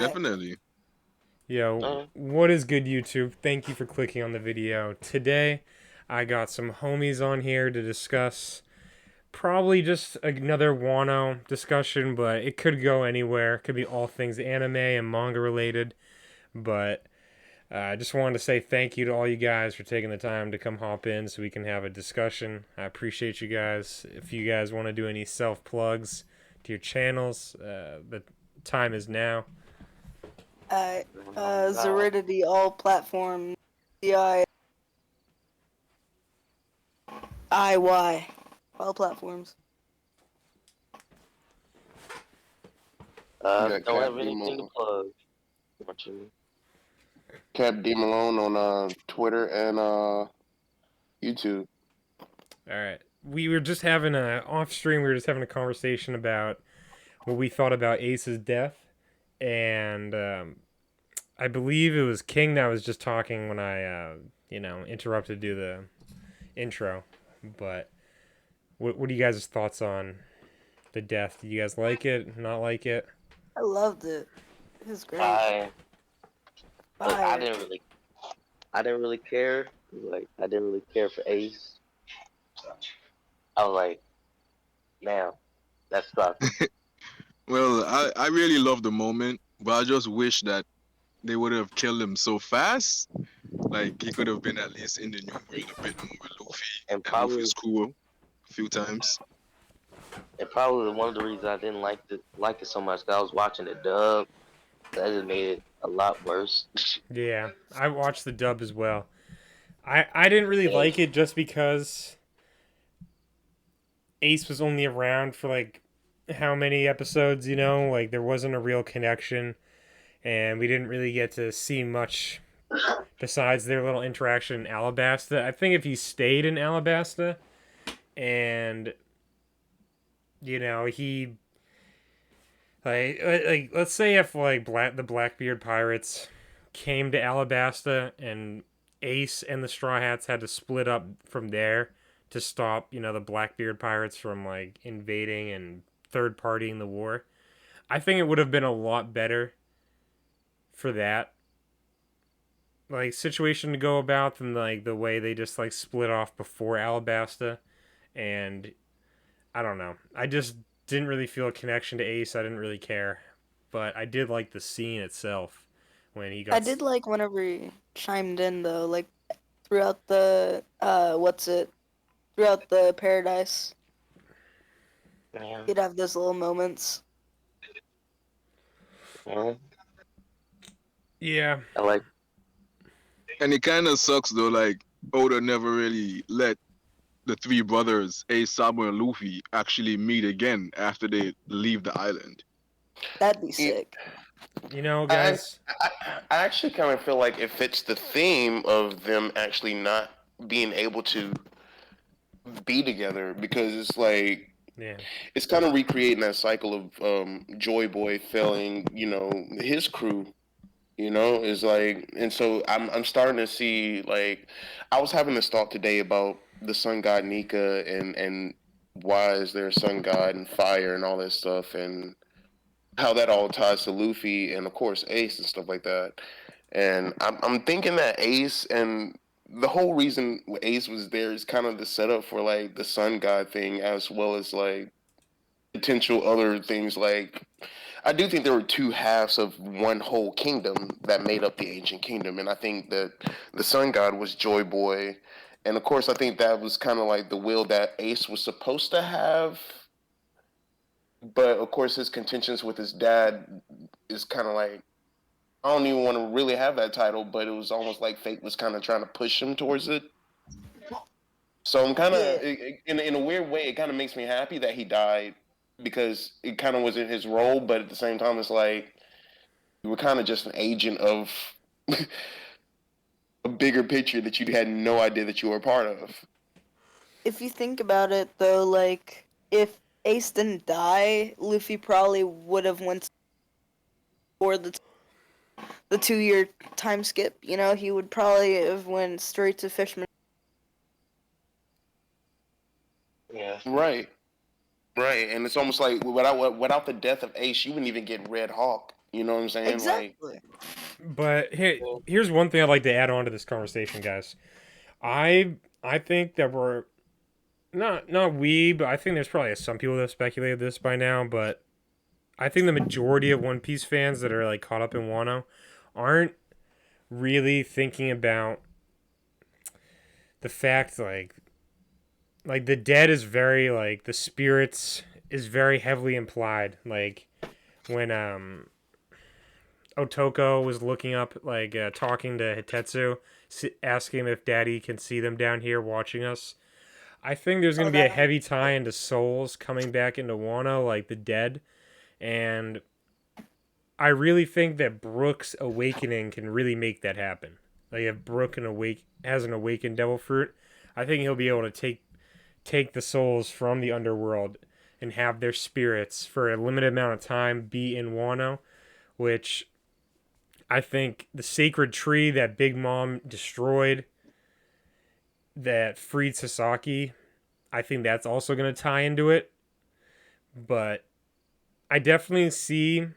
Definitely. Yo, what is good, YouTube? Thank you for clicking on the video. Today, I got some homies on here to discuss probably just another Wano discussion, but it could go anywhere. It could be all things anime and manga related. But I just wanted to say thank you to all you guys for taking the time to come hop in so we can have a discussion. I appreciate you guys. If you guys want to do any self plugs to your channels, the time is now. Zeridity, all platforms, DIIY, all platforms. I You got don't Cap have D anything to Malone. plug. Watching. Cap D Malone on Twitter and YouTube. All right. We were just having a off stream. We were just having a conversation about what we thought about Ace's death, and I believe it was King that was just talking when I, interrupted to do the intro. But what are you guys' thoughts on the death? Do you guys like it? Not like it? I loved it. It was great. I Fire. I didn't really care. Like, I didn't really care for Ace. I was like, damn, that sucks. Well, I really love the moment, but I just wish that they would have killed him so fast. Like he could have been at least in the new world a bit more with Luffy And and Luffy's probably, crew a few times. one of the reasons I didn't like it so much. 'Cause I was watching the dub. That just made it a lot worse. Yeah, I watched the dub as well. I didn't really And, like it just because Ace was only around for like how many episodes, like there wasn't a real connection and we didn't really get to see much besides their little interaction in Alabasta. I think if he stayed in Alabasta and he like let's say if like the Blackbeard pirates came to Alabasta and Ace and the Straw Hats had to split up from there to stop, the Blackbeard pirates from like invading and third partying the war. I think it would have been a lot better for that like situation to go about than like the way they just like split off before Alabasta. And I don't know. I just didn't really feel a connection to Ace. I didn't really care, but I did like the scene itself when he I got. did like whenever he chimed in though, like throughout the throughout the paradise, man, he'd have those little moments. man, Yeah, I like, And it kind of sucks though. Like Oda never really let the three brothers, Ace, Sabo, and Luffy, actually meet again after they leave the island. That'd be It, sick. I, guys. I actually kind of feel like it fits the theme of them actually not being able to be together because it's like Yeah, it's kind of recreating that cycle of Joy Boy failing, his crew. Is like, and so I'm starting to see like I was having this thought today about the sun god Nika and why is there a sun god and fire and all this stuff and how that all ties to Luffy and of course Ace and stuff like that. And I'm thinking that Ace and the whole reason Ace was there is kind of the setup for like the sun god thing as well as like potential other things like I do think there were two halves of one whole kingdom that made up the ancient kingdom, and I think that the sun god was Joy Boy, and of course I think that was kind of like the will that Ace was supposed to have, but of course his contentions with his dad is kind of like I don't even want to really have that title, but it was almost like fate was kind of trying to push him towards it. So I'm kind Yeah. of in a weird way, it kind of makes me happy that he died because it kind of wasn't his role, but at the same time, it's like you were kind of just an agent of a bigger picture that you had no idea that you were a part of. If you think about it though, like if Ace didn't die, Luffy probably would have went for the 2 year time skip. He would probably have went straight to Fishman. yeah, Right, right, and it's almost like without the death of Ace, you wouldn't even get Red Hawk You know what I'm saying? Like, Exactly. But Well, here's one thing I'd like to add on to this conversation, guys. I think that we're not we, but I think there's probably some people that have speculated this by now, but I think the majority of One Piece fans that are like caught up in Wano aren't really thinking about the fact like the dead is very like the spirits is very heavily implied. Like when Otoko was looking up like talking to Hitetsu, asking him if Daddy can see them down here watching us. I think there's going Oh, to be a that. heavy tie into souls coming back into Wano, like the dead, and I really think that Brook's awakening can really make that happen. Like if Brook has an awakened devil fruit, I think he'll be able to take the souls from the underworld and have their spirits for a limited amount of time be in Wano, which I think the sacred tree that Big Mom destroyed that freed Sasaki, I think that's also going to tie into it. But I definitely see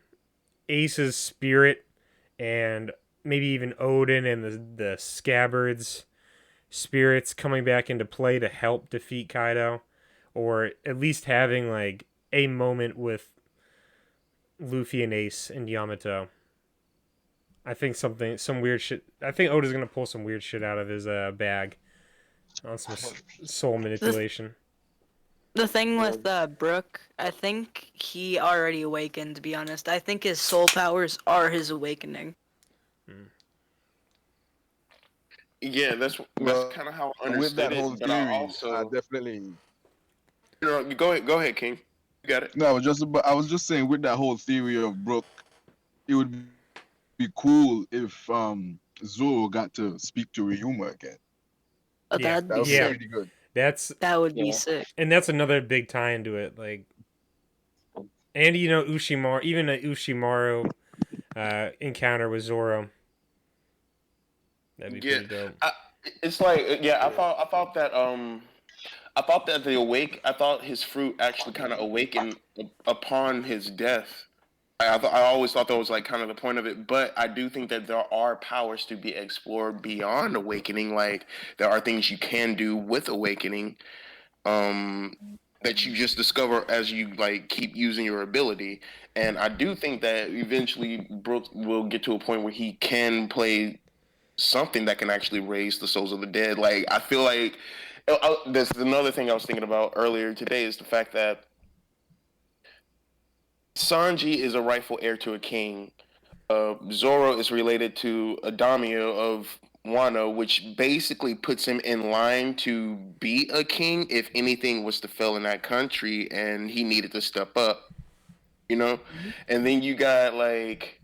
Ace's spirit and maybe even Odin and the Scabbards spirits coming back into play to help defeat Kaido, or at least having like a moment with Luffy and Ace and Yamato. I think some weird shit. I think Oda's gonna pull some weird shit out of his bag on some soul manipulation. The thing well, with Brook, I think he already awakened, to be honest. I think his soul powers are his awakening. yeah, that's Well, kind of how I with understood that whole it. But I theory, I also, definitely you go ahead, King. You got it. no. I was just saying with that whole theory of Brook, it would be cool if Zoro got to speak to Ryuma again. Oh, Yeah, that'd That be would be yeah, sick. pretty good. that's That would be yeah. sick. and that's another big tie into it. Like, and you know Ushimaru, even a Ushimaru encounter with Zoro, that'd be Yeah, pretty dope. I, it's like yeah. Yeah. I thought that I thought his fruit actually kind of awakened upon his death. I always thought that was like kind of the point of it, but I do think that there are powers to be explored beyond awakening. Like there are things you can do with awakening, um, that you just discover as you like keep using your ability. And I do think that eventually Brooks will get to a point where he can play something that can actually raise the souls of the dead. Like I feel like there's another thing I was thinking about earlier today is the fact that Sanji is a rightful heir to a king. Zoro is related to a daimyo of Wano, which basically puts him in line to be a king if anything was to fail in that country and he needed to step up, you know? And then you got like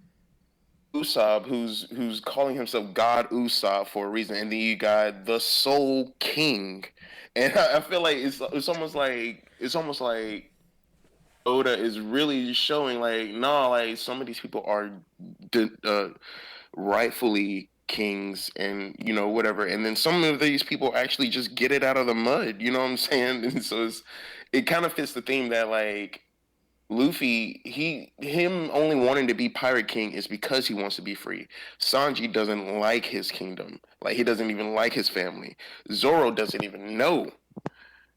Usopp, who's calling himself God Usopp for a reason, and then you got the Soul King, and I feel like it's almost like Oda is really showing like no, like some of these people are rightfully kings, and you know whatever, and then some of these people actually just get it out of the mud. You know what I'm saying? And so it kind of fits the theme that like Luffy, him only wanting to be Pirate King is because he wants to be free. Sanji doesn't like his kingdom. Like he doesn't even like his family. Zoro doesn't even know.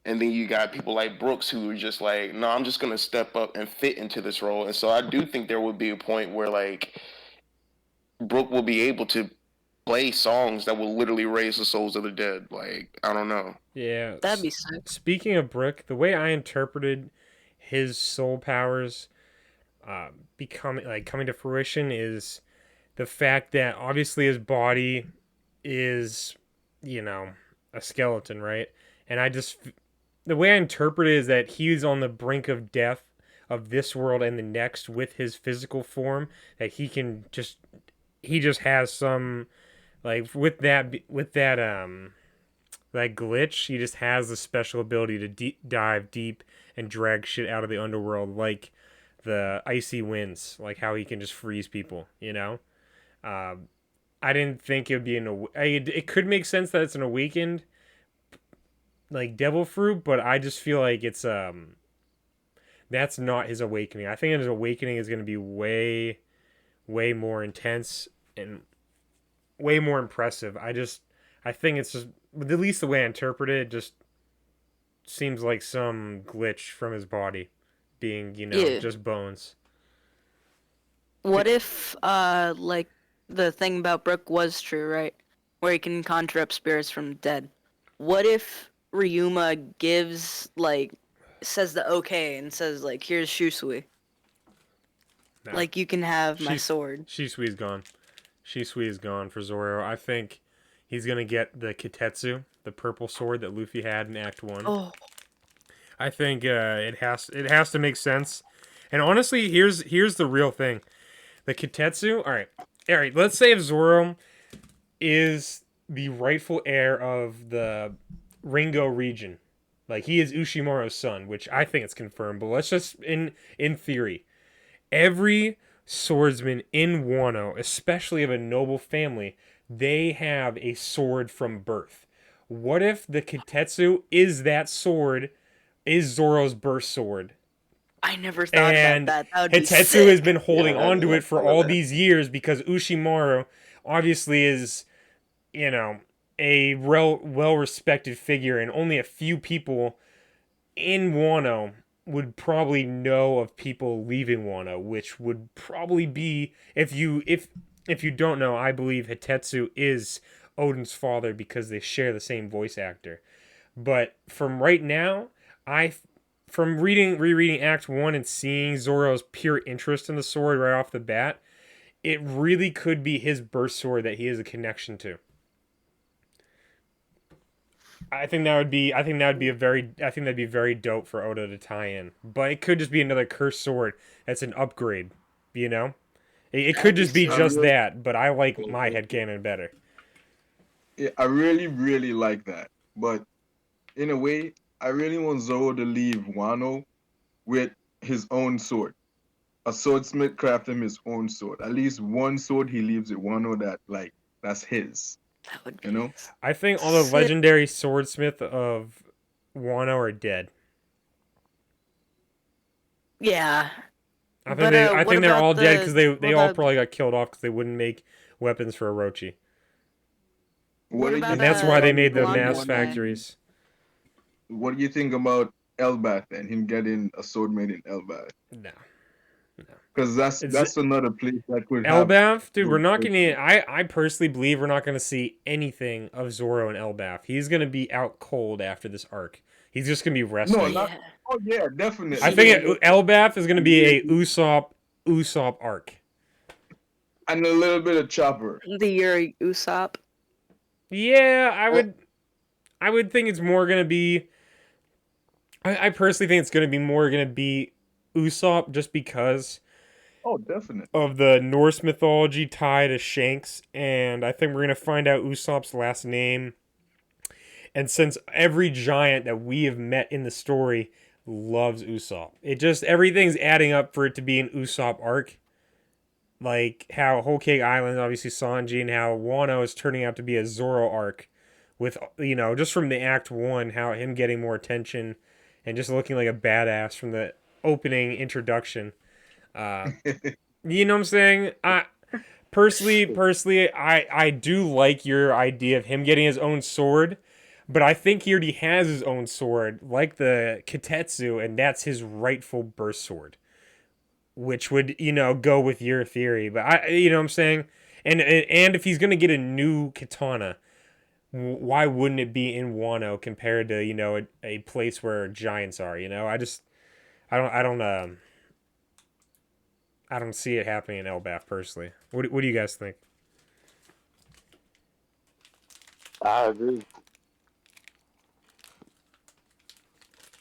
And then you got people like Brooks who are just like, no, I'm just gonna step up and fit into this role. And so I do think there would be a point where like Brooke will be able to play songs that will literally raise the souls of the dead. Like, I don't know. Yeah. That'd be sick. Speaking of Brook, the way I interpreted his soul powers becoming like coming to fruition is the fact that obviously his body is, you know, a skeleton, right? And the way I interpret it is that he's on the brink of death of this world and the next with his physical form, that he just has some like with that glitch, he just has the special ability to dive deep and drag shit out of the underworld, like the icy winds, like how he can just freeze people, you know? Um, I didn't think it would be it could make sense that it's an awakened like devil fruit, but I just feel like it's that's not his awakening. I think his awakening is going to be way way more intense and way more impressive. I think it's just, at least the way I interpret it, it just seems like some glitch from his body being, Yeah. just bones. What if, like, the thing about Brook was true, right? Where he can conjure up spirits from the dead. What if Ryuma says the okay and says, like, here's Shusui. Nah, Like, you can have my she's sword. Shisui's gone. Shisui is gone for Zoro. I think he's gonna get the Kitetsu, the purple sword that Luffy had in Act 1. Oh, I think it has to make sense. And honestly, here's the real thing. The Kitetsu, all right. Let's say if Zoro is the rightful heir of the Ringo region, like he is Ushimaru's son, which I think it's confirmed. But let's just in theory, every swordsman in Wano, especially of a noble family, they have a sword from birth. What if the Kitetsu is that sword? Is Zoro's birth sword? I never thought about And that. That would be Hitetsu has sick. been holding Yeah, on to it for I love all that. these years because Ushimaru obviously is, a well respected figure, and only a few people in Wano would probably know of people leaving Wano, which would probably be, if you don't know, I believe Hitetsu is Odin's father because they share the same voice actor. But from right now, I from rereading Act 1 and seeing Zoro's pure interest in the sword right off the bat, it really could be his birth sword that he has a connection to. I think that'd be very dope for Oda to tie in. But it could just be another cursed sword that's an upgrade, you know? It could That'd be just be I sick. just really, that, but I like my headcanon better. yeah, I really, really like that. But in a way, I really want Zoro to leave Wano with his own sword. A swordsmith craft him his own sword. At least one sword he leaves at Wano that's his. That would You be know? I think all the sick. legendary swordsmith of Wano are dead. Yeah. I think But they I what think they're about all dead because they what all about probably got killed off because they wouldn't make weapons for Orochi. What what do you And about that's think why they about made the Blondie mass guy? factories. what do you think about Elbath and him getting a sword made in Elbath? No. No. Because It's that's another place that could have Elbath, dude. We're good not gonna. swordsmith. I personally believe we're not gonna see anything of Zoro and Elbath. He's gonna be out cold after this arc. He's just gonna be No, resting. not. Yeah. Oh yeah, I definitely. think Yeah. Elbath is gonna be a Usopp arc. And a little bit of Chopper. The Yuri Usopp. Yeah, Uh, I would think it's more gonna be. I personally think it's gonna be more gonna be Usopp just because oh, definitely. of the Norse mythology tie to Shanks, and I think we're gonna find out Usopp's last name. And since every giant that we have met in the story loves Usopp, it just everything's adding up for it to be an Usopp arc. Like how Whole Cake Island, obviously Sanji, and how Wano is turning out to be a Zoro arc, with just from the Act 1, how him getting more attention and just looking like a badass from the opening introduction. Uh, you know what I'm saying? Personally, I do like your idea of him getting his own sword, but I think he already has his own sword, like the Kitetsu, and that's his rightful birth sword, which would go with your theory. But you know what I'm saying? And if he's gonna get a new katana, why wouldn't it be in Wano compared to a place where giants are? I don't see it happening in Elbaf personally. What do you guys think? I agree.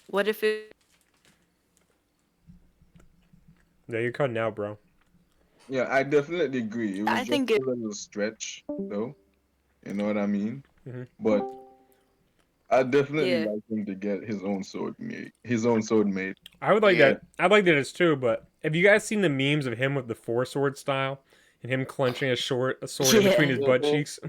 What if it? No, you're cutting out, bro. Yeah, I definitely agree. It was I just think a it. little stretch, though. You know what I mean? Mhm. But I definitely Yeah. like him to get his own sword made. His own sword made. I would like Yeah. that. I'd like that as too. But have you guys seen the memes of him with the four sword style and him clenching a sword in between Yeah. his butt Mhm. cheeks?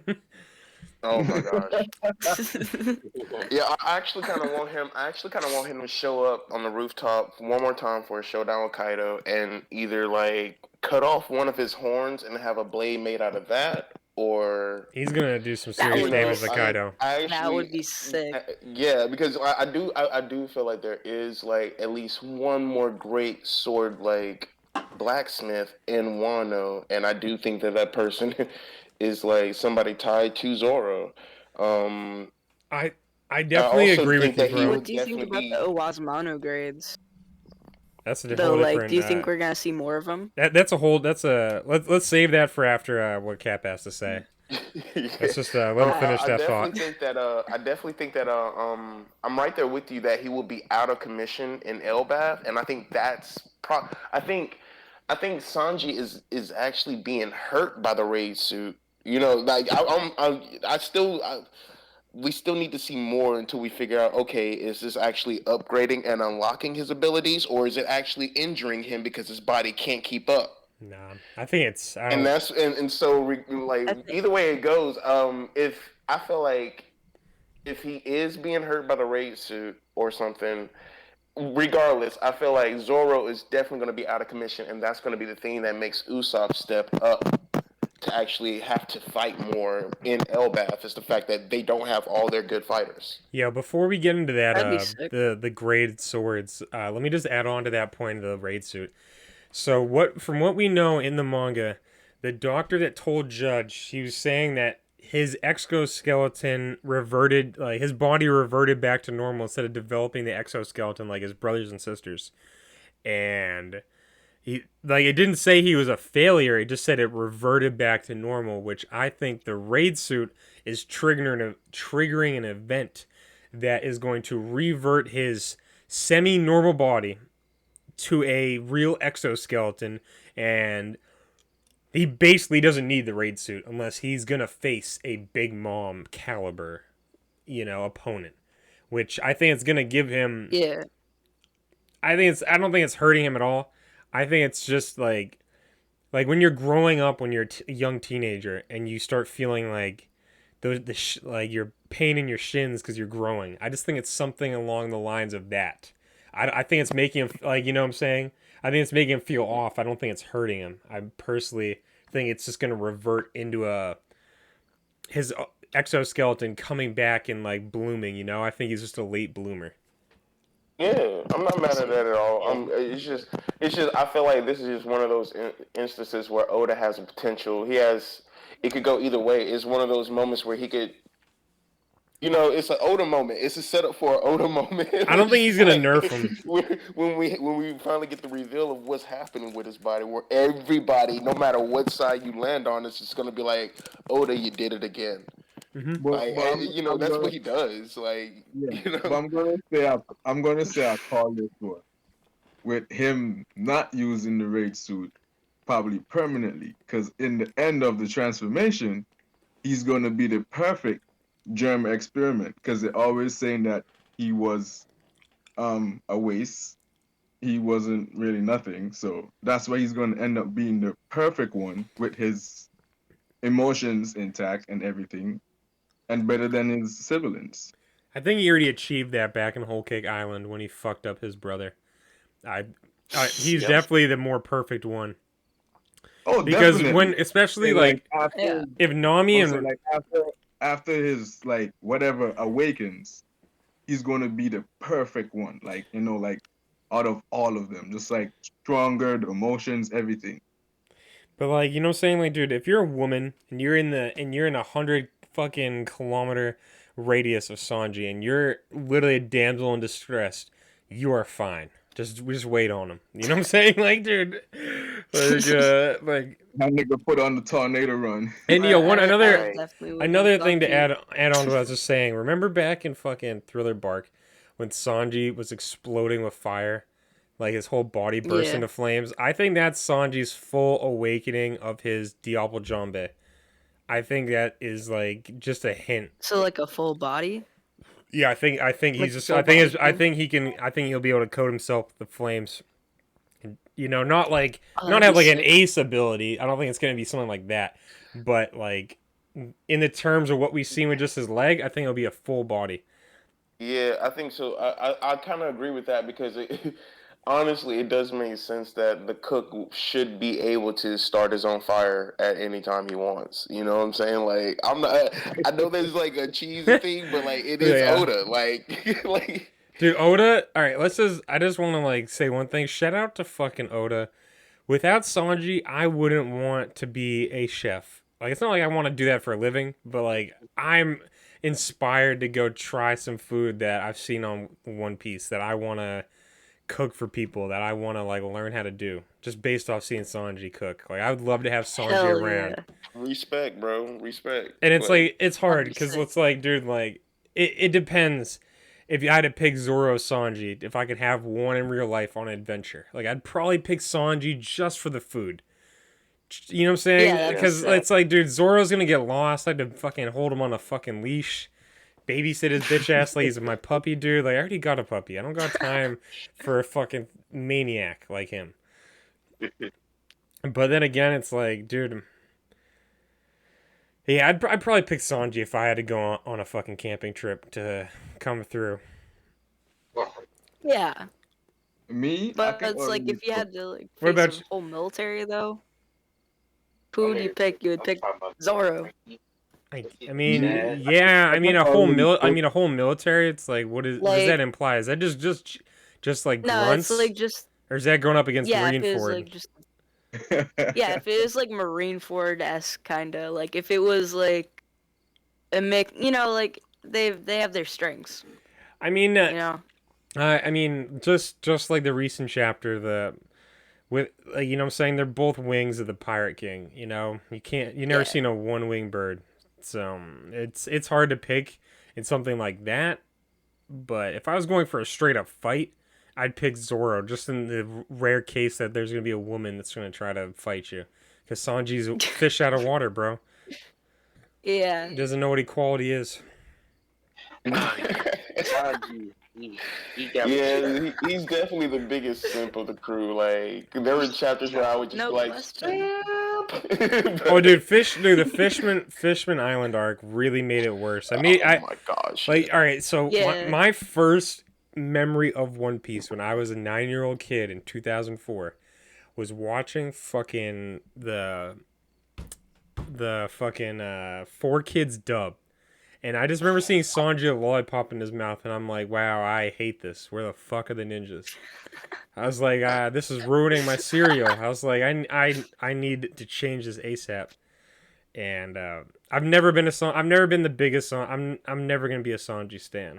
Oh my gosh. Mhm. Yeah, I actually kind of want him. I actually kind of want him to show up on the rooftop one more time for a showdown with Kaido, and either like cut off one of his horns and have a blade made out of that, or He's gonna do some That serious would damage be to Kaido. I That would actually, be sick. yeah, because I do feel like there is like at least one more great sword like blacksmith in Wano, and I do think that that person is like somebody tied to Zoro. Um, I I definitely also agree with think you, that he bro. What would do you think definitely about the be. Owazumano grades? That's a Though, whole like, do different. you think we're gonna see more of them? That's a whole. That's a. Let's save that for after what Cap has to say. Let's just let him finish I that definitely thought. think that I'm right there with you that he will be out of commission in Elbath, and I think I think Sanji is actually being hurt by the raid suit. You know, like we still need to see more until we figure out, okay, is this actually upgrading and unlocking his abilities, or is it actually injuring him because his body can't keep up? Nah, I think it's. I And don't. that's and so like I think either way it goes, if I feel like if he is being hurt by the raid suit or something, regardless, I feel like Zoro is definitely going to be out of commission, and that's going to be the thing that makes Usopp step up to actually have to fight more in Elbath. Is the fact that they don't have all their good fighters. Yeah, before we get into that, that'd be sick. the graded swords, let me just add on to that point of the raid suit. So from what we know in the manga, the doctor that told Judge, he was saying that his exoskeleton reverted, like his body reverted back to normal instead of developing the exoskeleton like his brothers and sisters. And he like it didn't say he was a failure, it just said it reverted back to normal, which I think the raid suit is triggering an event that is going to revert his semi-normal body to a real exoskeleton, and he basically doesn't need the raid suit unless he's gonna face a Big Mom caliber, opponent. Which I think it's gonna give him. Yeah. I don't think it's hurting him at all. I think it's just like when you're growing up, when you're a young teenager, and you start feeling like like your pain in your shins because you're growing. I just think it's something along the lines of that. I think it's making him like, you know what I'm saying? I think it's making him feel off. I don't think it's hurting him. I personally think it's just gonna revert into his exoskeleton coming back and like blooming. I think he's just a late bloomer. Yeah, I'm not mad at that at all. It's just. I feel like this is just one of those instances where Oda has a potential. It could go either way. It's one of those moments where he could. It's an Oda moment. It's a setup for an Oda moment. I don't think he's gonna nerf him. When we finally get the reveal of what's happening with his body, where everybody, no matter what side you land on, it's just gonna be like, Oda, you did it again. Mm-hmm. Like, but I'm that's gonna what he does. Like, yeah. But I'm gonna say I call this one with him not using the raid suit probably permanently, because in the end of the transformation, he's gonna be the perfect germ experiment, because they're always saying that he was a waste. He wasn't really nothing. So that's why he's gonna end up being the perfect one with his emotions intact and everything, and better than his siblings. I think he already achieved that back in Whole Cake Island when he fucked up his brother. I, he's Yep. definitely the more perfect one. Oh, Because definitely. especially And, like after, Yeah. if Nami I'm saying, and like after his like whatever awakens, he's gonna be the perfect one. Like, like out of all of them, just like stronger, the emotions, everything. but like saying like, dude, if you're a woman and you're in 100 fucking kilometer radius of Sanji and you're literally a damsel in distress, you are fine. Just wait on him. You know what I'm saying? Like, dude, like That nigga put on the tornado run. and I definitely would another have thing thought to add on to what I was just saying. Remember back in fucking Thriller Bark when Sanji was exploding with fire, like his whole body burst Yeah. into flames? I think that's Sanji's full awakening of his Diablo Jambe. I think that is like just a hint. So like a full body. Yeah, I think he's Like just full I think body his, I thing? think he can I think he'll be able to coat himself with the flames. Not like Oh, not that'd have be like an sick. ace ability. I don't think it's gonna be something like that. But like in the terms of what we've seen with just his leg, I think it'll be a full body. Yeah, I think so. I kind of agree with that because honestly, it does make sense that the cook should be able to start his own fire at any time he wants. You know what I'm saying? Like, I'm not. I know there's like a cheesy thing, but like it is Yeah. Oda. Like, like. Dude, Oda. All right, I just want to like say one thing. Shout out to fucking Oda. Without Sanji, I wouldn't want to be a chef. Like, it's not like I want to do that for a living, but like I'm inspired to go try some food that I've seen on One Piece that I want to cook for people, that I want to like learn how to do, just based off seeing Sanji cook. Like, I would love to have Sanji Hell around. yeah. Respect, bro. Respect. And it's like it's hard That'd be because sick. it's like, dude, like it depends. If I had to pick Zoro or Sanji, if I could have one in real life on an adventure, like I'd probably pick Sanji just for the food. You know what I'm saying? Yeah, that'd be Because sick. it's like, dude, Zoro's gonna get lost. I had to fucking hold him on a fucking leash, babysit his bitch ass like he's my puppy, dude. Like, I already got a puppy. I don't got time for a fucking maniac like him. But then again, it's like, dude. Yeah, I'd probably pick Sanji if I had to go on a fucking camping trip to come through. Yeah, Me, I but can it's like already if you cook. had to like What pick about some whole military though, who would you pick? You would pick Zoro. I mean, yeah. I mean, a whole military. It's like, what does that Like, imply? Is that just like no, grunts, it's like just or is that going up against yeah. If it was Marineford? like just yeah, if it was like Marineford-esque kind of like if it was like a mix, like they have their strengths, I mean, you know. just like the recent chapter, with like, you know what I'm saying, they're both wings of the Pirate King. You never Yeah. seen a one wing bird, so it's hard to pick in something like that. But if I was going for a straight up fight, I'd pick Zoro, just in the rare case that there's gonna be a woman that's gonna try to fight you, because Sanji's a fish out of water, bro. Yeah. He doesn't know what equality is. Sanji, he got me Yeah, stressed. he's definitely the biggest simp of the crew. Like, there were chapters where I would just No be like, question. simp. Oh, dude, the Fishman Island arc really made it worse. I mean, Oh my gosh. like, all right, so Yeah. my first memory of One Piece when I was a 9-year-old kid in 2004 was watching fucking the fucking 4 Kids dub. And I just remember seeing Sanji a lollipop in his mouth, and I'm like, wow, I hate this. Where the fuck are the ninjas? I was like, this is ruining my cereal. I was like, I need to change this ASAP. And I've never been the biggest I'm never gonna be a Sanji stan.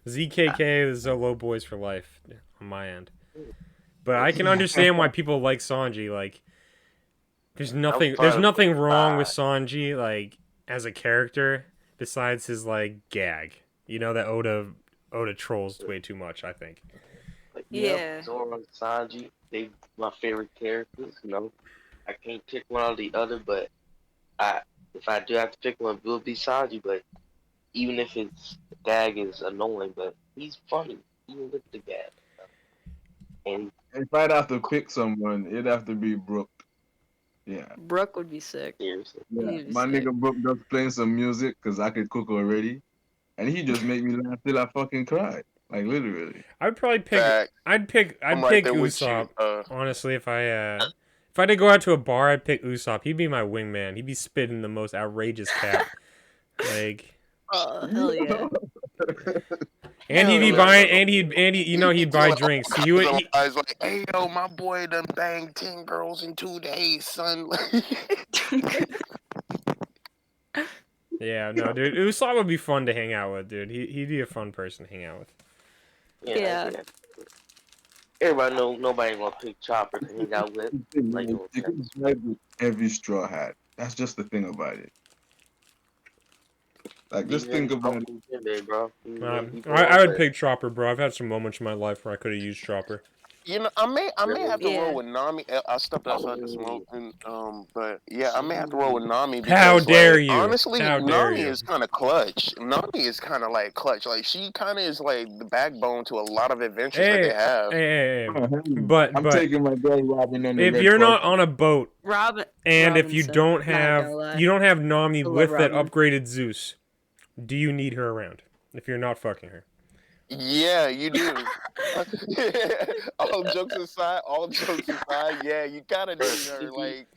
ZKK, the Zolo boys for life on my end. But I can understand why people like Sanji. Like, there's nothing wrong with Sanji, like, as a character, besides his like gag. You know that Oda trolls way too much, I think. Like, Yeah. Zoro and Sanji, they my favorite characters. I can't pick one or the other, but if I do have to pick one, it will be Sanji. But even if it's gag is annoying, but he's funny. Even with the gag, and If I'd have to pick someone, it'd have to be Brook. Yeah. Brooke would be sick. seriously, Yeah. He'd be My sick. nigga Brook does playing some music because I could cook already. And he just make me laugh till I fucking cry. Like, literally. I'd probably pick. Fact. I'd pick I'm right there with Usopp. you. Honestly, if I had to go out to a bar, I'd pick Usopp. He'd be my wingman. He'd be spitting the most outrageous cap. Like, Oh hell yeah. and he'd be yeah. buying, and he'd buy drinks. So I was like, hey yo, my boy done banged 10 girls in 2 days, son. yeah, no, dude, Usopp would be fun to hang out with, dude. He'd be a fun person to hang out with. Yeah. Everybody know nobody gonna pick Chopper to hang out with. Like, You can drive with every straw hat. That's just the thing about it. Like, just think about it. Bro. I would pick Chopper, bro. I've had some moments in my life where I could have used Chopper. You know, I may have to Yeah. roll with Nami. I stepped outside to smoke, but yeah, I may have to roll with Nami because, How dare like, you? honestly, How dare Nami you? is kind of clutch. Nami is kind of like clutch. Like, she kind of is like the backbone to a lot of adventures that they have. Hey. I'm But taking my girl Robin on the if red you're not carpet. on a boat, and if you Robinson, don't not have gonna lie. Nami I love with that Robin. upgraded Zeus, do you need her around if you're not fucking her? Yeah, you do. All jokes aside, yeah, you gotta need her. Like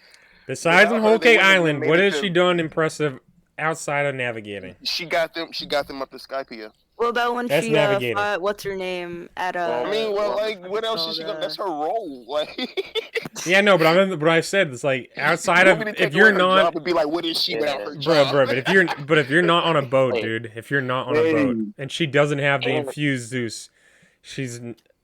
Besides on without Whole her, they Cake wouldn't have even Island, made what it has she to. done impressive outside of navigating? She got them. She got them up to Skypea. What about when That's she navigating. fought what's her name at I mean, well, what's like, what it else is called? she gonna? That's her role. Like, Yeah, no, but what I said is like outside you want of me to if take you're away her not, job and be like, what is she without Yeah. her bro, job? but if you're not on a boat, Hey, dude, if you're not on a Hey, boat and she doesn't have the and infused Zeus, she's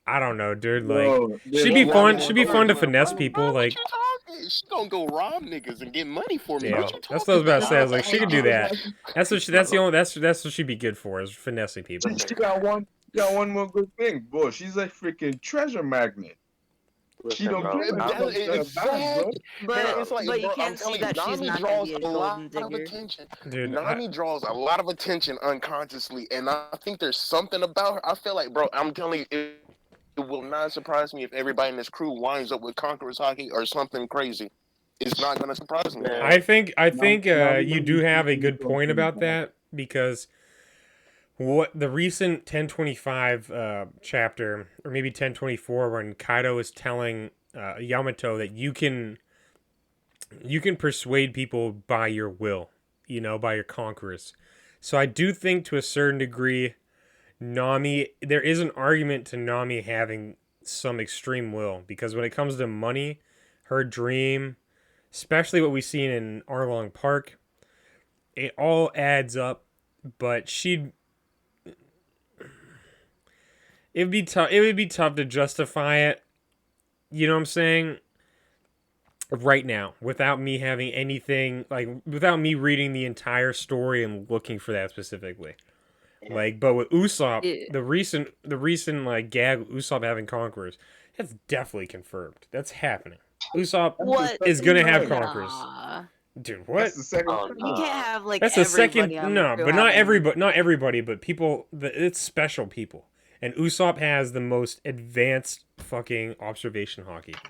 I don't know, dude. Like bro, there's she'd and be not fun. one just She'd more be that, fun to thing. finesse Bro, people. what Like you talking? She gonna go rob niggas and get money for me. yeah, What you that's what I was talking about to say. I about? was like, she could do Just that. like That's what she. That's the only. That's what she'd be good for is finessing people. listen, she got one more good thing, bro. She's a freaking treasure magnet. She listen, don't bro. care when it I'm comes to her bag, bro. Exactly. And But it's like, you bro, I'm can't see telling you, that she's Nami not gonna draws be a a lot golden of digger. attention. Dude, Nami draws a lot of attention unconsciously, and I think there's something about her. I feel like, bro, I'm telling you, it will not surprise me if everybody in this crew winds up with Conqueror's Hockey or something crazy. It's not gonna surprise me. man. Navi You gonna do be have a something good point something, about bro. that because what the recent 1025 chapter or maybe 1024 when Kaido is telling Yamato that you can persuade people by your will, by your conquerors. So I do think to a certain degree Nami there is an argument to Nami having some extreme will because when it comes to money, her dream, especially what we've seen in Arlong Park, it all adds up, but it would be tough to justify it, you know what I'm saying? Right now, without me having anything like without me reading the entire story and looking for that specifically. Yeah. Like, but with Usopp, Yeah. the recent like gag with Usopp having conquerors, that's definitely confirmed. That's happening. Usopp That's the What? is second gonna have time. conquerors. Nah. Dude, That's what? the second Oh You time. can't have like That's the second. everybody on the No, crew but not having. not everybody, but people. It's special people, and Usopp has the most advanced fucking observation hockey,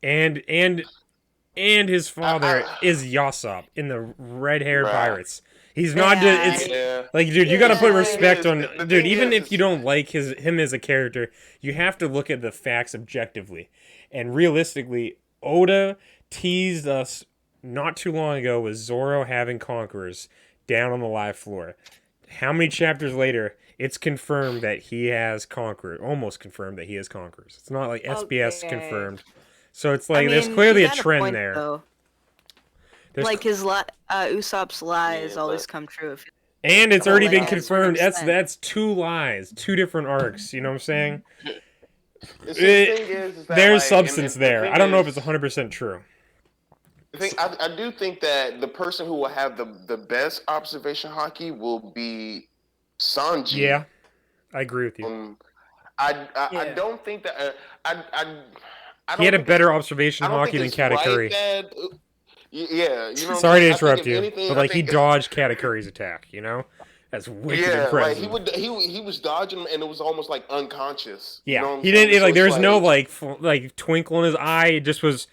and his father I, is Yasop in the red-haired bruh. pirates. He's not. Yeah. It's Yeah. like, dude, you Yeah, gotta so put the thing respect is, on, the dude. thing Even if you is, don't like him as a character, you have to look at the facts objectively, and realistically, Oda teased us not too long ago with Zoro having conquerors down on the live floor. How many chapters later? It's confirmed that he has conquerors. Almost confirmed that he has conquerors. It's not like SBS Okay. confirmed. So it's I like there's mean, he clearly a got a trend point there. though. There's Like Usopp's lies Yeah, always but come true. and it's So already like been at a um, certain confirmed. That's extent. that's two lies, two different arcs. You know what I'm saying? see, the It, thing is that there's like, substance and the there. I thing don't know if is, it's 100% true. I do think that the person who will have the best observation hockey will be Sanji. Yeah, I agree with you. Um, I Yeah. don't think that I I I He had don't a think it's better observation I don't think hockey than it's right Katakuri. that yeah, you know what I'm Sorry saying. to I think interrupt if you, anything, but I like he think dodged Katakuri's attack. That's wicked yeah, like impressive. he was dodging and it was almost like unconscious. You Yeah, know what I'm he saying? didn't So like. There it's was no like like twinkle in his eye. It just was.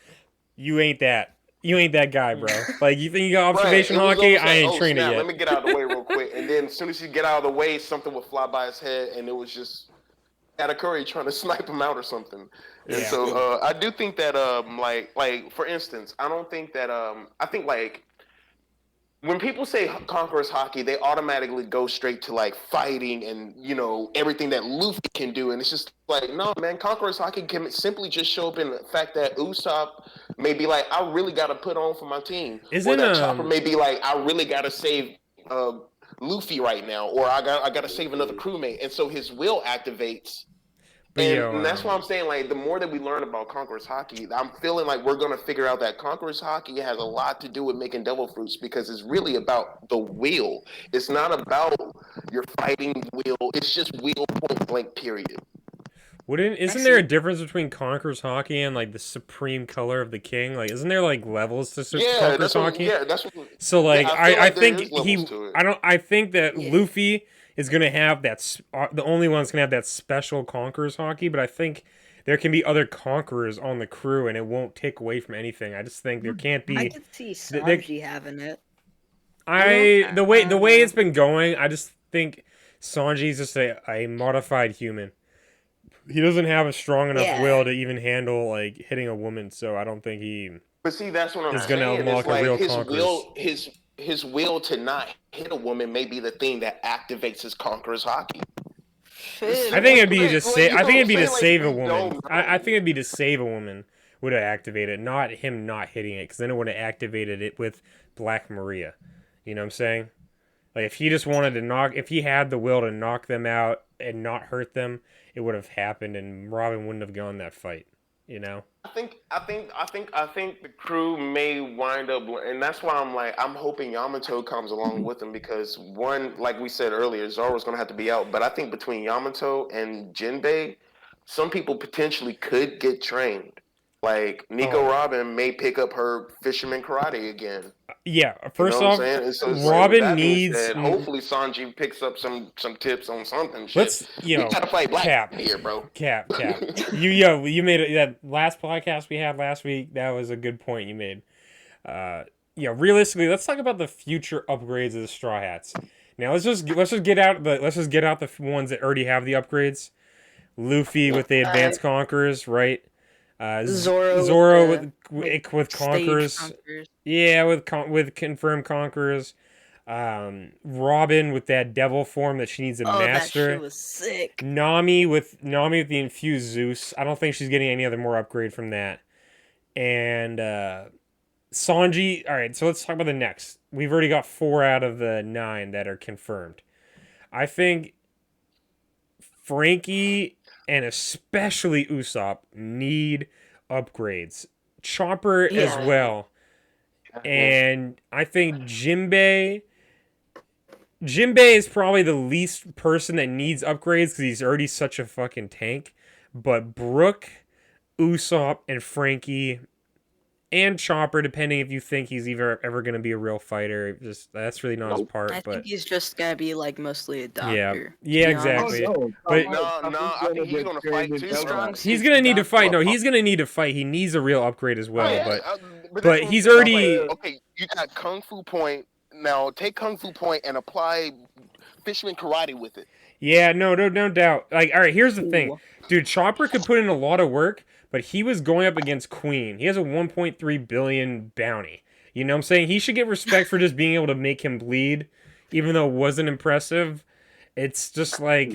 You ain't that. You ain't that guy, bro. Like you think you got right. observation It was hockey? almost I like, ain't oh trained it snap, let yet. me get out of the way real quick. And then as soon as you get out of the way, something would fly by his head, and it was just Katakuri trying to snipe him out or something. And Yeah. so I do think that like for instance, I don't think that I think like when people say Conqueror's hockey, they automatically go straight to like fighting and everything that Luffy can do, and it's just like no man, Conqueror's hockey can simply just show up in the fact that Usopp may be like, I really got to put on for my team, or Isn't that Chopper may be like, I really got to save uh, Luffy right now, or I got to save another crewmate, and so his will activates. but And that's why I'm saying, like, the more that we learn about Conqueror's hockey, I'm feeling like we're going to figure out that Conqueror's hockey has a lot to do with making devil fruits because it's really about the will. It's not about your fighting will. It's just will point blank, period. isn't there a difference between Conqueror's hockey and like the supreme color of the king? Like, isn't there like levels to Yeah, Conqueror's hockey? that's what, So yeah, like I feel I like there think is levels to it. I think that Yeah. Luffy is gonna have the only one that's gonna have that special Conqueror's hockey, but I think there can be other conquerors on the crew and it won't take away from anything. I just think there can't I be could see there, Sanji having it. the way don't know. it's been going, I just think Sanji's just a modified human. He doesn't have a strong enough Yeah. will to even handle like hitting a woman, so I don't think he But see, that's what I'm is gonna saying. It's unlock a like real his conqueror's. will, his will to not hit a woman may be the thing that activates his conqueror's hockey. Shit. I think it'd be to Like, save. you I know think what it'd be I'm to saying? Like, save a we woman. don't I know. think it'd be to save a woman would have activated, not him not hitting it, because then it would have activated it with Black Maria. You know what I'm saying? Like if he just wanted to knock, if he had the will to knock them out and not hurt them, it would have happened, and Robin wouldn't have gone that fight. You know? I think the crew may wind up, and that's why I'm like, I'm hoping Yamato comes along with them because one, like we said earlier, Zoro's gonna have to be out. But I think between Yamato and Jinbei, some people potentially could get trained. Like Nico Oh. Robin may pick up her fisherman karate again. Yeah. You know First what I'm off, saying? And so it's like, with Robin that being needs. said, hopefully Sanji picks up some tips on something. Shit, Let's we gotta fight Black Cap here, bro. Cap. You made it. That last podcast we had last week. That was a good point you made. Realistically, let's talk about the future upgrades of the Straw Hats. Now let's just get out the ones that already have the upgrades. Luffy with the advanced conquerors, right? Zoro with conquerors. Yeah, with confirmed conquerors. Robin with that devil form that she needs to master. That shit was sick. Nami with the infused Zeus. I don't think she's getting any other more upgrade from that. And Sanji. All right, so let's talk about the next. We've already got 4 out of the 9 that are confirmed. I think Frankie and especially Usopp need upgrades. Chopper as well. And I think Jinbei is probably the least person that needs upgrades because he's already such a fucking tank. But Brook, Usopp, and Frankie, and Chopper, depending if you think he's ever going to be a real fighter, that's really not his part. I think he's just going to be like mostly a doctor. Yeah, exactly. But I think he's going to fight too. He's going to need to fight. No, he's going to need to fight. He needs a real upgrade as well. But he's already okay. You got Kung Fu Point. Now take Kung Fu Point and apply Fisherman Karate with it. Yeah, no doubt. Like, all right, here's the thing, dude. Chopper could put in a lot of work, but he was going up against Queen. He has a 1.3 billion bounty. You know what I'm saying? He should get respect for just being able to make him bleed, even though it wasn't impressive. It's just like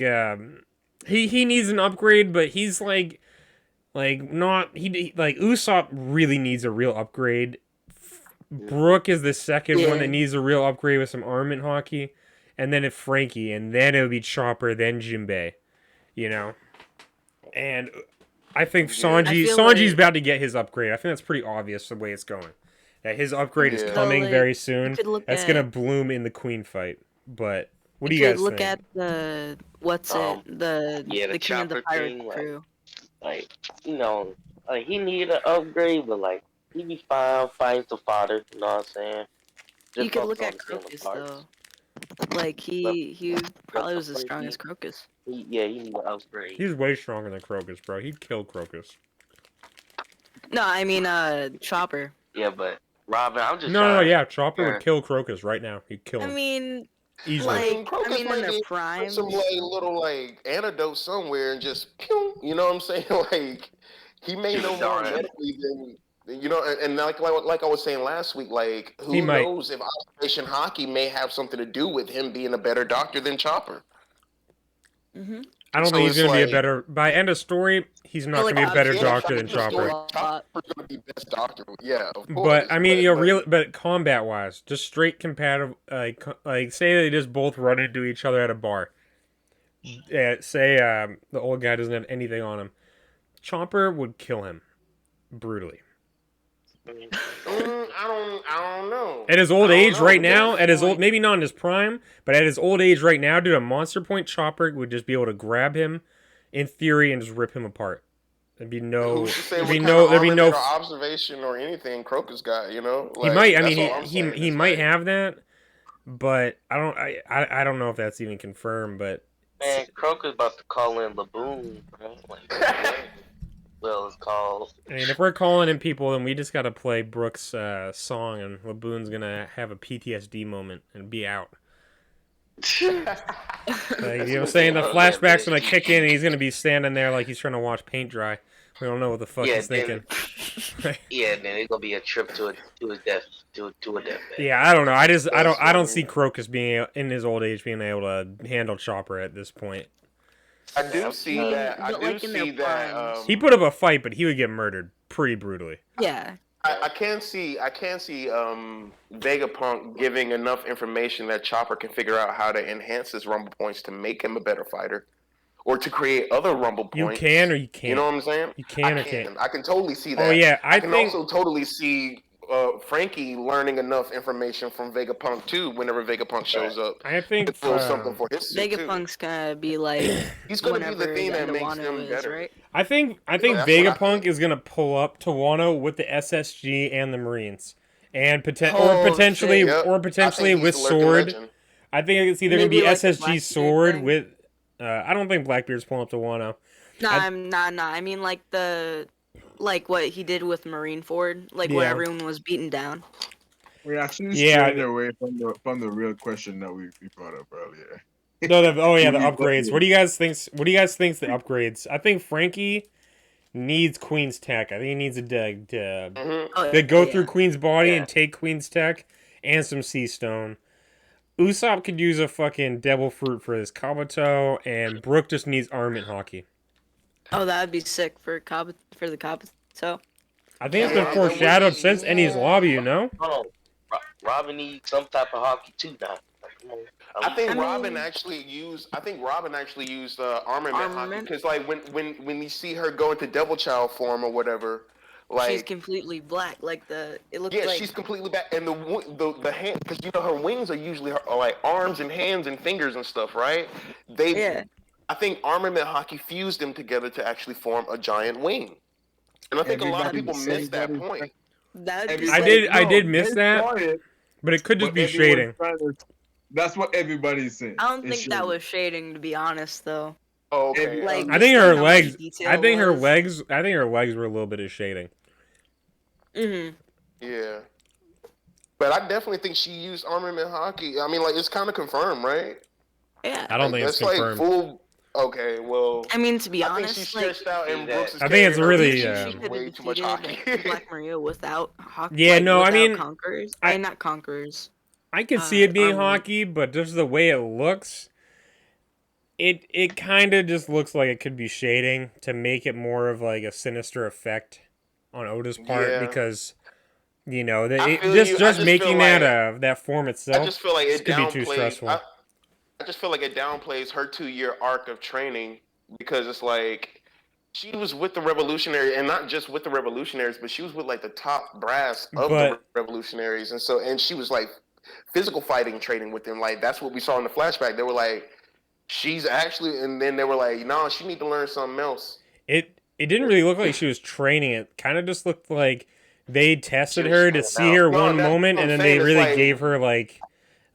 he needs an upgrade, but he's like Usopp really needs a real upgrade. Brook is the second one that needs a real upgrade with some armament hockey. And then it's Frankie, and then it would be Chopper, then Jinbei. You know? And I think Sanji's about to get his upgrade. I think that's pretty obvious the way it's going. That his upgrade is coming very soon. That's going to bloom in the Queen fight. But what do you guys think? Look at the King of the Pirate crew. Like, you know, like he needed an upgrade, but like he be fine fighting the fodder. You know what I'm saying? You could look at Crocus though. Like he probably was the strongest Crocus. He needed an upgrade. He's way stronger than Crocus, bro. He'd kill Crocus. No, I mean Chopper. Yeah, but Robin, I'm just Chopper would kill Crocus right now. He'd kill him. I mean, easily. in their prime, some little antidote somewhere and just pew, you know what I'm saying? Like he may know more medically than. You know, and like I was saying last week, like who knows if Operation Hockey may have something to do with him being a better doctor than Chopper. Mm-hmm. I don't think he's going to be a better. By end of story, he's not going to be a better doctor than Chopper. Chopper's going to be best doctor, yeah. Of course, but I mean, but combat wise, just straight compatible. Like say they just both run into each other at a bar. Say the old guy doesn't have anything on him. Chopper would kill him brutally. I don't know. At his old age right now, maybe not in his prime, but at his old age right now, dude, a Monster Point Chopper would just be able to grab him, in theory, and just rip him apart. There'd be no observation or anything Crocus got, you know. Like, he might have that, but I don't know if that's even confirmed. But man, Crocus about to call in Laboon, bro. Like, well, it's called. I mean, if we're calling in people, then we just got to play Brooks' song, and Laboon's gonna have a PTSD moment and be out. Like, That's you know what I'm what saying? The Oh, yeah, flashback's man. gonna kick in and he's gonna be standing there like he's trying to watch paint dry. We don't know what the fuck Yeah, he's thinking. Yeah, then it's gonna be a trip to a death to a deathbed. Yeah, I don't know. That's I don't see funny. Crocus being in his old age being able to handle Chopper at this point. I Yeah, do see I mean, that. I but, do like, in their see that. primes. He put up a fight, but he would get murdered pretty brutally. Yeah. I can see. Vegapunk giving enough information that Chopper can figure out how to enhance his Rumble points to make him a better fighter, or to create other Rumble You points. can or you can't. You know what I'm saying? You can or can't. I can totally see that. Oh yeah, I can also totally see Frankie learning enough information from Vegapunk too. Whenever Vegapunk shows up, I think to throw something for his suit too. Vegapunk's gonna be like He's going to be whenever the thing that makes Wano them is, better. right? I think that's what I Vegapunk think. is gonna pull up to Wano with the SSG and the Marines, and Oh, potentially shit. Yep. or I potentially think he's with the lurking sword. legend. I think it's either gonna Maybe be like the SSG Blackbeard sword thing? with. I don't think Blackbeard's pulling up to Wano. Nah, I- nah. I mean, like what he did with Marineford, like Yeah. where everyone was beaten down. We're actually Yeah. straying away from the real question that we brought up earlier. No, the We- upgrades. What do you guys think? What do you guys think the upgrades? I think Frankie needs Queen's Tech. I think he needs to Oh, go yeah. through Queen's body Yeah. and take Queen's Tech and some Sea Stone. Usopp could use a fucking Devil Fruit for his Kabuto, and Brook just needs Armament Hockey. Oh, that'd be sick for the Kabuto. I think it's Yeah, been that would foreshadowed be- since Enies Lobby, you know? Hold on. Robin needs some type of hockey too now. Like, come on. I think I mean- Robin actually used. Armament hockey Armament? because like when you see her go into Devil Child form or whatever, She's like completely black. It looks yeah, like she's completely back. And the hand because you know her wings are usually are like arms and hands and fingers and stuff, right? yeah. I think Armament hockey fused them together to actually form a giant wing. And I think a lot of people miss that point. That'd be Everybody- sick. I did miss they that, saw it, but it could just but be everyone's shading. trying to- That's what everybody's saying. I don't It's think that shading. was shading, to be honest, though. Oh, okay. Like- I think Just her like how much legs. detail I think her was. legs. I think her legs were a little bit of shading. Yeah. But I definitely think she used Armament hockey. I mean, like it's kind of confirmed, right? Yeah. I don't think it's confirmed. Like full. Okay, well. I mean, to be I think honest, she's like, stretched out, and I Brooks is think it's carrying her really, because she yeah. she's could way have too much defeated hockey. Black Maria without hockey. Yeah, no, I without mean, Conquerors. I- Not Conquerors. I could see it being Armament. hockey, but just the way it looks, it kind of just looks like it could be shading to make it more of like a sinister effect on Oda's part Yeah. because you know I feel just you. I just just making feel that form itself. I just feel like it could be too downplays. stressful. I just feel like it downplays her 2 year arc of training because it's like she was with the revolutionary and not just with the revolutionaries, but she was with like the top brass of the But- revolutionaries, and she was like physical fighting training with them. Like that's what we saw in the flashback. They were like, she's actually, and then they were like, no, she need to learn something else. It didn't really look like she was training. It kind of just looked like they tested She was her to hanging see out. her No, one that's moment, what and I'm then they saying. It's really like- gave her like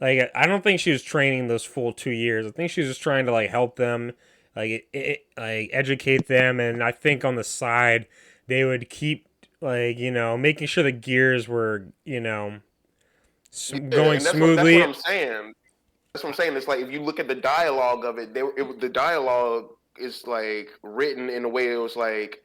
I don't think she was training those full 2 years. I think she was just trying to like help them, like like educate them, and I think on the side they would keep like making sure the gears were going And smoothly. That's what I'm saying. That's what I'm saying. It's like if you look at the dialogue of it, the dialogue is like written in a way it was like,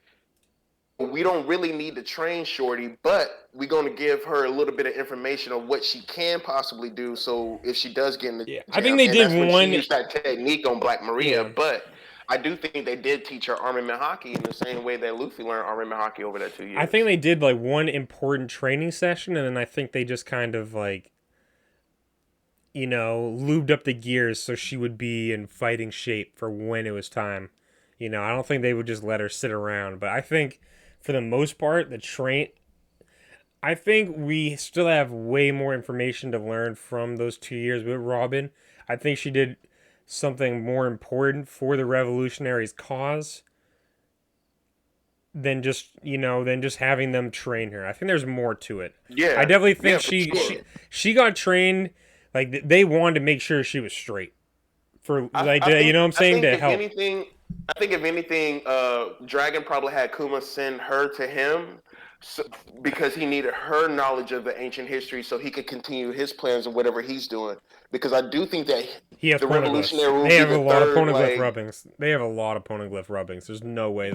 we don't really need to train Shorty, but we're going to give her a little bit of information of what she can possibly do. So if she does get in the Yeah, jam, I think they and did that's when one- she used that technique on Black Maria, Yeah. but I do think they did teach her Armament hockey in the same way that Luffy learned Armament hockey over that 2 years. I think they did like one important training session, and then I think they just kind of like lubed up the gears so she would be in fighting shape for when it was time. I don't think they would just let her sit around, but I think for the most part, I think we still have way more information to learn from those 2 years with Robin. I think she did something more important for the revolutionaries' cause than just having them train her. I think there's more to it. Yeah, I definitely think for sure. she got trained. Like they wanted to make sure she was straight for I think- you know what I'm I saying, think to if help. I think if anything, Dragon probably had Kuma send her to him so, because he needed her knowledge of the ancient history so he could continue his plans and whatever he's doing. Because I do think that He has the poneglyphs. revolutionary will They be have a the lot of third, poneglyph like, rubbings. They have a lot of poneglyph rubbings. There's no way yeah,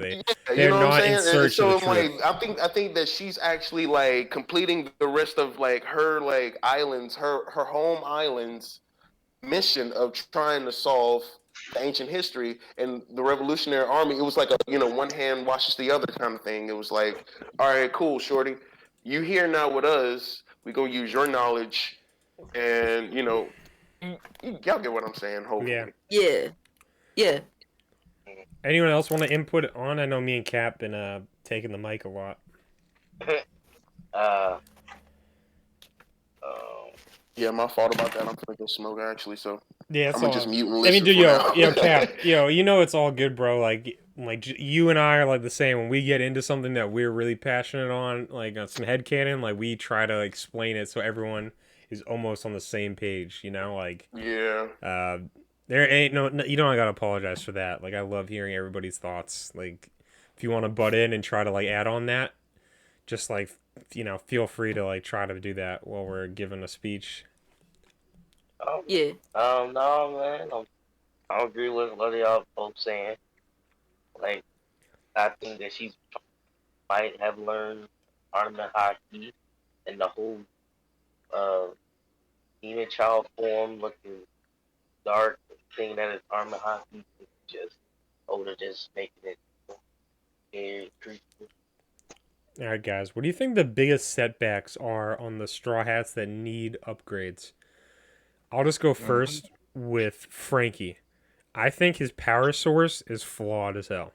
you they're know what I'm not in saying? And search of the so I'm truth. like, I think that she's actually like completing the rest of like her like islands, her home islands mission of trying to solve the ancient history and the Revolutionary Army. It was like a one hand washes the other kind of thing. It was like, all right, cool, shorty, you here now with us. We gonna use your knowledge, and y'all get what I'm saying. Yeah. Hopefully, Yeah. Yeah. Anyone else want to input on? I know me and Cap been taking the mic a lot. uh, um, yeah, my fault about that. I'm gonna go smoke actually, so Yeah, I'm it's gonna just all. mute and I mean, listen dude, for now. Cap, you know it's all good, bro. Like you and I are like the same. When we get into something that we're really passionate on, like on some headcanon, like we try to explain it so everyone is almost on the same page. You know, like Yeah. uh, there ain't no you don't gotta apologize for that. Like I love hearing everybody's thoughts. Like if you want to butt in and try to like add on that, just like feel free to like try to do that while we're giving a speech. Yeah. no, man, I agree with what y'all both saying. Like, I think that she might have learned Armament Hockey and the whole uh demon child form looking dark thing that is Armament Hockey is just older, just making it very creepy. All right, guys. What do you think the biggest setbacks are on the Straw Hats that need upgrades? I'll just go first with Frankie. I think his power source is flawed as hell.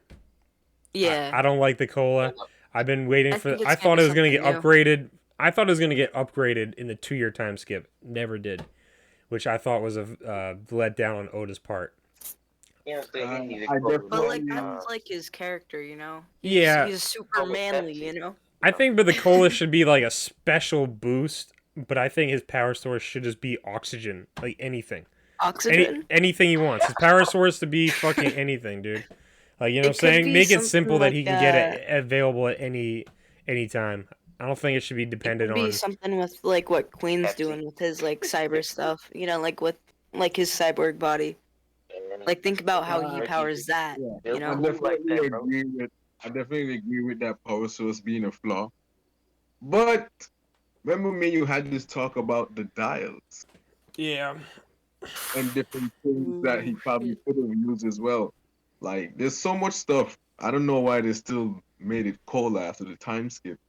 Yeah. I don't like the cola. I've been waiting I for. think it's I gonna thought be it was going to get something new. upgraded. I thought it was going to get upgraded in the 2-year time skip. Never did, which I thought was a letdown on Oda's part. Yeah, so he needed I clothes. But like definitely, that's like his character, you know. Yeah. He's super manly, you know. I think, but the cola should be like a special boost. But I think his power source should just be oxygen, like anything, Oxygen. anything he wants. His power source to be fucking anything, dude. Like you know, what I'm It could saying, be make it something simple that he like, can get it available at any time. I don't think it should be It dependent could be on. something with like what Queen's Pepsi. doing with his like cyber stuff, you know, like with like his cyborg body. Like think about how he powers that, yeah, you I know. definitely that, bro. agree with. I definitely agree with that power source being a flaw. But remember me, you had this talk about the dials Yeah. and different things that he Ooh, probably shit. could have used as well. Like, there's so much stuff. I don't know why they still made it cola after the time skip.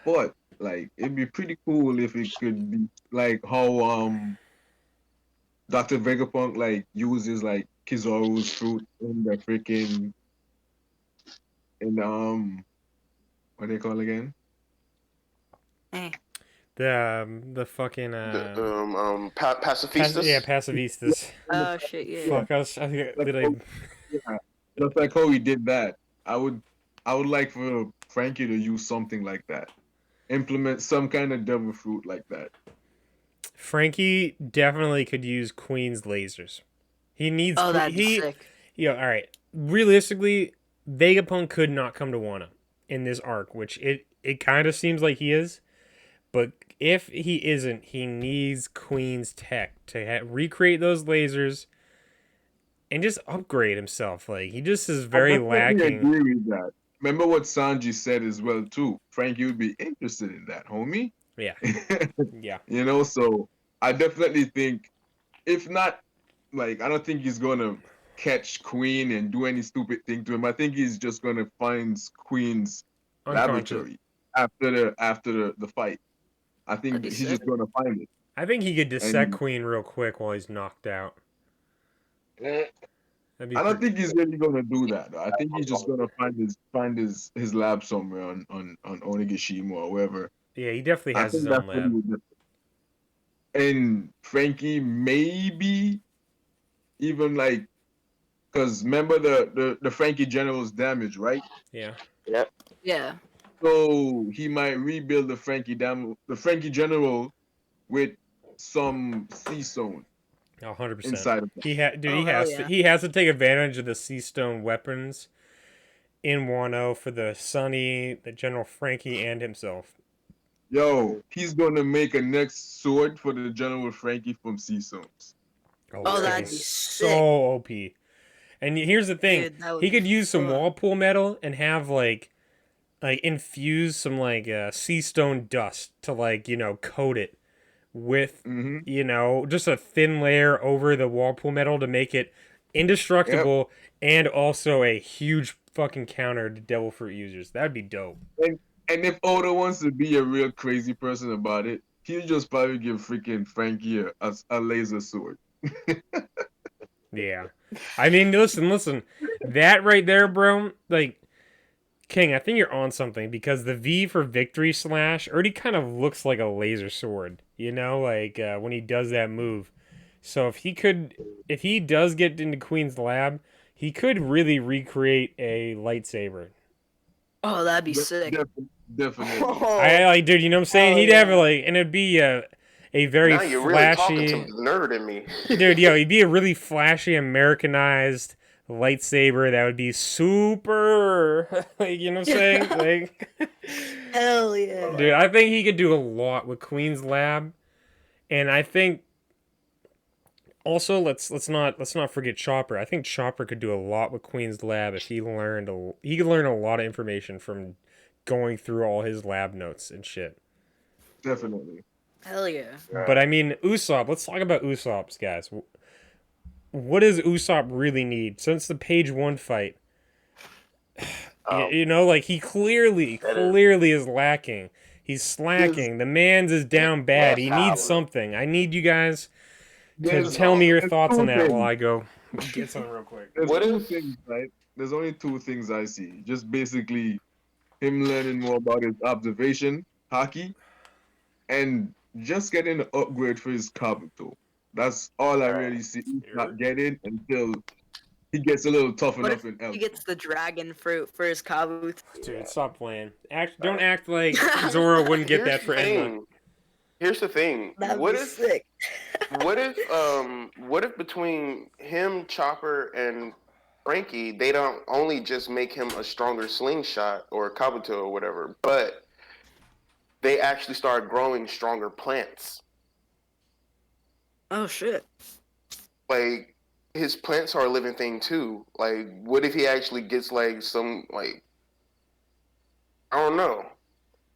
But like, it'd be pretty cool if it could be like how Dr. Vegapunk like uses like Kizaru's fruit in the freaking in what they call again? Eh. The fucking The yeah, pacifistas. pacivistas. Oh shit, yeah. Yeah, Fuck us. I think like literally. yeah, just like how he did that. I would I would like for Frankie to use something like that. Implement some kind of devil fruit like that. Frankie definitely could use Queen's lasers. He needs Oh, that'd be he. sick. All right. Realistically, Vegapunk could not come to Wano in this arc, which it kind of seems like he is. But if he isn't, he needs Queen's tech to recreate those lasers and just upgrade himself. Like he just is I very definitely lacking. agree with that. Remember what Sanji said as well too. Frankie would be interested in that, homie. Yeah, yeah. So I definitely think if not like I don't think he's gonna catch Queen and do any stupid thing to him. I think he's just gonna find Queen's Unconscious. laboratory after the fight. I That'd think be he's sick. just gonna find it. I think he could dissect And Queen real quick while he's knocked out. That'd be I don't pretty. think he's really gonna do that though. I think he's just gonna find his lab somewhere on Onigashima or wherever. Yeah, he definitely I has his think that's own what he lab. would do. And Frankie maybe even like because remember the Frankie General's damage, right? Yeah. Yep. Yeah. So he might rebuild the Frankie General with some sea stone 100%. inside of him. Dude, Oh hell yeah. he has to take advantage of the sea stone weapons in Wano for the Sunny, the General Frankie, and himself. Yo, he's gonna make a next sword for the General Frankie from Sea Stones. Oh, that'd that'd be be so sick. OP. And here's the thing: Dude, that would he could be use some fun. wall pool metal and have like infuse some like sea stone dust to like coat it with Mm-hmm. just a thin layer over the wall pool metal to make it Yep. indestructible and also a huge fucking counter to devil fruit users. That'd be dope. And if Oda wants to be a real crazy person about it, he'll just probably give freaking Frankie a laser sword. Yeah. I mean, listen. That right there, bro, like King, I think you're on something because the V for victory slash already kind of looks like a laser sword, like when he does that move. So if he does get into Queen's lab, he could really recreate a lightsaber. Oh, that'd be sick. Definitely. I Oh, like, dude, you know what I'm saying? hell He'd have yeah. like, and it'd be a very Now you're really talking to flashy, the nerd in me. dude. Yo, he'd be a really flashy Americanized lightsaber that would be super, like, you know what I'm saying? Like, Hell yeah. dude, I think he could do a lot with Queen's Lab, and I think also let's not forget Chopper. I think Chopper could do a lot with Queen's Lab if he could learn a lot of information from going through all his lab notes and shit. Definitely. Hell yeah. But I mean, Usopp. Let's talk about Usopp's guys. What does Usopp really need since the page one fight? Like he clearly is lacking. He's There's slacking. The man's is down bad. He needs something. I need you guys to there's tell me your there's thoughts on two that while things. I go get something real quick. There's What two if things, right? There's only two things I see. Just basically him learning more about his observation, hockey, and just getting an upgrade for his Kabuto. That's all I really see. He's not getting until he gets a little tough What enough if in he Elf. gets the dragon fruit for his Kabuto? Dude, stop playing. Don't act like Zoro wouldn't get that for Enma. Here's the thing. That'd be sick. What if between him, Chopper, and Frankie, they don't only just make him a stronger slingshot or Kabuto or whatever, but they actually start growing stronger plants. Oh shit. Like his plants are a living thing too. Like, what if he actually gets like some like I don't know.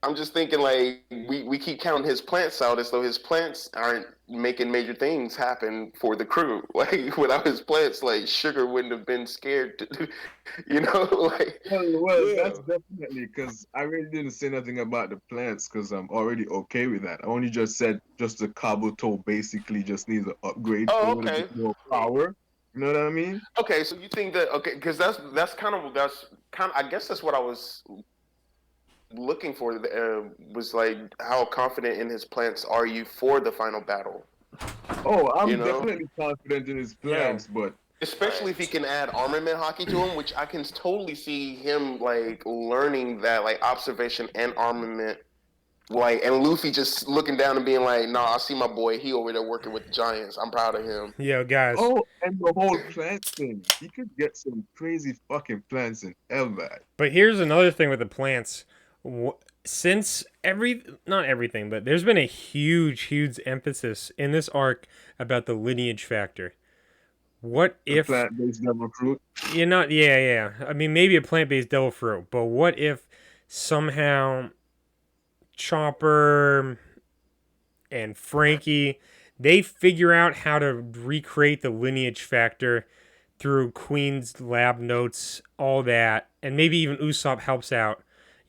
I'm just thinking like we keep counting his plants out as though his plants aren't making major things happen for the crew. Like without his plants, like Sugar wouldn't have been scared to, like Well, Yeah. that's definitely because I really didn't say nothing about the plants because I'm already okay with that. I only just said just the Kabuto basically just needs an upgrade for a oh little bit okay. more power. You know what I mean? Okay, so you think that okay, because that's kind of I guess that's what I was looking for was like how confident in his plants are you for the final battle? Oh, You I'm know? definitely confident in his Yo, plans, but Especially if he can add armament hockey to him, which I can totally see him like learning that like observation and armament. Like and Luffy just looking down and being like, "Nah, I see my boy. He over there working with the Giants. I'm proud of him." yo, guys. oh, and the whole plant thing, he could get some crazy fucking plants in Elbad. But here's another thing with the plants. Since not everything, but there's been a huge emphasis in this arc about the lineage factor. What The if plant-based devil fruit. you're not? Yeah. I mean, maybe a plant-based devil fruit, but what if somehow Chopper and Frankie they figure out how to recreate the lineage factor through Queen's lab notes, all that, and maybe even Usopp helps out,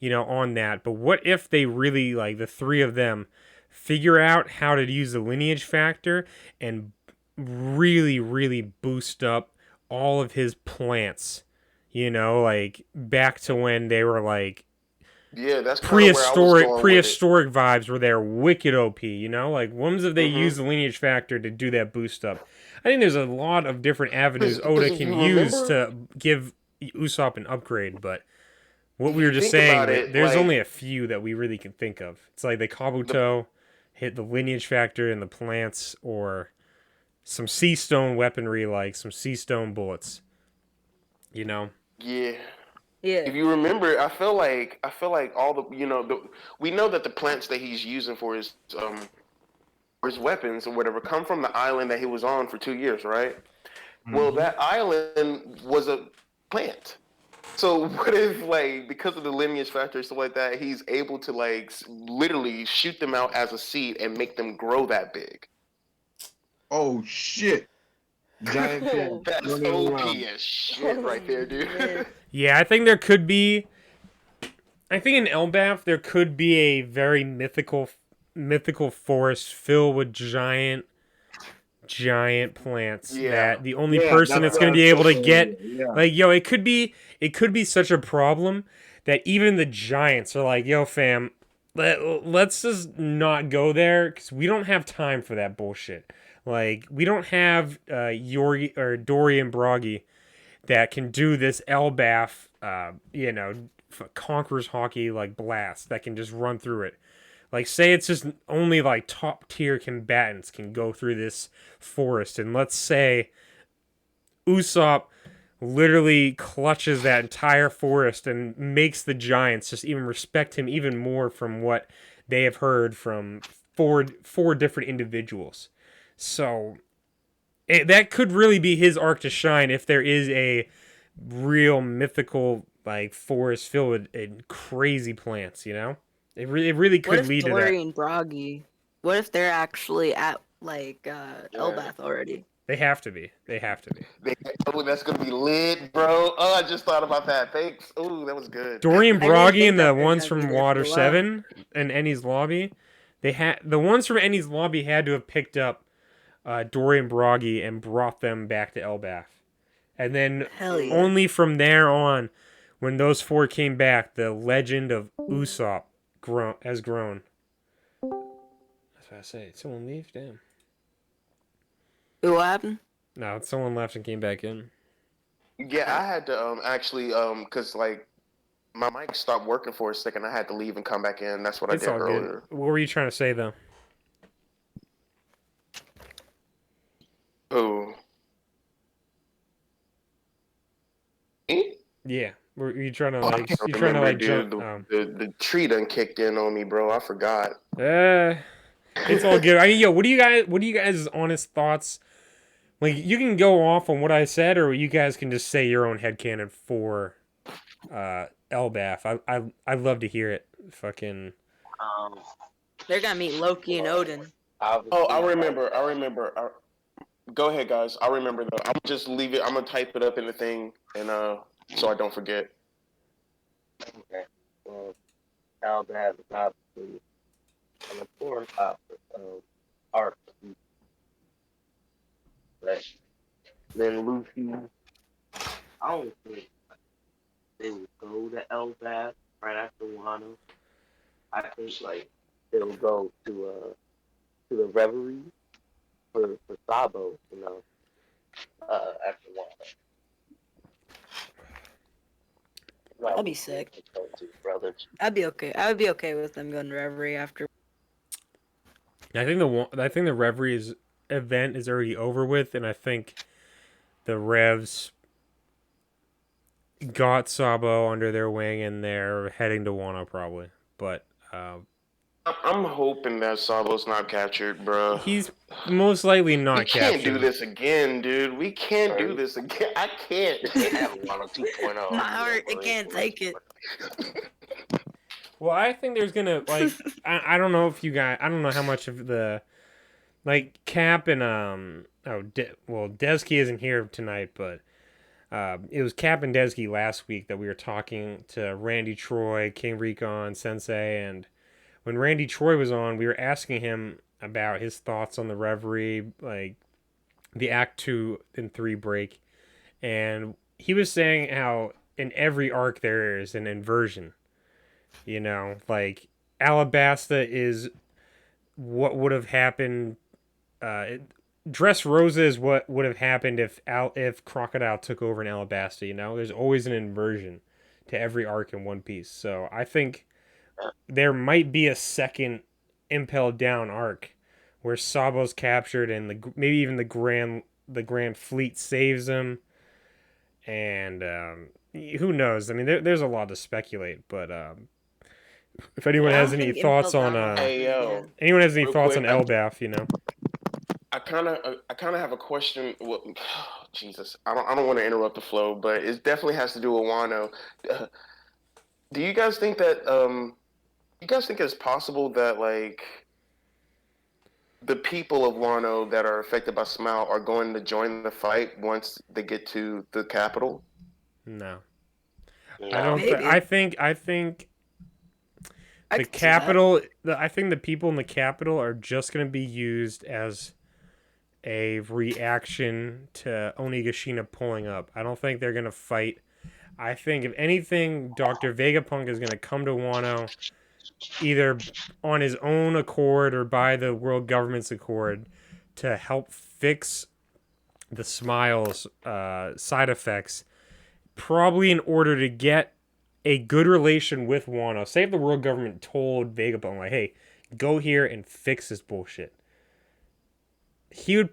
on that. But what if they really like the three of them figure out how to use the lineage factor and really boost up all of his plants, like back to when they were like Yeah, that's kind of where I was going with it. prehistoric vibes where they're wicked OP, like ones if they use Mm-hmm. the lineage factor to do that boost up. I think there's a lot of different avenues Oda Because if can you use remember, to give Usopp an upgrade, but what if we you were just think saying, about it, there's like only a few that we really can think of. It's like the Kabuto hit the lineage factor in the plants or some sea stone weaponry like some sea stone bullets. yeah, Yeah. If you remember, I feel like all the we know that the plants that he's using for his weapons or whatever come from the island that he was on for 2 years, right? Well, Hmm. that island was a plant. So what if, like, because of the lineage factor and stuff like that, he's able to like literally shoot them out as a seed and make them grow that big? Oh shit! Giant Oh, plant That's running OP around. as shit oh right there, man. dude. Yeah, I think there could be. I think in Elbaf there could be a very mythical forest filled with giant plants Yeah. that the only Yeah, person that's that's what going I to be said able to earlier. get, Yeah. like, yo, it could be such a problem that even the giants are like, yo fam, let's just not go there cuz we don't have time for that bullshit. Like, we don't have Yorgi or Dorian Broggy that can do this Elbaf conquerors hockey like blast that can just run through it. Like, say it's just only like top tier combatants can go through this forest, and let's say Usopp literally clutches that entire forest and makes the giants just even respect him even more from what they have heard from four different individuals. So that could really be his arc to shine if there is a real mythical like forest filled with crazy plants. It really What could if lead to that. Dory and Broggy? What if they're actually at like Yeah. Elbath already? They have to be. They have to be. Oh, that's gonna be lit, bro. Oh, I just thought about that. Thanks. Oh, that was good. Dorian I really Broggy think and that the they're ones gonna be from there for Water a while. 7 and Ennie's Lobby, the ones from Ennie's Lobby had to have picked up Dorian Broggy and brought them back to Elbaf. And then Hell yeah. only from there on, when those four came back, the legend of Usopp has grown. That's what I say. Did someone leave? Damn. What happened? No, someone left and came back in. Yeah, I had to actually cause like my mic stopped working for a second. I had to leave and come back in. That's what I It's did all good. earlier. What were you trying to say, though? Oh. Eh? Yeah. Were you trying to Oh, I like? can't You trying to remember, like jump? dude. The tree done kicked in on me, bro. I forgot. Uh, it's all good. I mean, yo, what do you guys' honest thoughts? Like, you can go off on what I said, or you guys can just say your own headcanon for Elbaf. I'd love to hear it. Fucking Um, They're gonna meet Loki and Odin. Oh, obviously, I remember. I remember. Go ahead, guys. I remember though. I'm just leave it. I'm gonna type it up in the thing, and so I don't forget. okay. Well, Alabama is obviously an important arc, but then Luffy, I don't think they will go to Elbaf right after Wano. I think like they'll go to the Reverie for Sabo, after Wano. That'd Well, be sick. to brothers. I'd be okay. I would be okay with them going to Reverie after. I think the Reverie's event is already over with, and I think the Revs got Sabo under their wing, and they're heading to Wano probably. But I'm hoping that Sabo's not captured, bro. he's most likely We not can't do captured. this again, dude. We can't do this again. I can't. They have Wano 2.0. My heart, it can't take it. Well, I think there's gonna like I don't know if you guys I don't know how much of the like Cap and Desky isn't here tonight, but it was Cap and Desky last week that we were talking to Randy Troy, King Recon, Sensei, and when Randy Troy was on, we were asking him about his thoughts on the Reverie, like the Act 2 and 3 break, and he was saying how in every arc there is an inversion. Like Alabasta is what would have happened. Dressrosa is what would have happened if Crocodile took over in Alabasta. There's always an inversion to every arc in One Piece. So I think there might be a second Impel Down arc where Sabo's captured and maybe even the Grand Fleet saves him, and who knows? I mean, there's a lot to speculate, but if anyone I has don't any think thoughts Impel on Down will Hey happen yo, again. anyone has any real thoughts on quick, Elbaf, you know? I kind of have a question. Well, Jesus, I don't want to interrupt the flow, but it definitely has to do with Wano. Uh, do you guys think that you guys think it's possible that like the people of Wano that are affected by Smile are going to join the fight once they get to the capital? No. I No. don't Maybe. I think I the could see that. capital I think the people in the capital are just going to be used as a reaction to Onigashina pulling up. I don't think they're going to fight. I think if anything, Dr. Vegapunk is going to come to Wano either on his own accord or by the world government's accord to help fix the Smiles side effects, probably in order to get a good relation with Wano. Say if the world government told Vegapunk, like, hey, go here and fix this bullshit.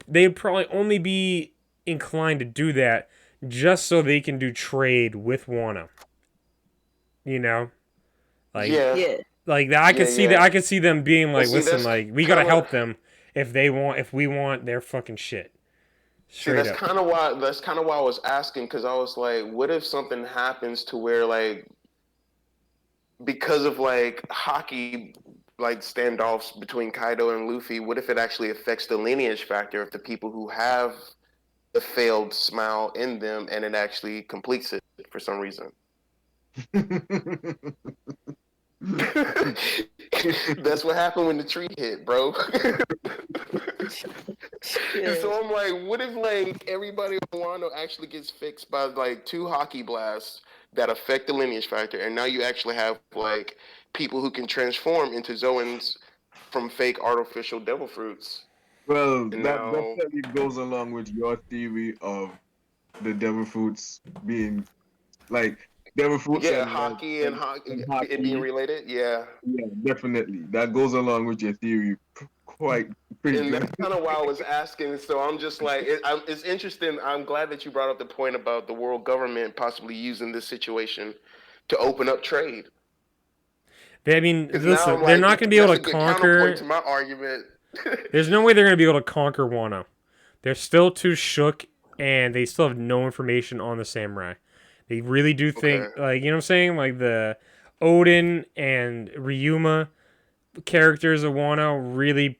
They'd probably only be inclined to do that just so they can do trade with Wano. You know? Like Yeah, Yeah. like that I yeah, could see yeah. that I could see them being But like, see, listen, that's like we gotta kind of help them if we want their fucking shit. see Straight up. that's kind of why I was asking because I was like, what if something happens to where like because of like hockey like standoffs between Kaido and Luffy, what if it actually affects the lineage factor of the people who have the failed smile in them and it actually completes it for some reason? That's what happened when the tree hit, bro. Shit. So I'm like, what if like everybody on Wano actually gets fixed by like two hockey blasts that affect the lineage factor, and now you actually have like people who can transform into Zoans from fake artificial devil fruits. Well, And that now, definitely goes along with your theory of the devil fruits being like devil fruits yeah, and hockey and and it being hockey. related, yeah. Yeah, definitely. That goes along with your theory quite pretty And that's good. kind of why I was asking. So I'm just like, it's interesting. I'm glad that you brought up the point about the world government possibly using this situation to open up trade. I mean, Because now I'm listen, they're like, not gonna be able that's to a good counterpoint conquer. to my argument. There's no way they're gonna be able to conquer Wano. They're still too shook, and they still have no information on the samurai. They really do Okay. think, like, you know what I'm saying, like the Odin and Ryuma characters of Wano really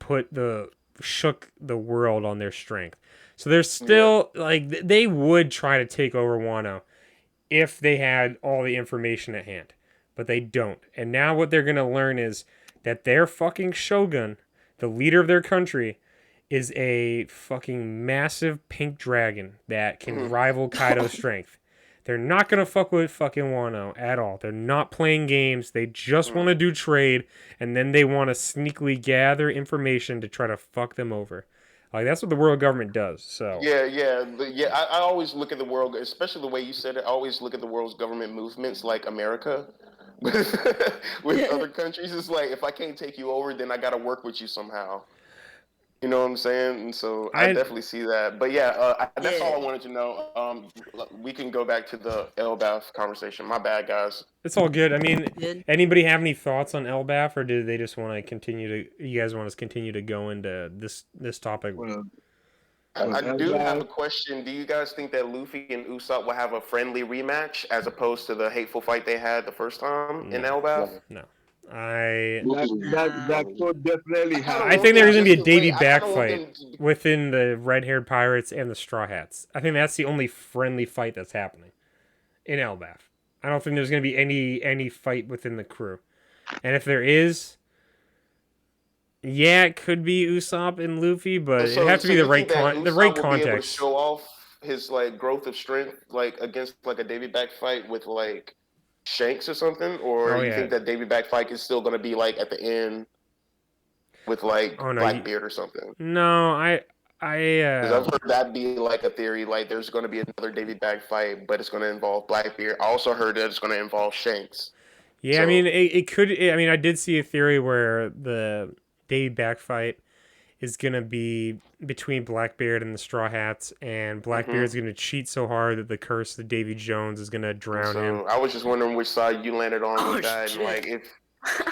shook the world on their strength. So they're Yeah. still like they would try to take over Wano if they had all the information at hand, but they don't. And now what they're gonna learn is that their fucking shogun, the leader of their country, is a fucking massive pink dragon that can Mhm. rival Kaido's strength. They're not gonna fuck with fucking Wano at all. They're not playing games. They just want Mhm. to do trade, and then they want to sneakily gather information to try to fuck them over. Like that's what the world government does. So Yeah, yeah, yeah. I always look at the world, especially the way you said it. I always look at the world's government movements like America. With other countries, it's like if I can't take you over, then I got to work with you somehow. You know what I'm saying? And so I I definitely see that. But yeah, that's all Yeah. I wanted to know. We can go back to the Elbath conversation. My bad, guys. It's all good. I mean, Good. anybody have any thoughts on Elbaf, or do they just want to continue to? You guys want us to continue to go into this topic? Well, I do have a Elbaf, question. Do you guys think that Luffy and Usopp will have a friendly rematch as opposed to the hateful fight they had the first time in No, Elbath? well, no. I that Nah. could I definitely kind of I want think happen. them there's gonna be just a to wait. Davy I kind back of want fight them. To, within the Red Haired Pirates and the Straw Hats. I think that's the only friendly fight that's happening in Elbaf. I don't think there's gonna be any fight within the crew, and if there is, yeah, it could be Usopp and Luffy, but and it'd so, have to so be you think that the right Usopp will be able to context. show off his like growth of strength, like against like a Davy back fight with like Shanks or something, or Oh you yeah. think that Davy back fight is still going to be like at the end with like Oh no. Blackbeard or something? No. I. Because I've heard that be like a theory, like there's going to be another Davy back fight, but it's going to involve Blackbeard. I also heard that it's going to involve Shanks. Yeah. I mean, So it could. I mean, I did see a theory where the Davy back fight is gonna be between Blackbeard and the Straw Hats, and Blackbeard's gonna cheat so hard that the curse of Davy Jones is gonna And drown him. so I was just wondering which side you landed on Oh with that, and like shit. if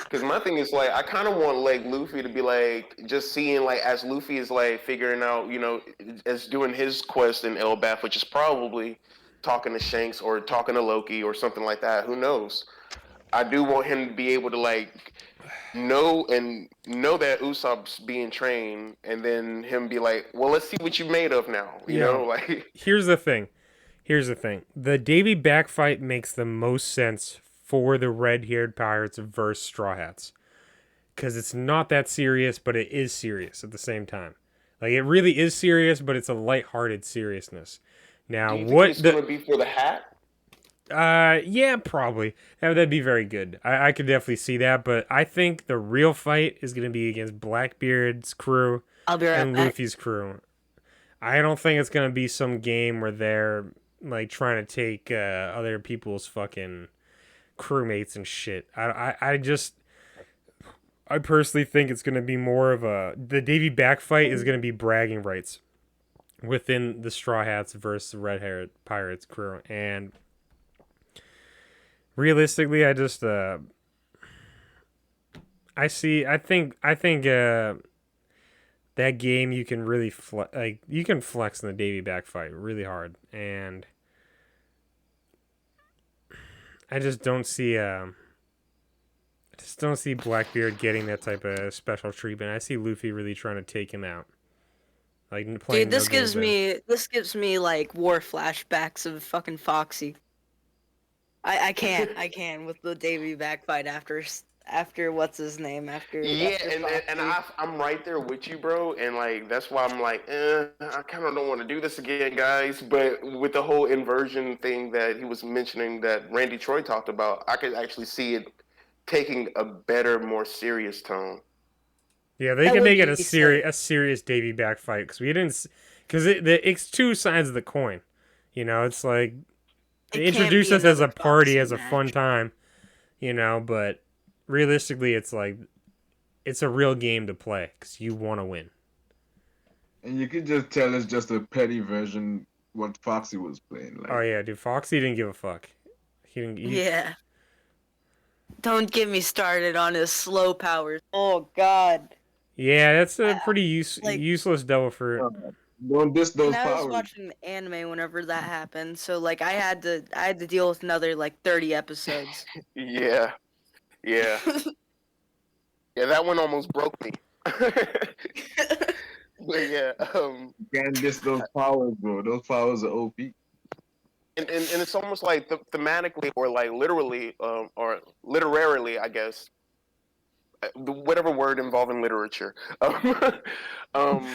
because my thing is like I kind of want like Luffy to be like just seeing like as Luffy is like figuring out as doing his quest in Elbaf, which is probably talking to Shanks or talking to Loki or something like that. Who knows? I do want him to be able to like know that Usopp's being trained, and then him be like, well, let's see what you made of now. Yeah. Like Here's the thing. The Davy back fight makes the most sense for the red-haired pirates versus Straw Hats. Because it's not that serious, but it is serious at the same time. Like, it really is serious, but it's a lighthearted seriousness. Now, do you think it's gonna be for the hat? Yeah, probably. That'd be very good. I could definitely see that, but I think the real fight is going to be against Blackbeard's crew I'll be right and back. Luffy's crew. I don't think it's going to be some game where they're, like, trying to take other people's fucking crewmates and shit. I personally think it's going to be more of the Davy back fight is going to be bragging rights within the Straw Hats versus the red-haired pirates crew. And realistically, I just I think that game you can really you can flex in the Davy back fight really hard, and I just don't see Blackbeard getting that type of special treatment. I see Luffy really trying to take him out. Like playing Dude, this no games gives me like war flashbacks of fucking Foxy. I can't with the Davy back fight after what's his name after I'm right there with you, bro. And like that's why I'm like, I kind of don't want to do this again, guys. But with the whole inversion thing that he was mentioning that Randy Troy talked about, I could actually see it taking a better, more serious tone. Yeah, they can make it a serious Davy back fight because it's two sides of the coin. It's like they introduce us as a party, as a fun time, but realistically, it's like it's a real game to play because you want to win. And you could just tell it's just a petty version what Foxy was playing. Like, Oh yeah, dude, Foxy didn't give a fuck. He didn't. Yeah. Don't get me started on his slow powers. Oh god. Yeah, that's a pretty useless devil fruit. don't diss those And I was powers. watching anime whenever that happened, so like I had to deal with another like 30 episodes. Yeah. Yeah, that one almost broke me. But yeah, You can't diss those powers, bro. Those powers are OP. and it's almost like thematically or like literally or literarily, I guess, whatever word involving literature. Um,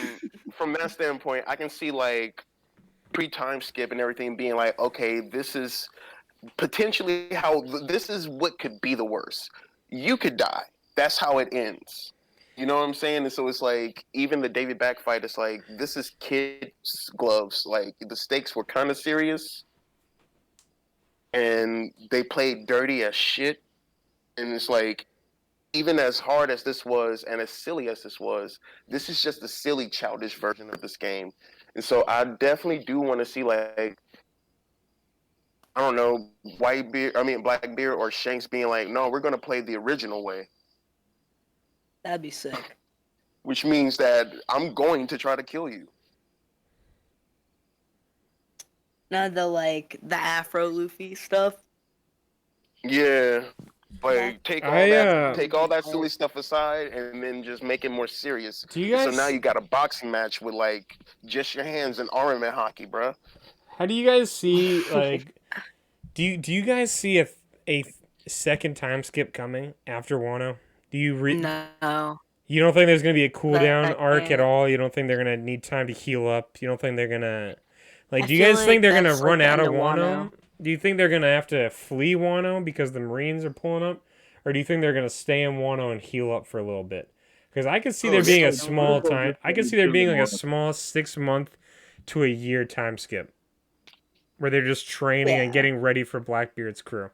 from that standpoint, I can see like pre-time skip and everything being like, okay, this is potentially this is what could be the worst. You could die. That's how it ends. You know what I'm saying? And so it's like even the David back fight. It's like this is kids' gloves. Like the stakes were kind of serious, and they played dirty as shit. And it's like even as hard as this was and as silly as this is just a silly, childish version of this game. And so I definitely do want to see like I don't know, Blackbeard or Shanks being like, no, we're gonna play the original way. That'd be sick. Which means that I'm going to try to kill you. Not the Afro Luffy stuff. Yeah. Like take all that silly stuff aside and then just make it more serious. So now you got a boxing match with like just your hands and armament hockey, bro. How do you guys see like do you guys see a second time skip coming after Wano? Do you No. You don't think there's gonna be a cooldown arc at all? You don't think they're gonna need time to heal up? You don't think they're gonna do you guys think they're gonna run out of Wano? Do you think they're gonna have to flee Wano because the Marines are pulling up, or do you think they're gonna stay in Wano and heal up for a little bit? Because I could see there being a small time. I could see there being like a small 6-month to a year time skip, where they're just training and getting ready for Blackbeard's crew.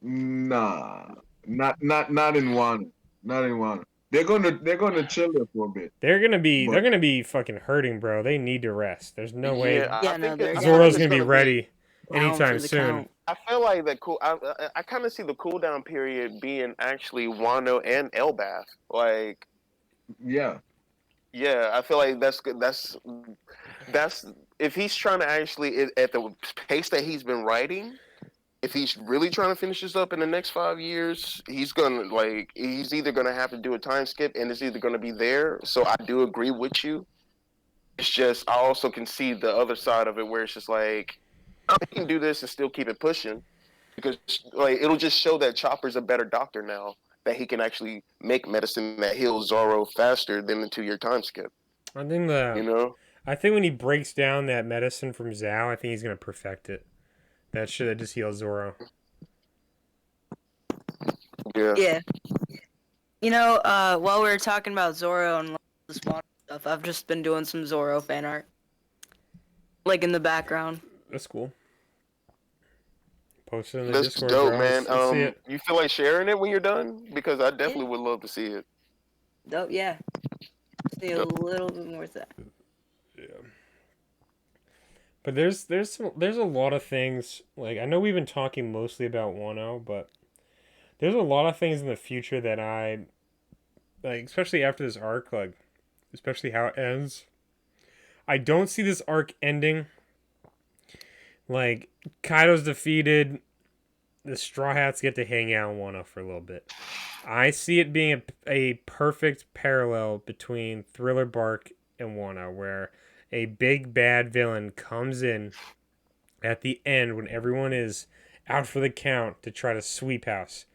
Nah, not in Wano. Not in Wano. they're gonna chill there for a bit. They're But gonna be fucking hurting, bro. They need to rest. There's no way Yeah, Yeah, I no, think they're I gonna think Zoro's it's gonna be gonna be. ready down anytime for the soon. count. I feel like the cool. I kind of see the cooldown period being actually Wano and Elbath. Like, yeah, yeah, I feel like that's if he's trying to actually at the pace that he's been writing. If he's really trying to finish this up in the next 5 years, he's either gonna have to do a time skip, and it's either gonna be there. So I do agree with you. It's just I also can see the other side of it where it's just like he can do this and still keep it pushing because like it'll just show that Chopper's a better doctor now that he can actually make medicine that heals Zoro faster than the 2 year time skip. I think You know? when he breaks down that medicine from Zhao, I think he's gonna perfect it. That shit that just heals Zoro. Yeah. Yeah. While we were talking about Zoro and the spawn stuff, I've just been doing some Zoro fan art. Like in the background. That's cool. Post it in the That's Discord, dope, bro. man. Let's see it. You feel like sharing it when you're done? Because I definitely would love to see it. Dope, yeah. See a little bit more of that. Yeah. But there's a lot of things, like I know we've been talking mostly about Wano, but there's a lot of things in the future that I like, especially after this arc, like especially how it ends. I don't see this arc ending. Like Kaido's defeated, the Straw Hats get to hang out in Wano for a little bit. I see it being a perfect parallel between Thriller Bark and Wano, where a big bad villain comes in at the end when everyone is out for the count to try to sweep house,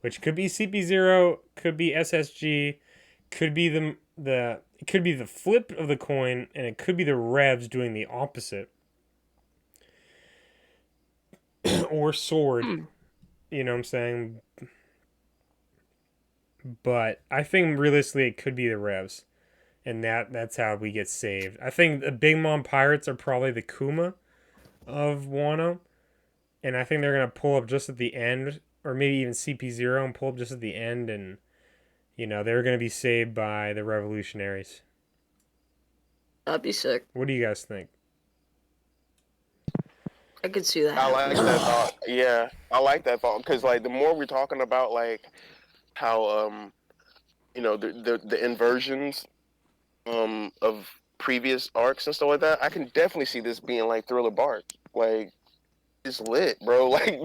which could be CP0, could be SSG, could be it could be the flip of the coin, and it could be the Revs doing the opposite. Or Sword. You know what I'm saying? But I think realistically it could be the Revs. And that's how we get saved. I think the Big Mom Pirates are probably the Kuma of Wano. And I think they're going to pull up just at the end. Or maybe even CP0 and pull up just at the end. And, they're going to be saved by the Revolutionaries. That'd be sick. What do you guys think? I could see that. I like that thought. Yeah, I like that thought because like the more we're talking about like how the inversions of previous arcs and stuff like that, I can definitely see this being like Thriller Bark. Like it's lit, bro. Like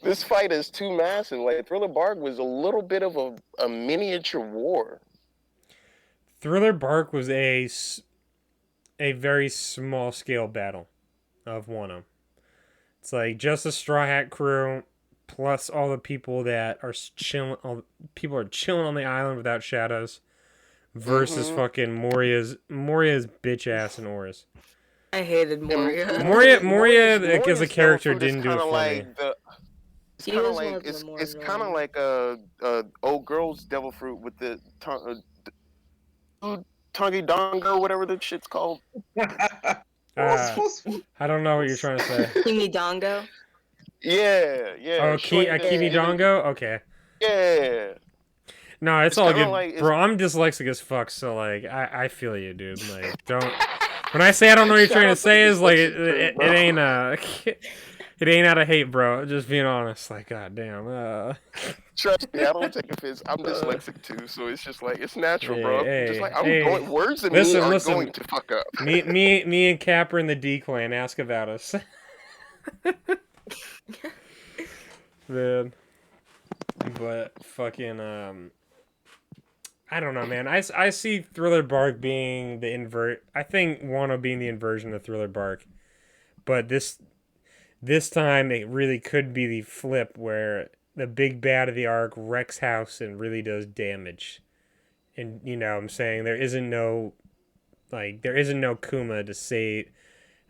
this fight is too massive. Like Thriller Bark was a little bit of a miniature war. Thriller Bark was a very small scale battle of Wano. It's like just the Straw Hat crew plus all the people that are chilling. All people are chilling on the island without shadows versus fucking Moria's bitch ass and Oris. I hated Moria. Moria as a character didn't do it for me. It's kind of like it's kind of like a old girl's devil fruit with the tongue dongo, whatever the shit's called. I don't know what you're trying to say. Kimi Dongo? Yeah. Oh, Kimi Dongo? Okay. Yeah. No, it's all good, like, bro. I'm dyslexic as fuck, so like, I feel you, dude. Like, don't. When I say I don't know what you're trying to say, is like it ain't it ain't out of hate, bro. Just being honest. Like, goddamn. Trust me, I don't take offense. I'm dyslexic too, so it's just like it's natural, bro. Just like words and me are going to fuck up. Me and Cap are in the D clan. Ask about us. Man. But fucking I don't know, man. I see Thriller Bark being the invert. I think Wano being the inversion of Thriller Bark. But this time it really could be the flip where the big bad of the arc wrecks house and really does damage. And what I'm saying, there isn't no Kuma to save.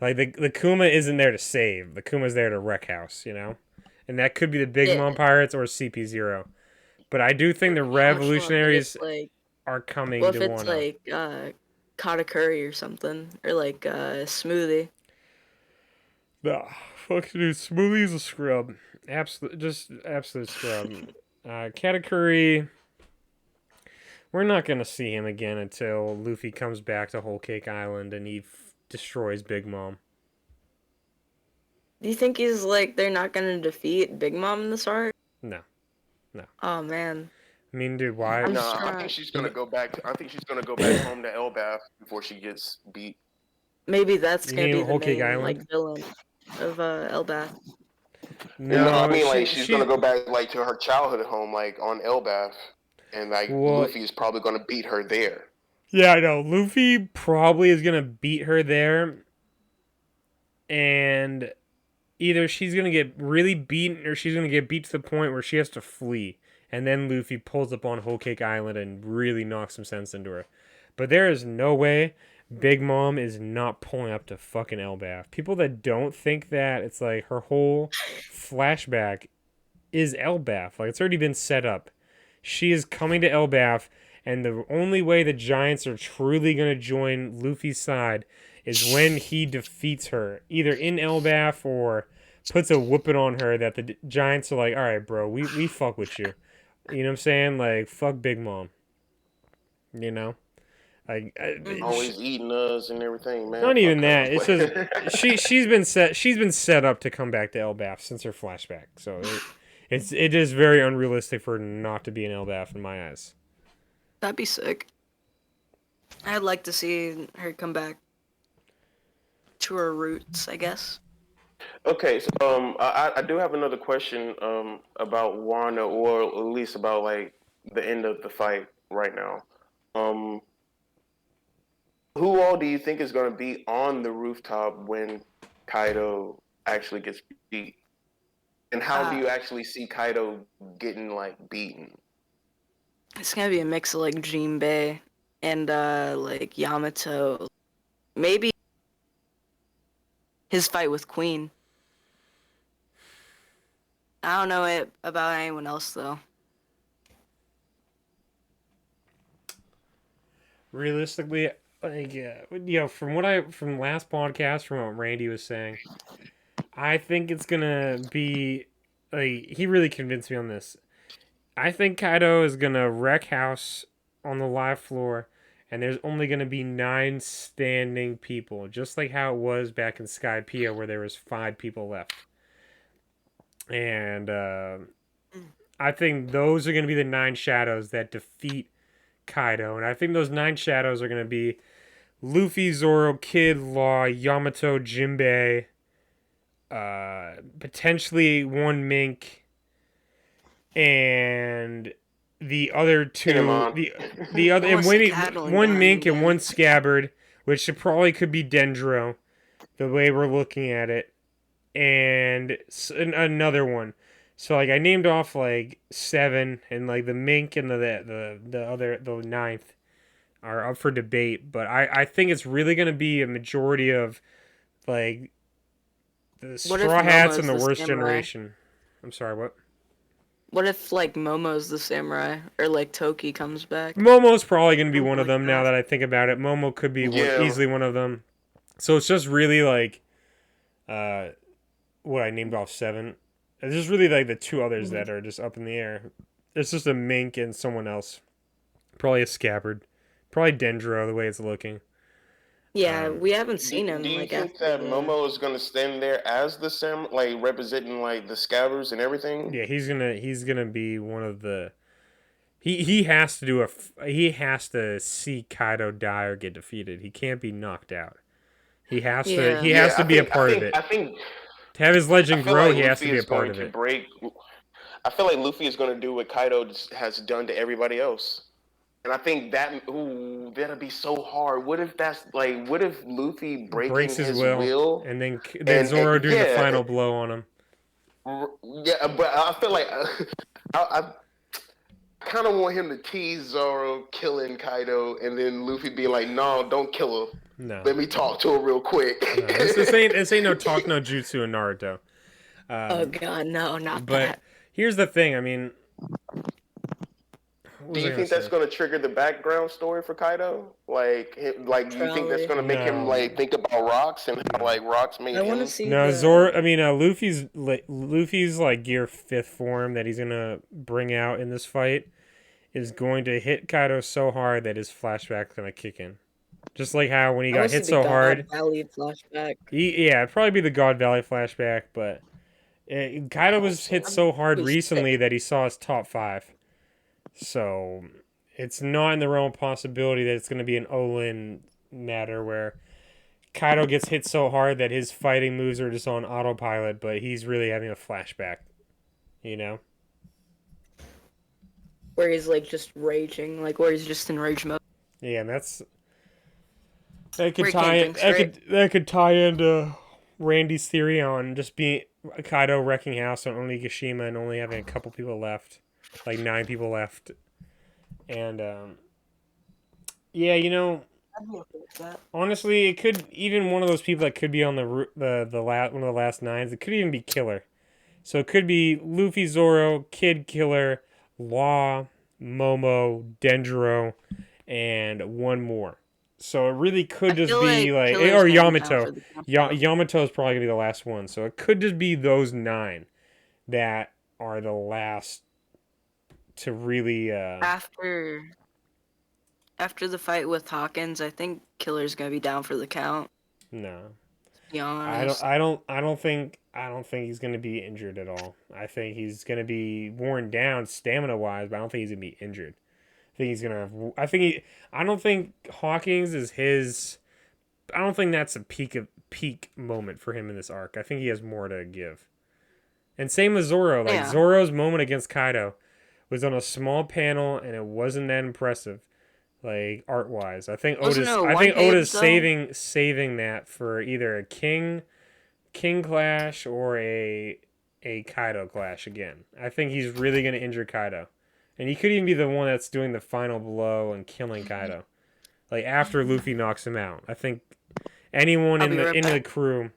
Like the Kuma isn't there to save. The Kuma's there to wreck house, And that could be the Big Mom Pirates or CP0. But I do think the Revolutionaries are coming to Wano. What if it's like Katakuri or something? Or like Smoothie? Nah, fuck dude, Smoothie's a scrub. Absolute scrub. Katakuri, we're not gonna see him again until Luffy comes back to Whole Cake Island and he destroys Big Mom. Do you think he's like they're not gonna defeat Big Mom in this arc? No. Oh man. I mean, dude, why? I'm No, just I trying. think she's gonna go back. I think she's gonna go back home to Elbath before she gets beat. Maybe that's You gonna mean be the Whole Cake main Island? like villain of Elbath. No, I No, mean like she's gonna go back like to her childhood home, like on Elbath, and like Well, Luffy is probably gonna beat her there. yeah, I know. Luffy probably is gonna beat her there, and either she's gonna get really beaten or she's gonna get beat to the point where she has to flee, and then Luffy pulls up on Whole Cake Island and really knocks some sense into her. But there is no way Big Mom is not pulling up to fucking Elbath. People that don't think that, it's like her whole flashback is Elbath. Like, it's already been set up. She is coming to Elbath, and the only way the Giants are truly going to join Luffy's side is when he defeats her, either in Elbath or puts a whooping on her that the Giants are like, all right, bro, we fuck with you. You know what I'm saying? Like, fuck Big Mom. You know? Like, Always eating us and everything, man. not even Fuck her. that. It's just she's been set up to come back to Elbath since her flashback. So it is very unrealistic for her not to be in Elbath in my eyes. That'd be sick. I'd like to see her come back to her roots, I guess. Okay, so I do have another question about Wano, or at least about like the end of the fight right now. Who all do you think is going to be on the rooftop when Kaido actually gets beat? And how do you actually see Kaido getting like beaten? It's gonna be a mix of like Jinbei and like Yamato. Maybe his fight with Queen. I don't know it about anyone else though. Realistically, like from last podcast, from what Randy was saying, I think it's gonna be like he really convinced me on this. I think Kaido is gonna wreck house on the live floor, and there's only gonna be 9 standing people, just like how it was back in Skypiea, where there was 5 people left. And I think those are gonna be the 9 shadows that defeat Kaido, and I think those 9 shadows are gonna be Luffy, Zoro, Kid, Law, Yamato, Jinbei, potentially one Mink, and the other 2, the other, and maybe one Mink and one Scabbard, which probably could be Dendro, the way we're looking at it, and another one. So like I named off like 7, and like the Mink and the ninth are up for debate, but I think it's really gonna be a majority of like the Straw Hats and the Worst Generation. I'm sorry, what? What if like Momo's the samurai or like Toki comes back? Momo's probably gonna be one of them. Now that I think about it, Momo could be easily one of them. So it's just really like, what I named off 7. It's just really like the 2 others that are just up in the air. It's just a Mink and someone else, probably a Scabbard, probably Dendro the way it's looking. Yeah, we haven't seen him. Do you like, think that Momo is going to stand there as the like representing like the Scabbards and everything? Yeah, he's gonna be one of the. He has to do he has to see Kaido die or get defeated. He can't be knocked out. He has to be a part of it. I think to have his legend grow, like he has Luffy to be a is part going of to it. break. I feel like Luffy is going to do what Kaido has done to everybody else. And I think that'll be so hard. What if Luffy breaks his will and then Zoro doing the final blow on him? Yeah, but I feel like I kind of want him to tease Zoro killing Kaido, and then Luffy be like, "No, don't kill her. No, let me talk to her real quick." No, this ain't no talk no jutsu in Naruto. Oh god, no, not but that. Here's the thing. I mean, do you think that's going to trigger the background story for Kaido? Like you think that's going to make him like think about rocks and how like rocks made him? I want to see. Zoro. I mean, Luffy's like gear 5th form that he's gonna bring out in this fight is going to hit Kaido so hard that his flashback's gonna kick in. Just like how when he got Unless hit it be so God hard, Valley flashback. yeah, it'd probably be the God Valley flashback, but Kaido was hit so hard was recently sick. that he saw his top 5. So it's not in the realm of possibility that it's going to be an Olin matter where Kaido gets hit so hard that his fighting moves are just on autopilot, but he's really having a flashback, you know? Where he's like just raging, like where he's just in rage mode. Yeah, and that Where could he can't think straight. that could tie into Randy's theory on just being Kaido wrecking house on Onigashima and only having a couple people left, like 9 people left, and yeah, you know, I'd be okay with that. honestly, it could even one of those people that could be on one of the last 9s. It could even be Killer. So it could be Luffy, Zoro, Kid, Killer, Law, Momo, Denjiro, and one more. So it really could I just feel be like like Killer's or gonna be down Yamato. for the count, though. Yamato is probably gonna be the last one. So it could just be those 9 that are the last to really. After the fight with Hawkins, I think Killer's gonna be down for the count. No, To be honest. I don't think he's gonna be injured at all. I think he's gonna be worn down stamina wise, but I don't think he's gonna be injured. I think he's gonna have. I don't think Hawkins is his. I don't think that's a peak moment for him in this arc. I think he has more to give. And same with Zoro. Like Yeah. Zoro's moment against Kaido was on a small panel, and it wasn't that impressive. Like art wise, I think Wasn't Oda's. it a I think one-page, Oda's though? saving that for either a King clash or a Kaido clash again. I think he's really gonna injure Kaido, and he could even be the one that's doing the final blow and killing Kaido, like after Luffy knocks him out. I think anyone I'll be right in the back. crew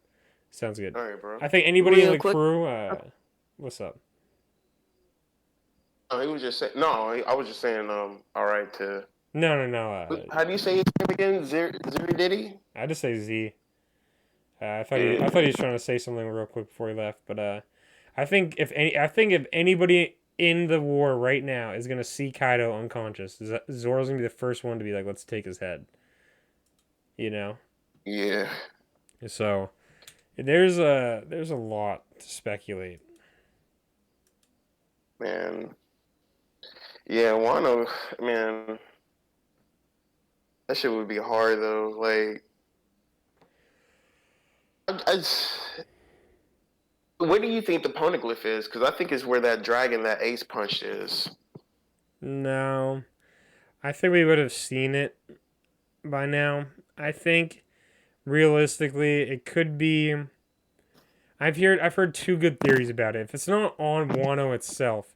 sounds good. All right, bro. I think anybody in Real the quick. crew. What's up? Oh, he was just saying. No, I was just saying. All right. No. How do you say his name again? Zirididdy? I just say Z. I thought Yeah. he was trying to say something real quick before he left, but I think if anybody in the war right now is gonna see Kaido unconscious, Zoro's gonna be the first one to be like, let's take his head. You know, Yeah. so there's a lot to speculate. Man. Yeah, Wano. Man, that shit would be hard though. Like, where do you think the poneglyph is? Because I think it's where that dragon that Ace punched is. No, I think we would have seen it by now. I think realistically, it could be. I've heard 2 good theories about it. If it's not on Wano itself,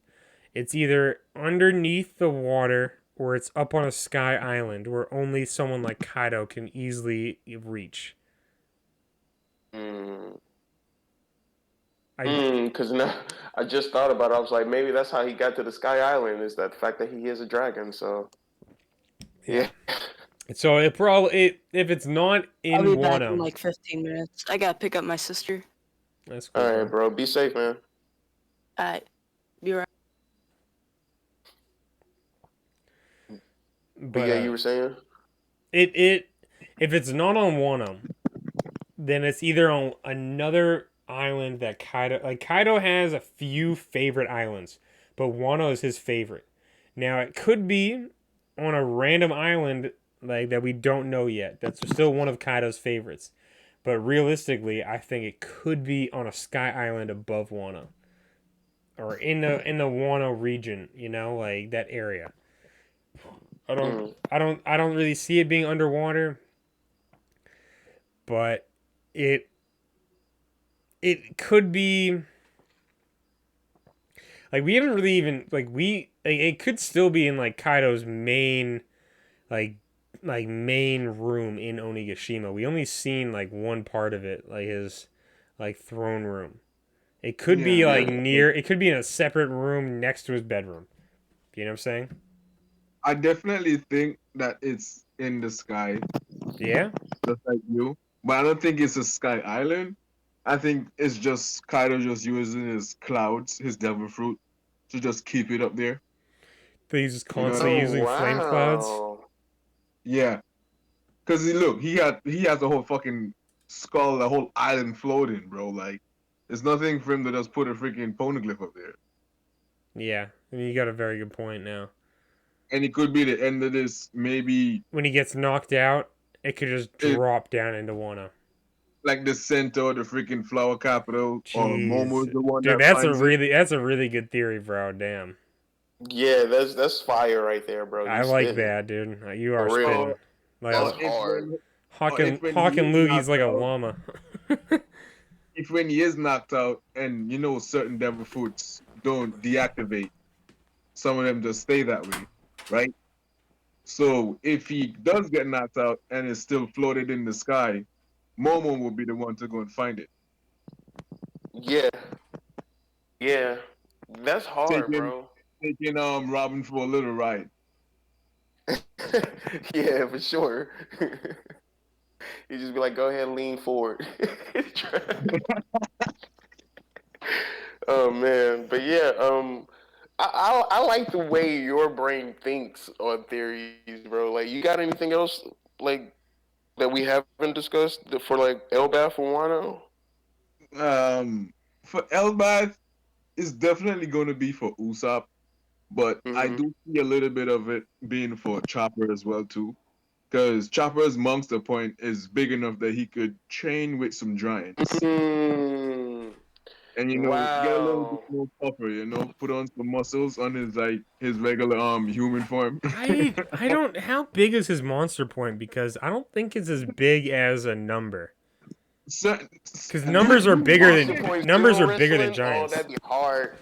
it's either underneath the water or it's up on a sky island where only someone like Kaido can easily reach. Because now I just thought about it. I was like, maybe that's how he got to the Sky Island, is that the fact that he is a dragon. So, yeah. So if it's not in I'll be back Wano, in like 15 minutes. I gotta pick up my sister. that's cool. All right, Bro. bro. Be safe, man. Alright. Be right. But yeah, you were saying? If it's not on Wano, then it's either on another island that Kaido has a few favorite islands, but Wano is his favorite. Now it could be on a random island like that we don't know yet. That's still one of Kaido's favorites. But realistically, I think it could be on a sky island above Wano. Or in the Wano region, you know, like that area. I don't really see it being underwater, but it could be like we haven't really even it could still be in like Kaido's main like main room in Onigashima. We only seen like one part of it, like his like throne room. It could be like near. It could be in a separate room next to his bedroom. You know what I'm saying? I definitely think that it's in the sky, Yeah. just like you. But I don't think it's a sky island. I think it's just Kaido just using his clouds, his devil fruit, to just keep it up there. He's just You know what I constantly mean? Oh using flame clouds. wow. Yeah, cause he has a whole fucking skull, a whole island floating, bro. Like, there's nothing for him to just put a freaking poneglyph up there. Yeah, and you got a very good point now. And it could be the end of this. Maybe When he gets knocked out, it could just it drop down into Wano. like the center of the freaking flower capital, or Momo's Jeez, the one dude, that finds it. that's a really good theory, bro. Damn, Yeah, that's fire right there, bro. I You like spitting that, dude. You are for real. spitting like That's Or a if hard. when Hawking he is loogies knocked like a out, llama. if when he is knocked out, and certain devil fruits don't deactivate, some of them just stay that way, right? So if he does get knocked out and is still floated in the sky, Momo will be the one to go and find it, Yeah, yeah. That's hard, taking bro. Robin for a little ride. Yeah, for sure. You just be like, go ahead and lean forward. Oh man, but yeah, I like the way your brain thinks on theories, bro. Like, you got anything else like that we haven't discussed for like Elbath or Wano? Um, for Elbaf, it's definitely going to be for Usopp, but I Mm-hmm. do see a little bit of it being for Chopper as well too. Because Chopper's monster point is big enough that he could train with some giants Mm, and get a little bit wow. more tougher, put on some muscles on his his regular human form. I don't. How big is his monster point? Because I don't think it's as big as a number. So, Because dude, Monster Point numbers sumo are bigger than wrestling? Oh, giants. that'd be hard.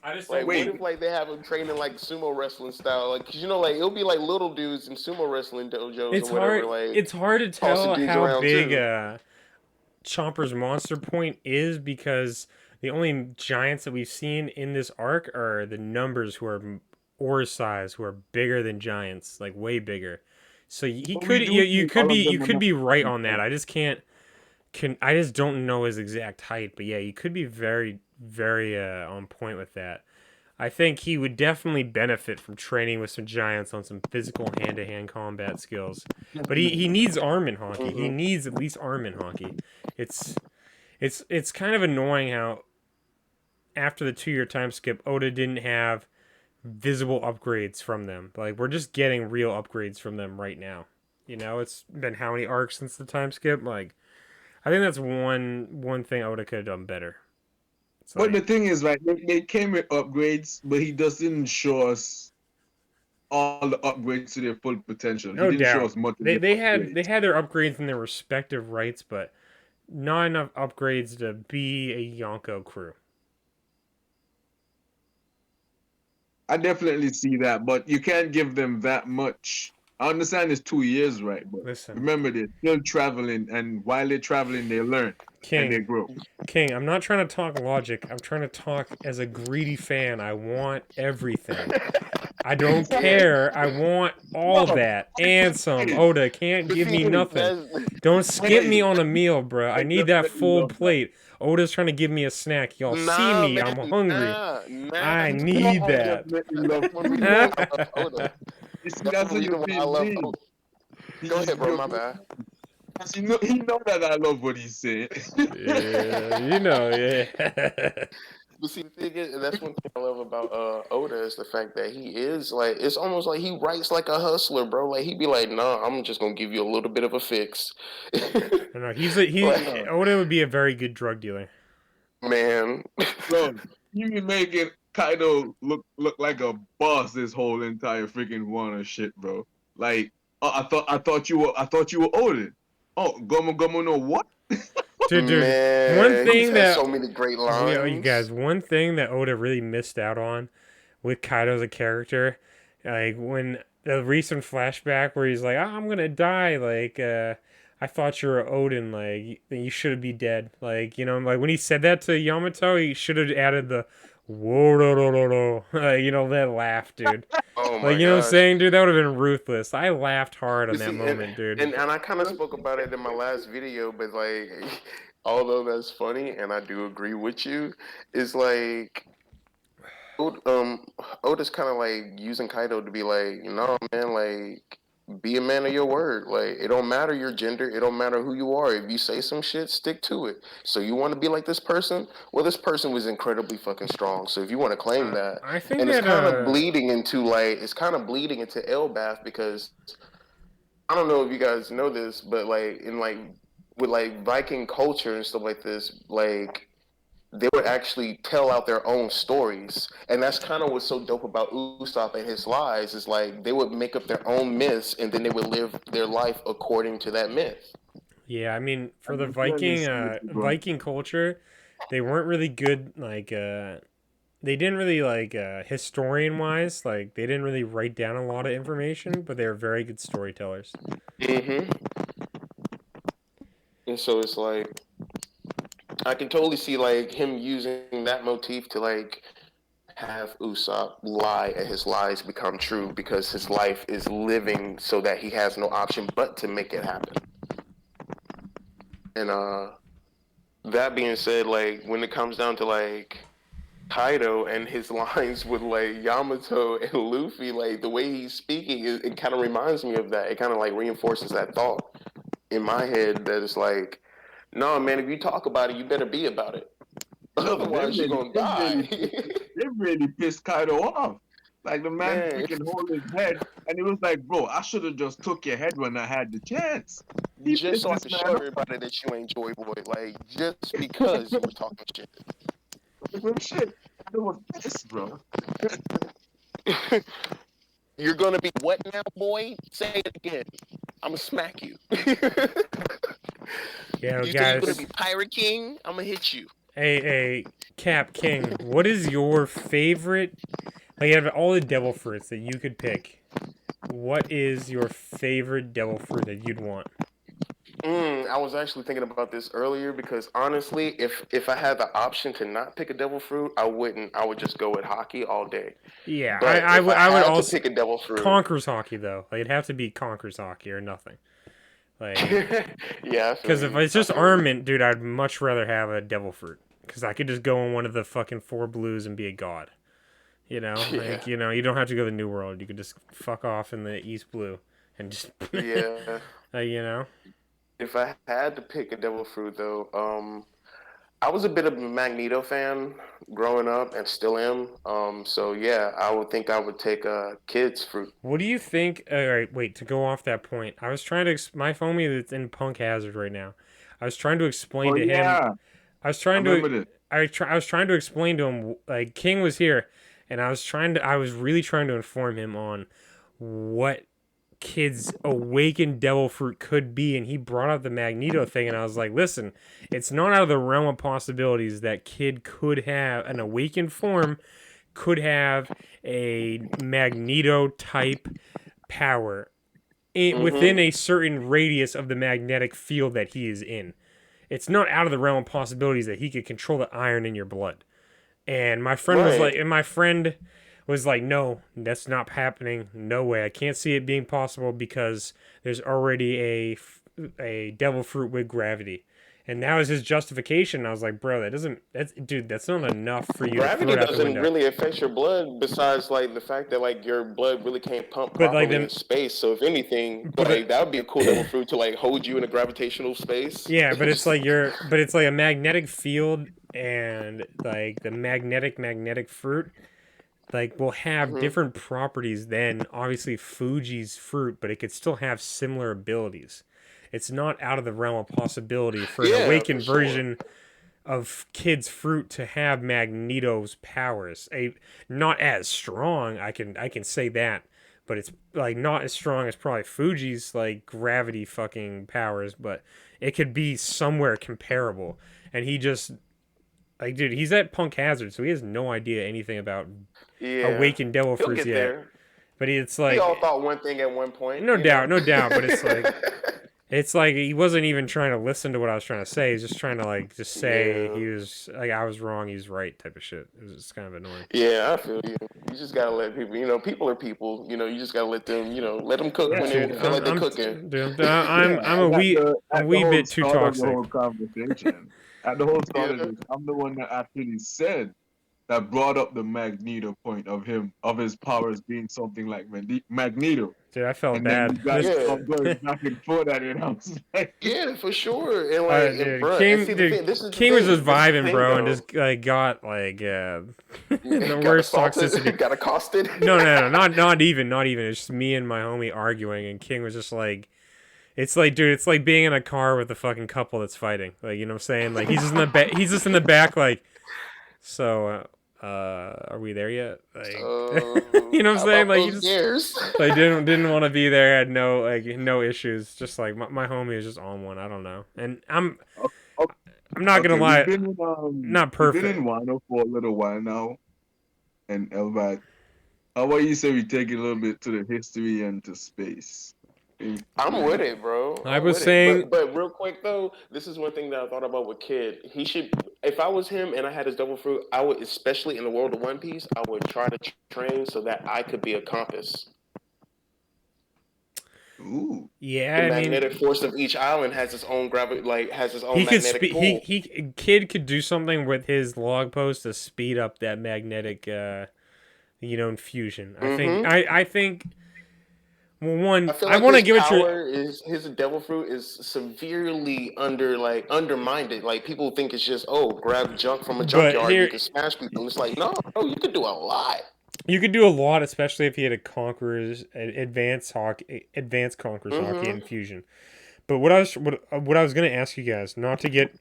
I just Like, don't what wait, if like they have him training like sumo wrestling style? Like, 'cause like it'll be like little dudes in sumo wrestling dojos or whatever, like It's hard to tossing tell dudes how around big too. Chomper's monster point is because the only giants that we've seen in this arc are the numbers who are Aura size, who are bigger than giants, like way bigger. So he but we could do see all of you them could be right on that. enough. I just can't can I just don't know his exact height, but yeah, you could be very on point with that. I think he would definitely benefit from training with some giants on some physical hand-to-hand combat skills. But he Definitely. needs arm in hockey. He Hmm. needs at least arm in hockey. It's it's kind of annoying how after the 2 year time skip, Oda didn't have visible upgrades from them. Like we're just getting real upgrades from them right now. It's been how many arcs since the time skip? Like I think that's one thing Oda could have done better. It's But the like thing is, right, they came with upgrades, but he doesn't show us all the upgrades to their full potential. He no didn't show doubt us much of the they upgrades. had their upgrades in their respective rights, but not enough upgrades to be a Yonko crew. I definitely see that, but you can't give them that much. I understand it's 2 years, right? But Listen, remember, they're still traveling, and while they're traveling, they learn and they King, grow. King, I'm not trying to talk logic. I'm trying to talk as a greedy fan. I want everything. I don't Yeah. care. I want all No, that and some. hey, Oda can't But give see, me hey, nothing. that's Don't skip hey, me on a meal, bro. I I need that definitely full love that. plate. Oda's trying to give me a snack. Y'all see nah, me. man, I'm hungry. nah. I You need I know, that. definitely that's love one you. reason why I love Oda. You see, That's that's one how you reason why I feel love me. Oda. Go ahead, bro. My bad. He know that I love what he's saying. Yeah, yeah. But see, the thing is, and that's one thing I love about Oda is the fact that he is like, it's almost like he writes like a hustler, bro. Like he'd be like, "Nah, I'm just gonna give you a little bit of a fix." I know he Like, Oda would be a very good drug dealer. man, Bro, you be making Kaido look like a boss this whole entire freaking Wano shit, bro. Like, I thought you were Odin. Oh, Gomu no what? Dude, one man, he's thing had that so many great you lines. guys, one thing that Oda really missed out on with Kaido as a character, like when the recent flashback where he's like, I'm gonna die, like, I thought you were Odin, like, you should be dead. Like, like when he said that to Yamato, he should have added the whoa, no, no, no, no. That laugh, dude. Oh Like, my you know what I'm gosh. saying, dude? That would have been ruthless. I laughed hard on But that see, moment, dude. and I kind of spoke about it in my last video, but like, although that's funny, and I do agree with you, it's like Otis kind of like using Kaido to be like, man, like be a man of your word. Like it don't matter your gender, it don't matter who you are. If you say some shit, stick to it. So you want to be like this person? Well, this person was incredibly fucking strong. So if you want to claim that, I think and it's that kind of bleeding into Elbaf because I don't know if you guys know this, but like in like with like Viking culture and stuff like this, like they would actually tell out their own stories. And that's kind of what's so dope about Usopp and his lies is like they would make up their own myths and then they would live their life according to that myth. yeah, I mean for And the you clearly see it, bro. Viking culture, they weren't really good like they didn't really like historian wise like they didn't really write down a lot of information, but they were very good storytellers. Mm-hmm. And so it's like I can totally see like him using that motif to like have Usopp lie and his lies become true because his life is living so that he has no option but to make it happen. And that being said, like when it comes down to like Kaido and his lines with like Yamato and Luffy, like the way he's speaking, it kind of reminds me of that. It kind of like reinforces that thought in my head that it's like, no, man, if you talk about it, you better be about it. Yo, Otherwise, you're gonna die. they really pissed Kaido off. Like the man Man, freaking hold his head, and he was like, "Bro, I should have just took your head when I had the chance." He just pissed so I this can show man off. everybody that you ain't Joy Boy, like just because you were talking shit. Real shit. Kaido was pissed, bro. You're gonna be what now, boy? Say it again. I'm gonna smack you. Yeah, You say you're gonna guys. be Pirate King? I'm gonna hit you. Hey, Cap King, what is your favorite? Like, out of all the devil fruits that you could pick, what is your favorite devil fruit that you'd want? I was actually thinking about this earlier because honestly, if I had the option to not pick a devil fruit, I wouldn't. I would just go with hockey all day. Yeah, But if I I would had to also pick a devil fruit, Conqueror's hockey though. Like, it'd have to be Conqueror's hockey or nothing. Like, yeah, I feel because if you. it's I just feel you. armament, dude, I'd much rather have a devil fruit. Because I could just go in one of the fucking four blues and be a god. You know, Yeah, like you don't have to go to the New World. You could just fuck off in the East Blue, and just yeah. you know. If I had to pick a devil fruit though, I was a bit of a Magneto fan growing up and still am. So yeah, I would think I would take a kid's fruit. What do you think? All right, wait. To go off that point, I was trying to my homie that's in Punk Hazard right now. I was trying to explain Oh to him. yeah, I was I trying to. remember this. I was trying to explain to him. Like King was here, and I was really trying to inform him on what kid's awakened devil fruit could be, and he brought up the Magneto thing, and I was like, listen, it's not out of the realm of possibilities that kid could have an awakened form, could have a Magneto type power within Mm-hmm. a certain radius of the magnetic field that he is in. It's not out of the realm of possibilities that he could control the iron in your blood. And Right. my friend was like, no, that's not happening. No way. I can't see it being possible because there's already a devil fruit with gravity. And that was his justification. I was like, bro, that's not enough for you to throw Gravity it out the doesn't window. really affect your blood besides like the fact that like your blood really can't pump But like properly them, in space. So if anything, but like that would be a cool devil fruit to like hold you in a gravitational space. yeah, but it's like a magnetic field and like the magnetic fruit like will have Mhm. different properties than obviously Fuji's fruit, but it could still have similar abilities. It's not out of the realm of possibility for an Yeah, for awakened sure. version of Kid's fruit to have Magneto's powers. Not as strong, I can say that, but it's like not as strong as probably Fuji's like gravity fucking powers, but it could be somewhere comparable. And he just like dude, he's at Punk Hazard, so he has no idea anything about Yeah, awakened devil he'll fruits get yet. there. But it's We all like thought one thing at one point, no you doubt, know. no doubt, but it's like he wasn't even trying to listen to what I was trying to say. He's just trying to like just say Yeah. he was like I was wrong, he's right type of shit. It was just kind of annoying. Yeah, I feel you. You just gotta let people, people are people. You just gotta let them, let them cook Yeah, when Dude, they feel like they're I'm cooking. dude, yeah. I'm And a at the wee whole bit too start of the toxic. whole conversation, at the whole start of Yeah. this, I'm the one that actually said that brought up the Magneto point of his powers being something like Magneto. Dude, I felt And then bad. you guys Yeah. kept going back and forth at it. I was like, Yeah, for sure. And like, and Dude, bruh, and see the thing. This is the King was just thing. This is the vibing, thing, bro, and though. just like got like the Got worst assaulted, toxicity. got accosted. No, not even. It's just me and my homie arguing, and King was just like, it's like, dude, it's like being in a car with a fucking couple that's fighting. Like, you know what I'm saying? Like, he's just in the back. He's just in the back, like, so, are we there yet? Like, you know what I'm How saying? about Like, he those just years? like didn't want to be there. Had no issues. Just like my homie is just on one. I don't know, and I'm not gonna okay, lie, not we've been perfect. in Wano for a little while now, and Elvat. How about you say we take it a little bit to the history and to space? I'm with it, bro. I I'm was with saying, it. But real quick though, this is one thing that I thought about with Kid. He should, if I was him and I had his double fruit, I would, especially in the world of One Piece, I would try to train so that I could be a compass. Ooh. yeah, The I mean, magnetic force of each island has its own gravity, like has its own he could magnetic pull. he Kid could do something with his log post to speed up that magnetic infusion. I think well, I one, feel I like want to his give it your power is his devil fruit is severely undermined. Like people think it's just grab junk from a but junkyard and you here can smash people. It's like no, you could do a lot. you could do a lot, especially if he had a conqueror's advanced conqueror's hockey Mm-hmm. infusion. But what I was gonna ask you guys, not to get,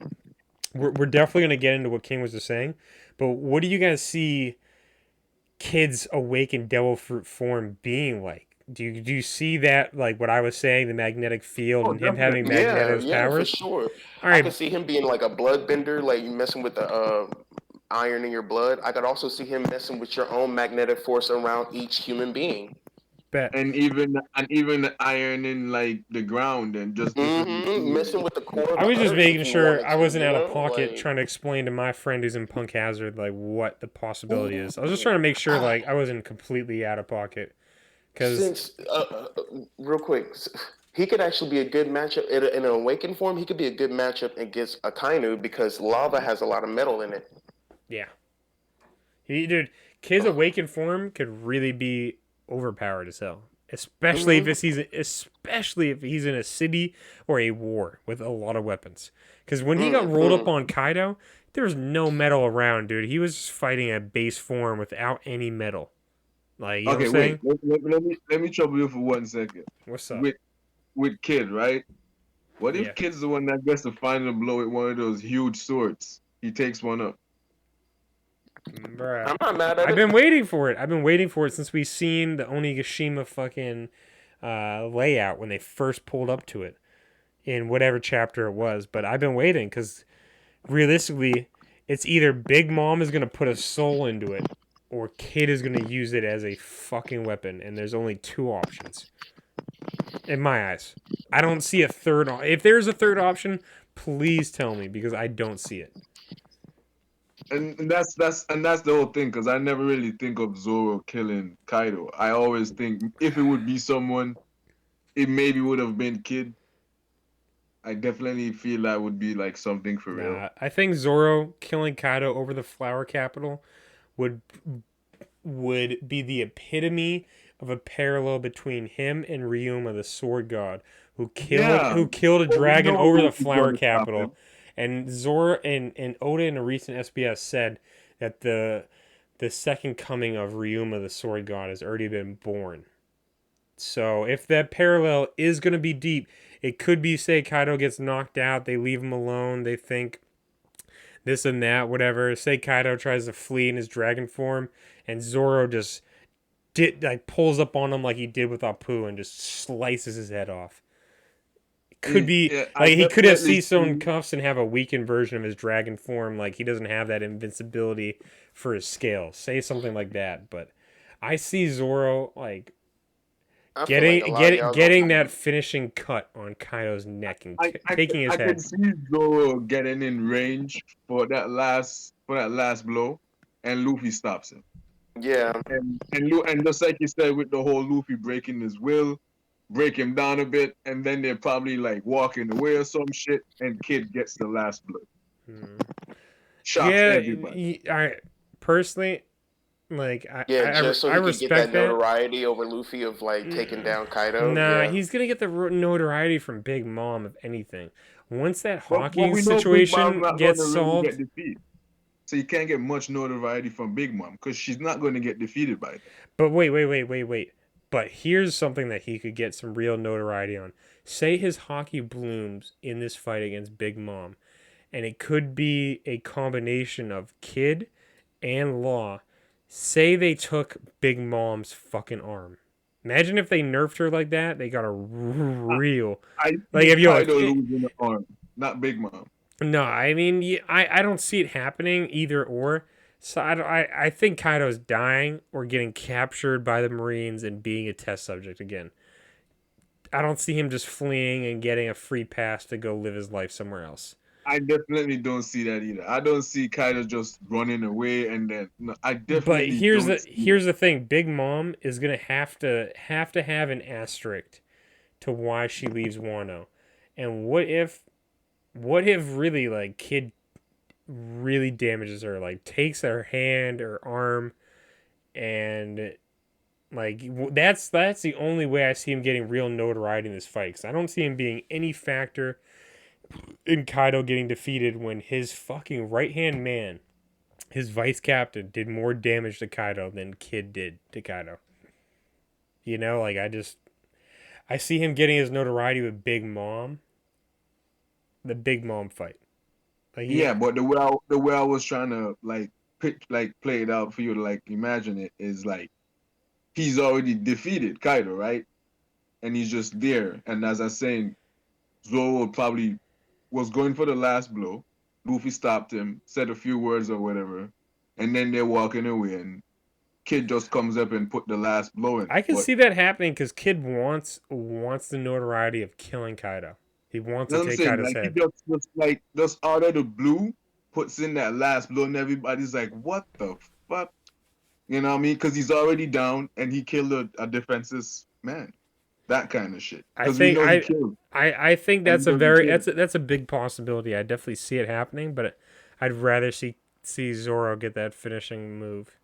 we're definitely gonna get into what King was just saying, but what do you guys see Kid's awakened devil fruit form being like? Do you see that, like what I was saying, the magnetic field Oh, and him having definitely. Magneto's Yeah, for powers? sure. All I right, could see him being like a bloodbender, like you messing with the iron in your blood. I could also see him messing with your own magnetic force around each human being. bet. And even ironing like the ground and just different Messing materials. with the core of I the was just earth if making you sure wanted I to, wasn't you out of know? pocket Like, trying to explain to my friend who's in Punk Hazard like what the possibility is. I was just ooh, trying to make sure ah, like I wasn't completely out of pocket because since real quick, he could actually be a good matchup in an awakened form. He could be a good matchup against Akainu because lava has a lot of metal in it. yeah, dude, Kid's awakened form could really be overpowered as hell. Hmm. Especially if he's in a city or a war with a lot of weapons. Because when he got rolled up Hmm. on Kaido, there was no metal around, dude. He was just fighting at base form without any metal. Like, you know what I'm Okay, wait. saying? Let me trouble you for 1 second. What's up? With Kid, right? What Yeah. if Kid's the one that gets the final blow with one of those huge swords? He takes one up. Bruh. I'm not mad at I've it. been waiting for it. I've been waiting for it since we seen the Onigashima fucking layout when they first pulled up to it in whatever chapter it was. But I've been waiting because realistically, it's either Big Mom is going to put a soul into it or Kid is going to use it as a fucking weapon. And there's only two options in my eyes. I don't see a third. If there's a third option, please tell me because I don't see it. And that's the whole thing, because I never really think of Zoro killing Kaido. I always think if it would be someone, it maybe would have been Kid. I definitely feel that would be like something for real. Nah, I think Zoro killing Kaido over the Flower Capital would be the epitome of a parallel between him and Ryuma, the Sword God, Yeah, who killed a but we dragon know over the Luffy's Flower gonna stop him. Capital. And Zoro and Oda in a recent SBS said that the second coming of Ryuma, the Sword God, has already been born. So if that parallel is going to be deep, it could be, say, Kaido gets knocked out, they leave him alone, they think this and that, whatever. Say Kaido tries to flee in his dragon form, and Zoro just pulls up on him like he did with Apu and just slices his head off. It could be Yeah, I like he could have definitely seized stone see. cuffs and have a weakened version of his dragon form, like he doesn't have that invincibility for his scales. Say something like that, but I see Zoro like I feel like a lot of y'all getting gonna. that finishing cut on Kaido's neck and I taking his I can head. see Zoro getting in range for that last blow, and Luffy stops him. Yeah, And just like you said with the whole Luffy breaking his will, break him down a bit, and then they're probably like walking away or some shit, and Kid gets the last blow, Hmm. shocks Yeah, everybody. all right. personally, like Yeah, just so I he could get respect that that. notoriety over Luffy of like taking down Kaido. Nah, Yeah. he's gonna get the notoriety from Big Mom, if anything. Once that But Hawkins we know Big Mom's situation not going gets to really get solved, defeated. So you can't get much notoriety from Big Mom because she's not going to get defeated by them. but wait. But here's something that he could get some real notoriety on. Say his hockey blooms in this fight against Big Mom, and it could be a combination of Kid and Law. Say they took Big Mom's fucking arm. Imagine if they nerfed her like that. They got a real I like see if you Kaido like. losing the arm, not Big Mom. No, I mean, I don't see it happening either or. So I think Kaido's dying or getting captured by the Marines and being a test subject again. I don't see him just fleeing and getting a free pass to go live his life somewhere else. I definitely don't see that either. I don't see Kaido just running away and then no, I But definitely don't see. here's the thing: Big Mom is gonna have an asterisk to why she leaves Wano, and what if really like Kid really damages her, like takes her hand or arm, and like that's the only way I see him getting real notoriety in this fight. Cause I don't see him being any factor in Kaido getting defeated when his fucking right hand man, his vice captain, did more damage to Kaido than Kid did to Kaido. You know, like I see him getting his notoriety with Big Mom, the Big Mom fight. Like Yeah, but the way I was trying to play it out for you to like imagine it is like he's already defeated Kaido, right? And he's just there. And as I was saying, Zoro probably was going for the last blow. Luffy stopped him, said a few words or whatever, and then they're walking away, and Kid just comes up and put the last blow in. I can But see that happening because Kid wants the notoriety of killing Kaido. He wants you know to what I'm take saying? Kaido's Like he head. just out of the blue puts in that last blow, and everybody's like, "What the fuck?" You know what I mean? Because he's already down, and he killed a defenseless man. That kind of shit. I Because we think know he killed. I think And we that's a know he very killed. that's a big possibility. I definitely see it happening, but I'd rather see Zoro get that finishing move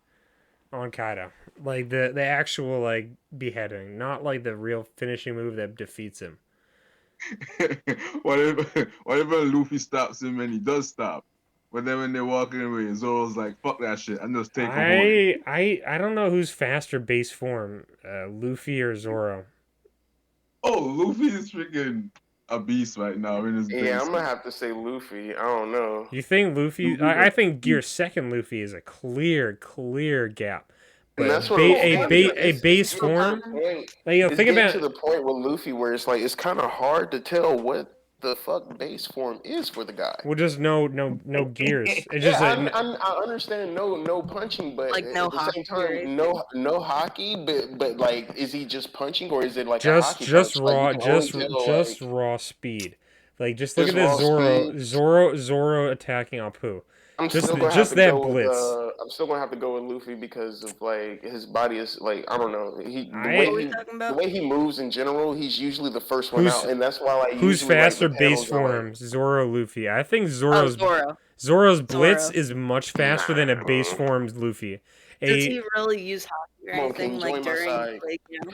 on Kaido, like the actual like beheading, not like the real finishing move that defeats him. whatever Luffy stops him, and he does stop. But then when they're walking away, Zoro's like, "Fuck that shit! I'm just take a horn." I don't know who's faster base form, Luffy or Zoro. Oh, Luffy is freaking a beast right now in his Yeah, base. I'm gonna have to say Luffy. I don't know. You think Luffy? Luffy's I think Gear Second Luffy is a clear gap, And but that's what I'm saying. a base Getting to form. the point. Like It's think getting about to the point with Luffy where it's like it's kind of hard to tell what the fuck base form is for the guy. well, just no gears. It's Yeah, just I understand no punching, but Like no at the same hockey, right? time no hockey. But like, is he just punching or is it like a hockey just punch? Like you raw can only tell just like raw speed. Like just look just at this raw speed. Zoro attacking Apu. I'm still gonna have Just to that go with blitz. I'm still gonna have to go with Luffy because of like his body is like I don't know What are we talking the about? way he moves in general he's usually the first one out and that's why like Who's usually like faster the base panels are like forms, Zoro or Luffy? I think Oh, Zoro. Zoro's blitz Zoro. is much faster than a base nah. formed Luffy. Does he really use hockey or Come on, anything King, like join my during side. like you know?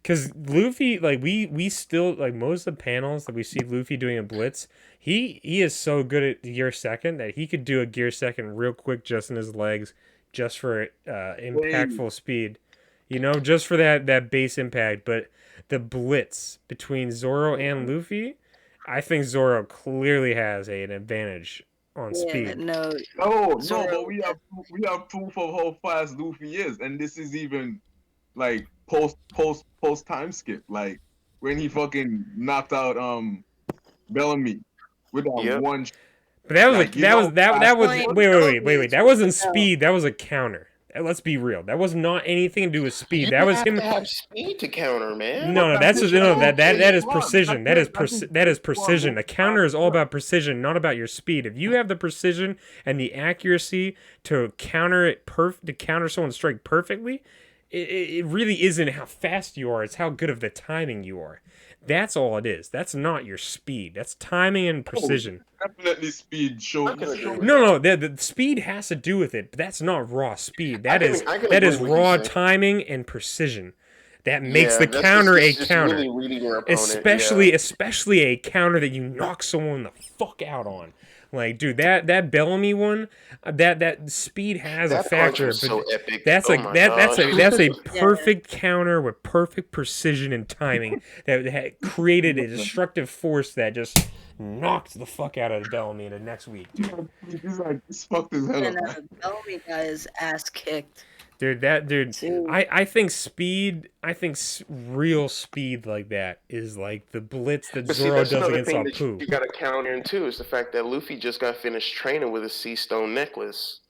Because Luffy, like we still like most of the panels that we see Luffy doing a blitz. He is so good at gear second that he could do a gear second real quick just in his legs, just for Hey, impactful speed. You know, just for that base impact. But the blitz between Zoro and Luffy, I think Zoro clearly has an advantage on Yeah, speed. no. no, Zoro. but we have proof of how fast Luffy is, and this is even like post time skip, like when he fucking knocked out Bellamy with that Yep. one, But that was like you know, that was Like, wait. That wasn't no. speed. That was a counter. Let's be real. That was not anything to do with speed. You That was have him. to have speed to counter, man. No, but that's that's just his no. strong. That is Hold on, precision. That is strong. precision. A counter is all about precision, not about your speed. If you have the precision and the accuracy to counter someone's strike perfectly, it really isn't how fast you are, it's how good of the timing you are. That's all it is. That's not your speed. That's timing and precision. Definitely speed show. I can agree with No, the speed has to do with it, but that's not raw speed. That is I can agree with what you raw say. timing and precision. That makes the that's counter a just counter. really reading your opponent. Especially a counter that you knock someone the fuck out on. Like, dude, that Bellamy one, that speed has that a factor, punch was so epic. that's oh my God. that's a perfect counter with perfect precision and timing that had created a destructive force that just knocked the fuck out of Bellamy the next week, dude. He's like, he's fucked his head And up. man. Bellamy got his ass kicked. Dude, Too. I think speed, real speed like that is like the blitz that But see, Zoro that's does another against thing that Apu. you got to counter in too is the fact that Luffy just got finished training with a sea stone necklace.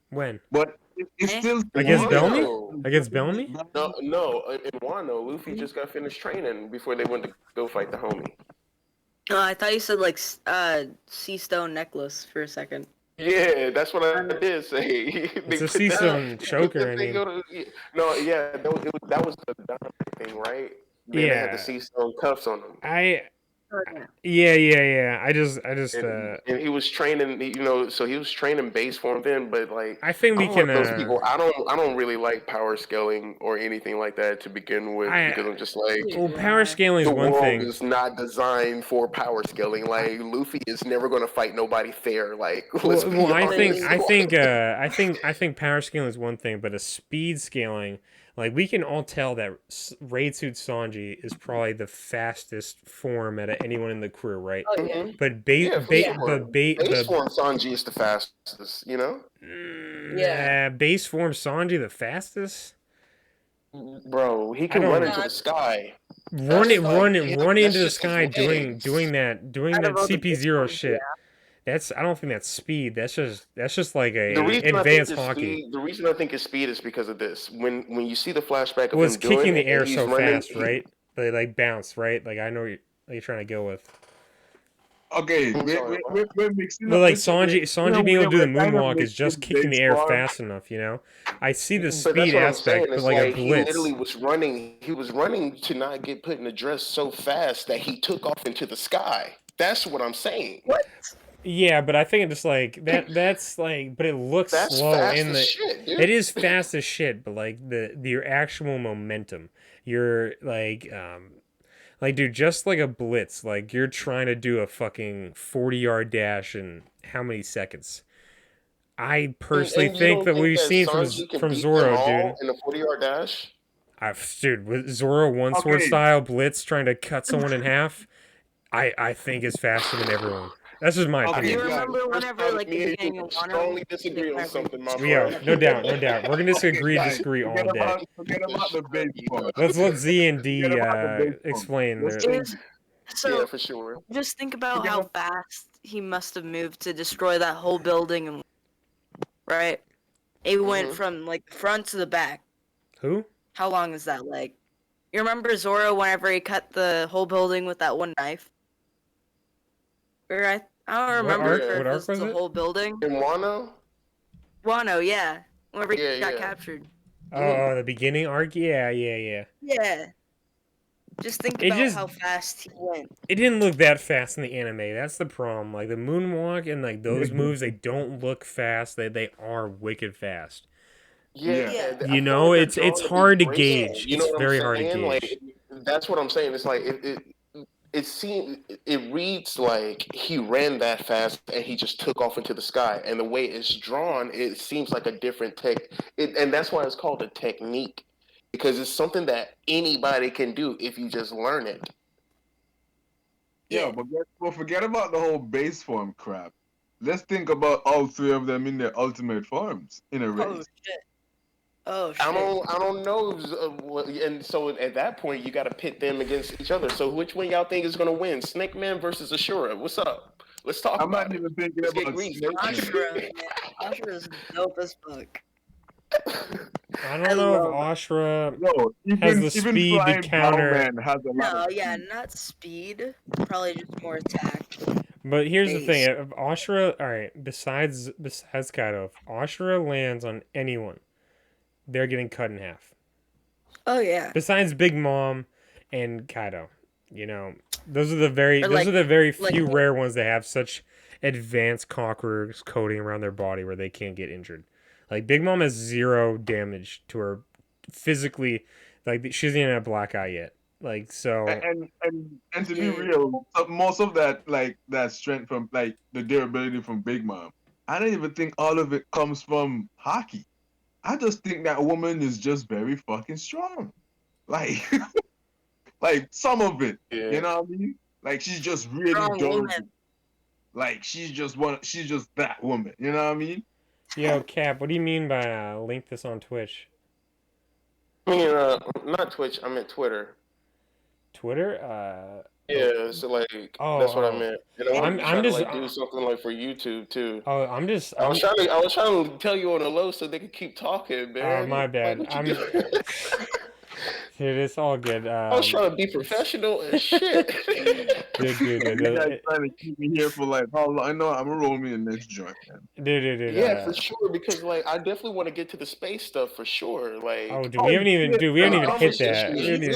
When? But it's still Against Wano. Bellamy? Against Bellamy? No, in Wano, Luffy just got finished training before they went to go fight the homie. Oh, I thought you said like sea stone necklace for a second. Yeah, that's what I did say. It's a sea stone choker, I mean. No, yeah, that was the diamond thing, right? Then they had the sea stone cuffs on them. Yeah. I just And he was training, so he was training base form then, but like I think we I'm can one of those people. I don't really like power scaling or anything like that to begin with because I'm just like well, power scaling is the one world thing. is not designed for power scaling. Like Luffy is never going to fight nobody fair. Like let's be Well, I honest. think power scaling is one thing, but a speed scaling, like we can all tell that Raid Suit Sanji is probably the fastest form out of anyone in the crew, right? Oh yeah. But Base the form Sanji is the fastest, Yeah. base form Sanji the fastest. Bro, he can don't run know. into the sky. Running into the just sky his legs. doing that Out of all the CP0 base shit. I don't think that's speed. That's just like a The reason advanced I think hockey. Speed, the reason I think it's speed is because of this. When you see the flashback of Well, it's him doing kicking it, the air and he's so running, fast, right? They like bounce, right? Like I know what you're trying to go with. Okay, I'm sorry, we're mixing But up like this- Sanji being able to do the we're kind of moonwalk is just mixing kicking the air base form. fast enough, you know? I see the But that's speed what I'm aspect, saying. but It's like a he blitz. literally was running. He was running to not get put in the dress so fast that he took off into the sky. That's what I'm saying. What? Yeah, but I think it's just like that's like but it looks That's slow fast in as the shit, dude. it is fast as shit, but like your actual momentum. You're like dude, just like a blitz, like you're trying to do a fucking 40-yard dash in how many seconds? I personally And you think don't that think we've that seen Sanji can from beat Zoro, them all dude. in a 40-yard dash? Dude, with Zoro one sword Okay. style blitz trying to cut someone in half, I think is faster than everyone. That's just my Okay, Do you opinion. guys, remember First whenever time like me the and beginning you of Wano? strongly disagree on something, my Yeah, friend. no doubt. We're gonna disagree, guys, disagree all day. forget about the base form. Let's let Z and D Forget about the base form. explain. Let's their- It was, so Yeah, for sure. just think about Forget how about- fast he must have moved to destroy that whole building, and right? It went Mhm. from like the front to the back. Who? How long is that? Like, you remember Zoro whenever he cut the whole building with that one knife? Or I don't What remember arc- if what it arc was was the it? whole building. In Wano? Wano, yeah. Whenever he Yeah, got yeah. captured. Oh, the beginning arc. Yeah. Yeah. Just think It about just- how fast he went. It didn't look that fast in the anime. That's the problem. Like the moonwalk and like those moves, they don't look fast. They are wicked fast. Yeah. Yeah. I You feel know, like it's they're drawn hard to be gauge. graceful. You know It's what very I'm hard to saying? gauge. Like, that's what I'm saying. It's like it seems it reads like he ran that fast and he just took off into the sky. And the way it's drawn, it seems like a different and that's why it's called a technique, because it's something that anybody can do if you just learn it. Yeah, but forget about the whole base form crap. Let's think about all three of them in their ultimate forms in a Oh race. shit. Oh shit. I don't know, and so at that point you got to pit them against each other. So which one y'all think is going to win? Snake Man versus Ashura. What's up? Let's talk I'm about not it. even thinking Let's get about greasy. Snake Man. Ashura, man. Ashura's dope as fuck. I don't know if Ashura. No, Has even the even speed to flying counter- Plowman has a lot No, of yeah, speed. not speed. Probably just more attack. But here's the thing: Base. if Ashura, all right, besides Kaido, if Ashura lands on anyone, they're getting cut in half. Oh yeah. Besides Big Mom and Kaido, you know, those are the very Or those are the very like- few rare ones that have such advanced conqueror's coating around their body where they can't get injured. Like Big Mom has 0 damage to her physically. Like she doesn't even have a black eye yet. Like so. And to be real, most of that that strength from like the durability from Big Mom, I don't even think all of it comes from hockey. I just think that woman is just very fucking strong. Like like some of it, Yeah. you know what I mean? Like she's just really Strong durable. woman. Like she's just that woman. You know what I mean? Yo, Cap, what do you mean by link this on Twitch? I mean, not Twitch. I meant Twitter. Twitter? Yeah, so like that's what I meant. And I wanted to try to do something like for YouTube too. Oh, I was trying to tell you on the low so they could keep talking, man. Oh, my bad. Dude, it's all good. I was trying to be professional and shit. Dude. You guys trying to keep me here for like how long? I know I'm gonna roll me in this joint, man. Dude. Yeah, for sure. Because like I definitely want to get to the space stuff for sure. Like, we haven't even hit that. We haven't even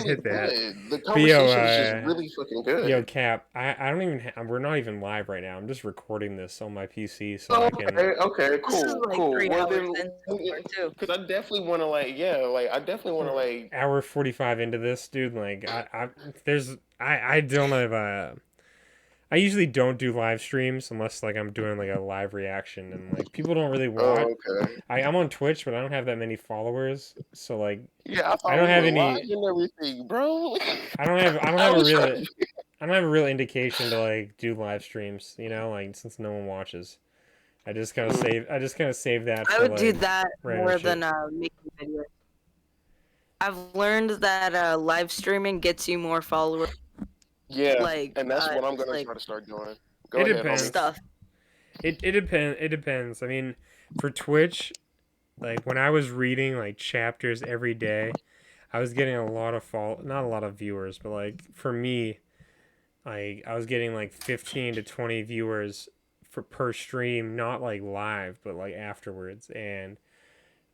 hit that. The conversation is just really fucking good. Yo, Cap, I don't even. We're not even live right now. I'm just recording this on my PC so I can. Okay, cool, This is like cool. 3 Well hours then, in so far, too. because I definitely want to I definitely want to Hour 45 into this, dude. Like I don't have I usually don't do live streams unless like I'm doing like a live reaction and like people don't really watch. Oh, okay. I'm on Twitch, but I don't have that many followers, so like yeah, I don't have any and everything, bro. I don't have a real indication to like do live streams, you know, like since no one watches. I just kind of save that. I for, would like, do that random more shit. than making videos. I've learned that live streaming gets you more followers. Yeah, Like, and that's what I'm gonna like- try to start doing. It ahead, depends. homie. Stuff. It depends. I mean, for Twitch, like when I was reading like chapters every day, I was getting a lot of not a lot of viewers, but like for me, like I was getting like 15 to 20 viewers per stream, not like live, but like afterwards. And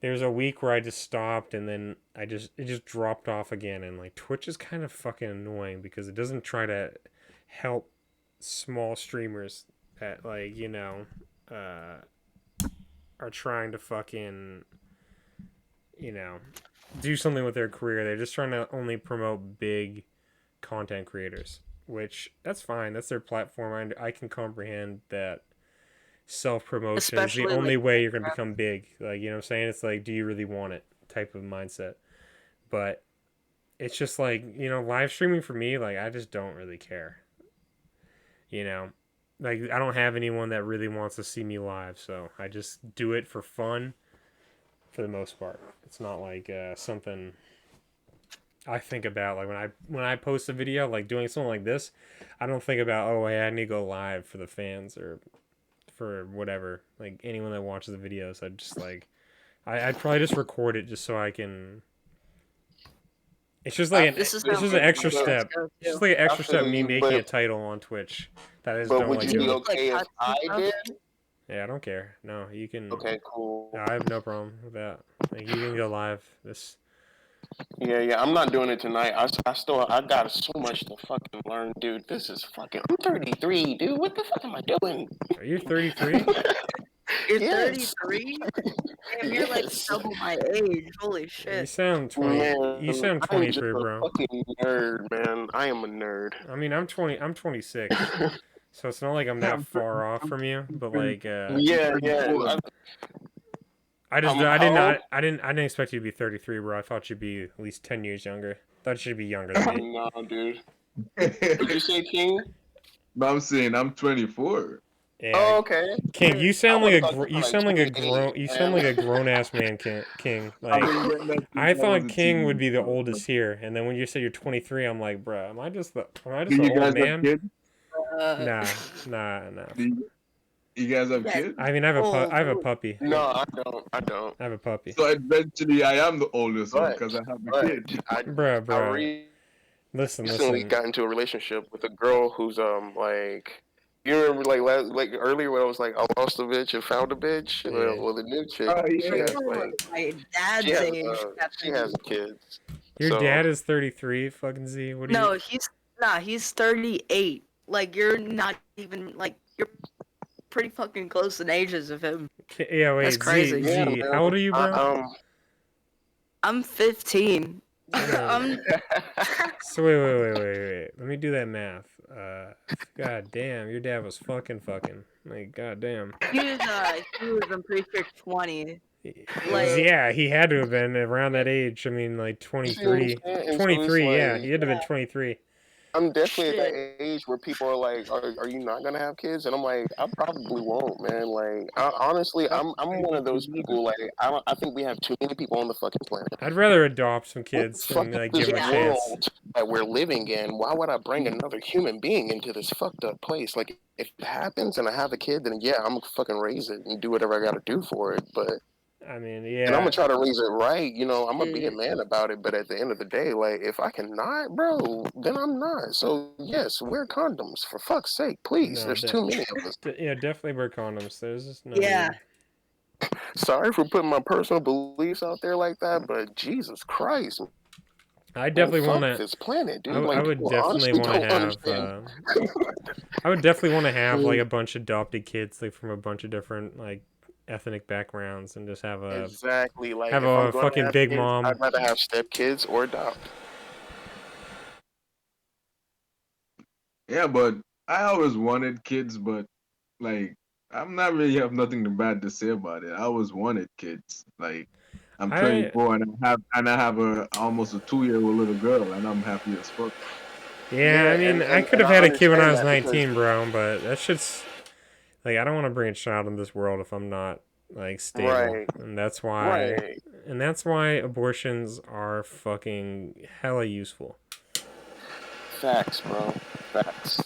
there's a week where I just stopped and then it just dropped off again. And like Twitch is kind of fucking annoying because it doesn't try to help small streamers that like, you know, are trying to fucking, you know, do something with their career. They're just trying to only promote big content creators, which that's fine. That's their platform. I can comprehend that self-promotion is the Especially, only like, way you're going to become big. Like, you know what I'm saying? It's like, do you really want it type of mindset. But it's just like, you know, live streaming for me, like, I just don't really care. You know, like, I don't have anyone that really wants to see me live, so I just do it for fun for the most part. It's not like something I think about. Like, when I post a video, like, doing something like this, I don't think about, oh, hey, I need to go live for the fans or for whatever, like anyone that watches the videos. I'd just like I'd probably just record it just so I can. It's just like it's just an extra step. It's just like an extra step me making a title on Twitch that I just don't like would you be doing. okay if I did? Yeah, I don't care. No, you can. Okay, cool. No, I have no problem with that. Like, you can go live. This. Yeah. I'm not doing it tonight. I got so much to fucking learn, dude. This is fucking. I'm 33, dude. What the fuck am I doing? Are you 33? You're Yes. 33? Damn, you're like double my age. Holy You shit. sound 20. Man, You sound I'm 23, just a bro. fucking nerd, man. I am a nerd. I mean, I'm 20. I'm 26. So it's not like I'm that far off from you, but like, Yeah. I didn't expect you to be 33, bro. I thought you'd be at least 10 years younger. Thought you'd be younger than me. No, dude. Did you say King? But I'm saying I'm 24. Yeah. Oh, okay. King, you sound like a a grown ass man, King. Like, I thought King would be the oldest here, and then when you said you're 23, I'm like, bro, am I just the Do old you guys have man? kids? Nah. You guys have Yeah. kids? I mean, I have a puppy. No, I don't. I have a puppy. So eventually I am the oldest one But- because I have a But kid. I Bro. Listen. recently got into a relationship with a girl who's like, You remember like earlier when I was like, I lost a bitch and found a bitch. Yeah. Well, the new chick, Oh she yeah. has You're like my she dad's has age, she Captain. has kids. Your So dad is 33, fucking Z. What do you? No, he's 38. Like you're not even like you're pretty fucking close in ages of him. Yeah, That's wait, Z, crazy. yeah, Z. man. How old are you, I, bro? I'm 15. I mean, I'm so wait. Let me do that math. God damn, your dad was fucking. Like, god damn. he was I'm pretty sure 20. Like Yeah, he had to have been around that age. I mean, like you see what I'm 23. saying? And so it's 23, yeah, he like had to have been 23. I'm definitely at shit. that age where people are like, "Are you not gonna have kids?" And I'm like, "I probably won't, man." Like, honestly, I'm one of those people. Like, I think we have too many people on the fucking planet. I'd rather adopt some Let's kids fuck than up like give this them a Yeah. chance. world that we're living in. Why would I bring another human being into this fucked up place? Like, if it happens and I have a kid, then yeah, I'm gonna fucking raise it and do whatever I gotta do for it. But I mean, and I'm yeah, gonna try to raise it right. I'm gonna be a Shit. man about it. But at the end of the day, like if I cannot, bro, then I'm not. So yes, wear condoms for fuck's sake, please. no, There's too many of us. yeah, definitely wear condoms. There's just no Yeah. need. Sorry for putting my personal beliefs out there like that, but Jesus Christ, I man, definitely want fuck to. this planet, I, dude. I Like would people definitely honestly want to don't have. understand. I would definitely want to have like a bunch of adopted kids, like from a bunch of different like ethnic backgrounds, and just Exactly. Like have if I'm a gonna fucking have big kids, mom. I'd rather have stepkids or adopt. Yeah, but I always wanted kids, but like I'm not really have nothing bad to say about it. I always wanted kids. Like I'm I 24 and I have a almost a 2-year-old little girl and I'm happy as fuck. Yeah, Yeah, I mean, and, I and, could and have I had a kid when I understand was that because 19, bro, but that shit's like I don't want to bring a child in this world if I'm not like stable, right, and right. that's why abortions are fucking hella useful. Facts, bro. Facts.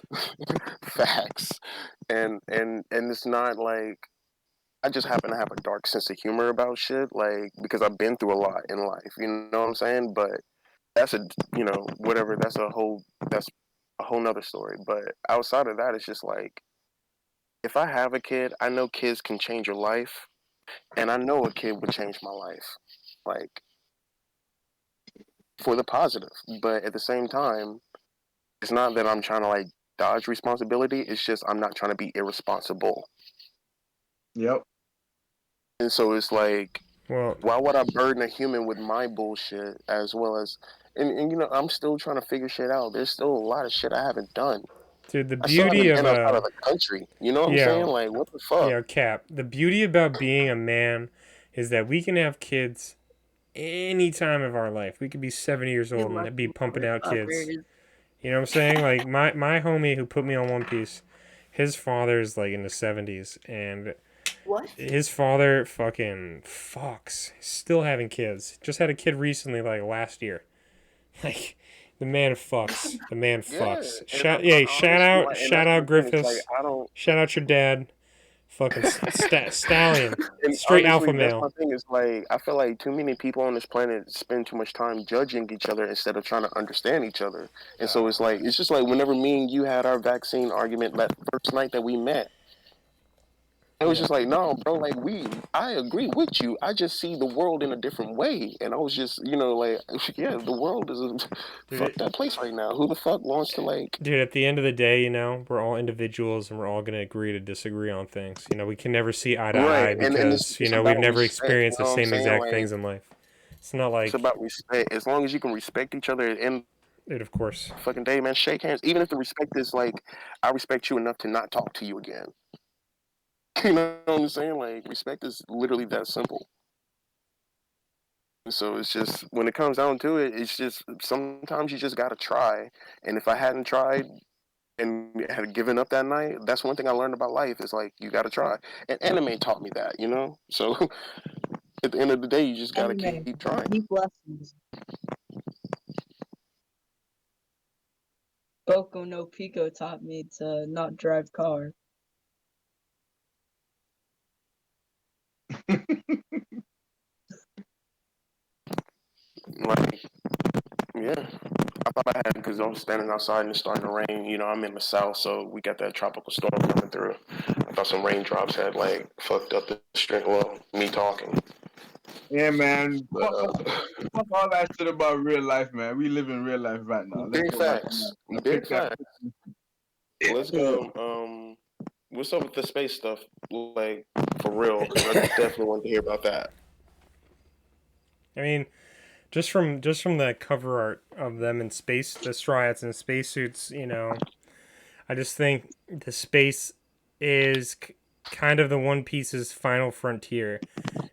Facts. And it's not like I just happen to have a dark sense of humor about shit, like because I've been through a lot in life. You know what I'm saying? But that's whatever. That's a whole nother story. But outside of that, it's just like if I have a kid, I know kids can change your life, and I know a kid would change my life, like for the positive. But at the same time, it's not that I'm trying to like dodge responsibility. It's just I'm not trying to be irresponsible. Yep. And so it's like, Well, why would I burden a human with my bullshit as well as, and I'm still trying to figure shit out. There's still a lot of shit I haven't done. dude, the I still beauty haven't of been outside of the country. You know what I'm yeah, saying? Like, what the fuck? yeah, Cap. The beauty about being a man is that we can have kids any time of our life. We could be 70 years You old and be lucky pumping out kids. motherfuckers. You know what I'm saying? Like my homie who put me on One Piece, his father's like in the 70s, and What? his father fucking fucks. Still having kids. Just had a kid recently, like last year. Like the man fucks. The man Yeah, fucks. and Yeah, honestly, like, and shout that's out the thing. It's like Griffiths. I don't. Shout out your dad. Fucking stallion. And Straight honestly, alpha that's my male. thing. Is like I feel like too many people on this planet spend too much time judging each other instead of trying to understand each other. And so it's just like whenever me and you had our vaccine argument that first night that we met. It was Yeah. just like, no, bro, like I agree with you. I just see the world in a different way. And I was just, like, yeah, the world is a Dude, fucked up place right now. Who the fuck wants to like Dude, at the end of the day, we're all individuals and we're all going to agree to disagree on things. We can never see eye to right? eye And because, it's we've about never respect, you experienced the know what I'm same saying? exact Like things in life. It's not it's like, about respect. As long as you can respect each other and dude, of course. fucking day, man, shake hands. Even if the respect is like, I respect you enough to not talk to you again. You know what I'm saying? Like respect is literally that simple. So it's just when it comes down to it, it's just sometimes you just gotta try. And if I hadn't tried and had given up that night, that's one thing I learned about life is like you gotta try. And anime taught me that. So at the end of the day, you just gotta Anime. keep trying. Deep lessons. Boku no Pico taught me to not drive cars. Like, yeah, I thought I had because I was standing outside and it's starting to rain. You know, I'm in the south, so we got that tropical storm coming through. I thought some raindrops had like fucked up the string. Well, me talking, Yeah, man. but Fuck all that shit about real life, man. We live in real life right now. Let's big go back to facts, that. big Pick that. facts. Let's go. What's up with the space stuff? Like for real? Because I definitely want to hear about that. I mean, just from the cover art of them in space, the Straw Hats in spacesuits, you know, I just think the space is kind of the One Piece's final frontier.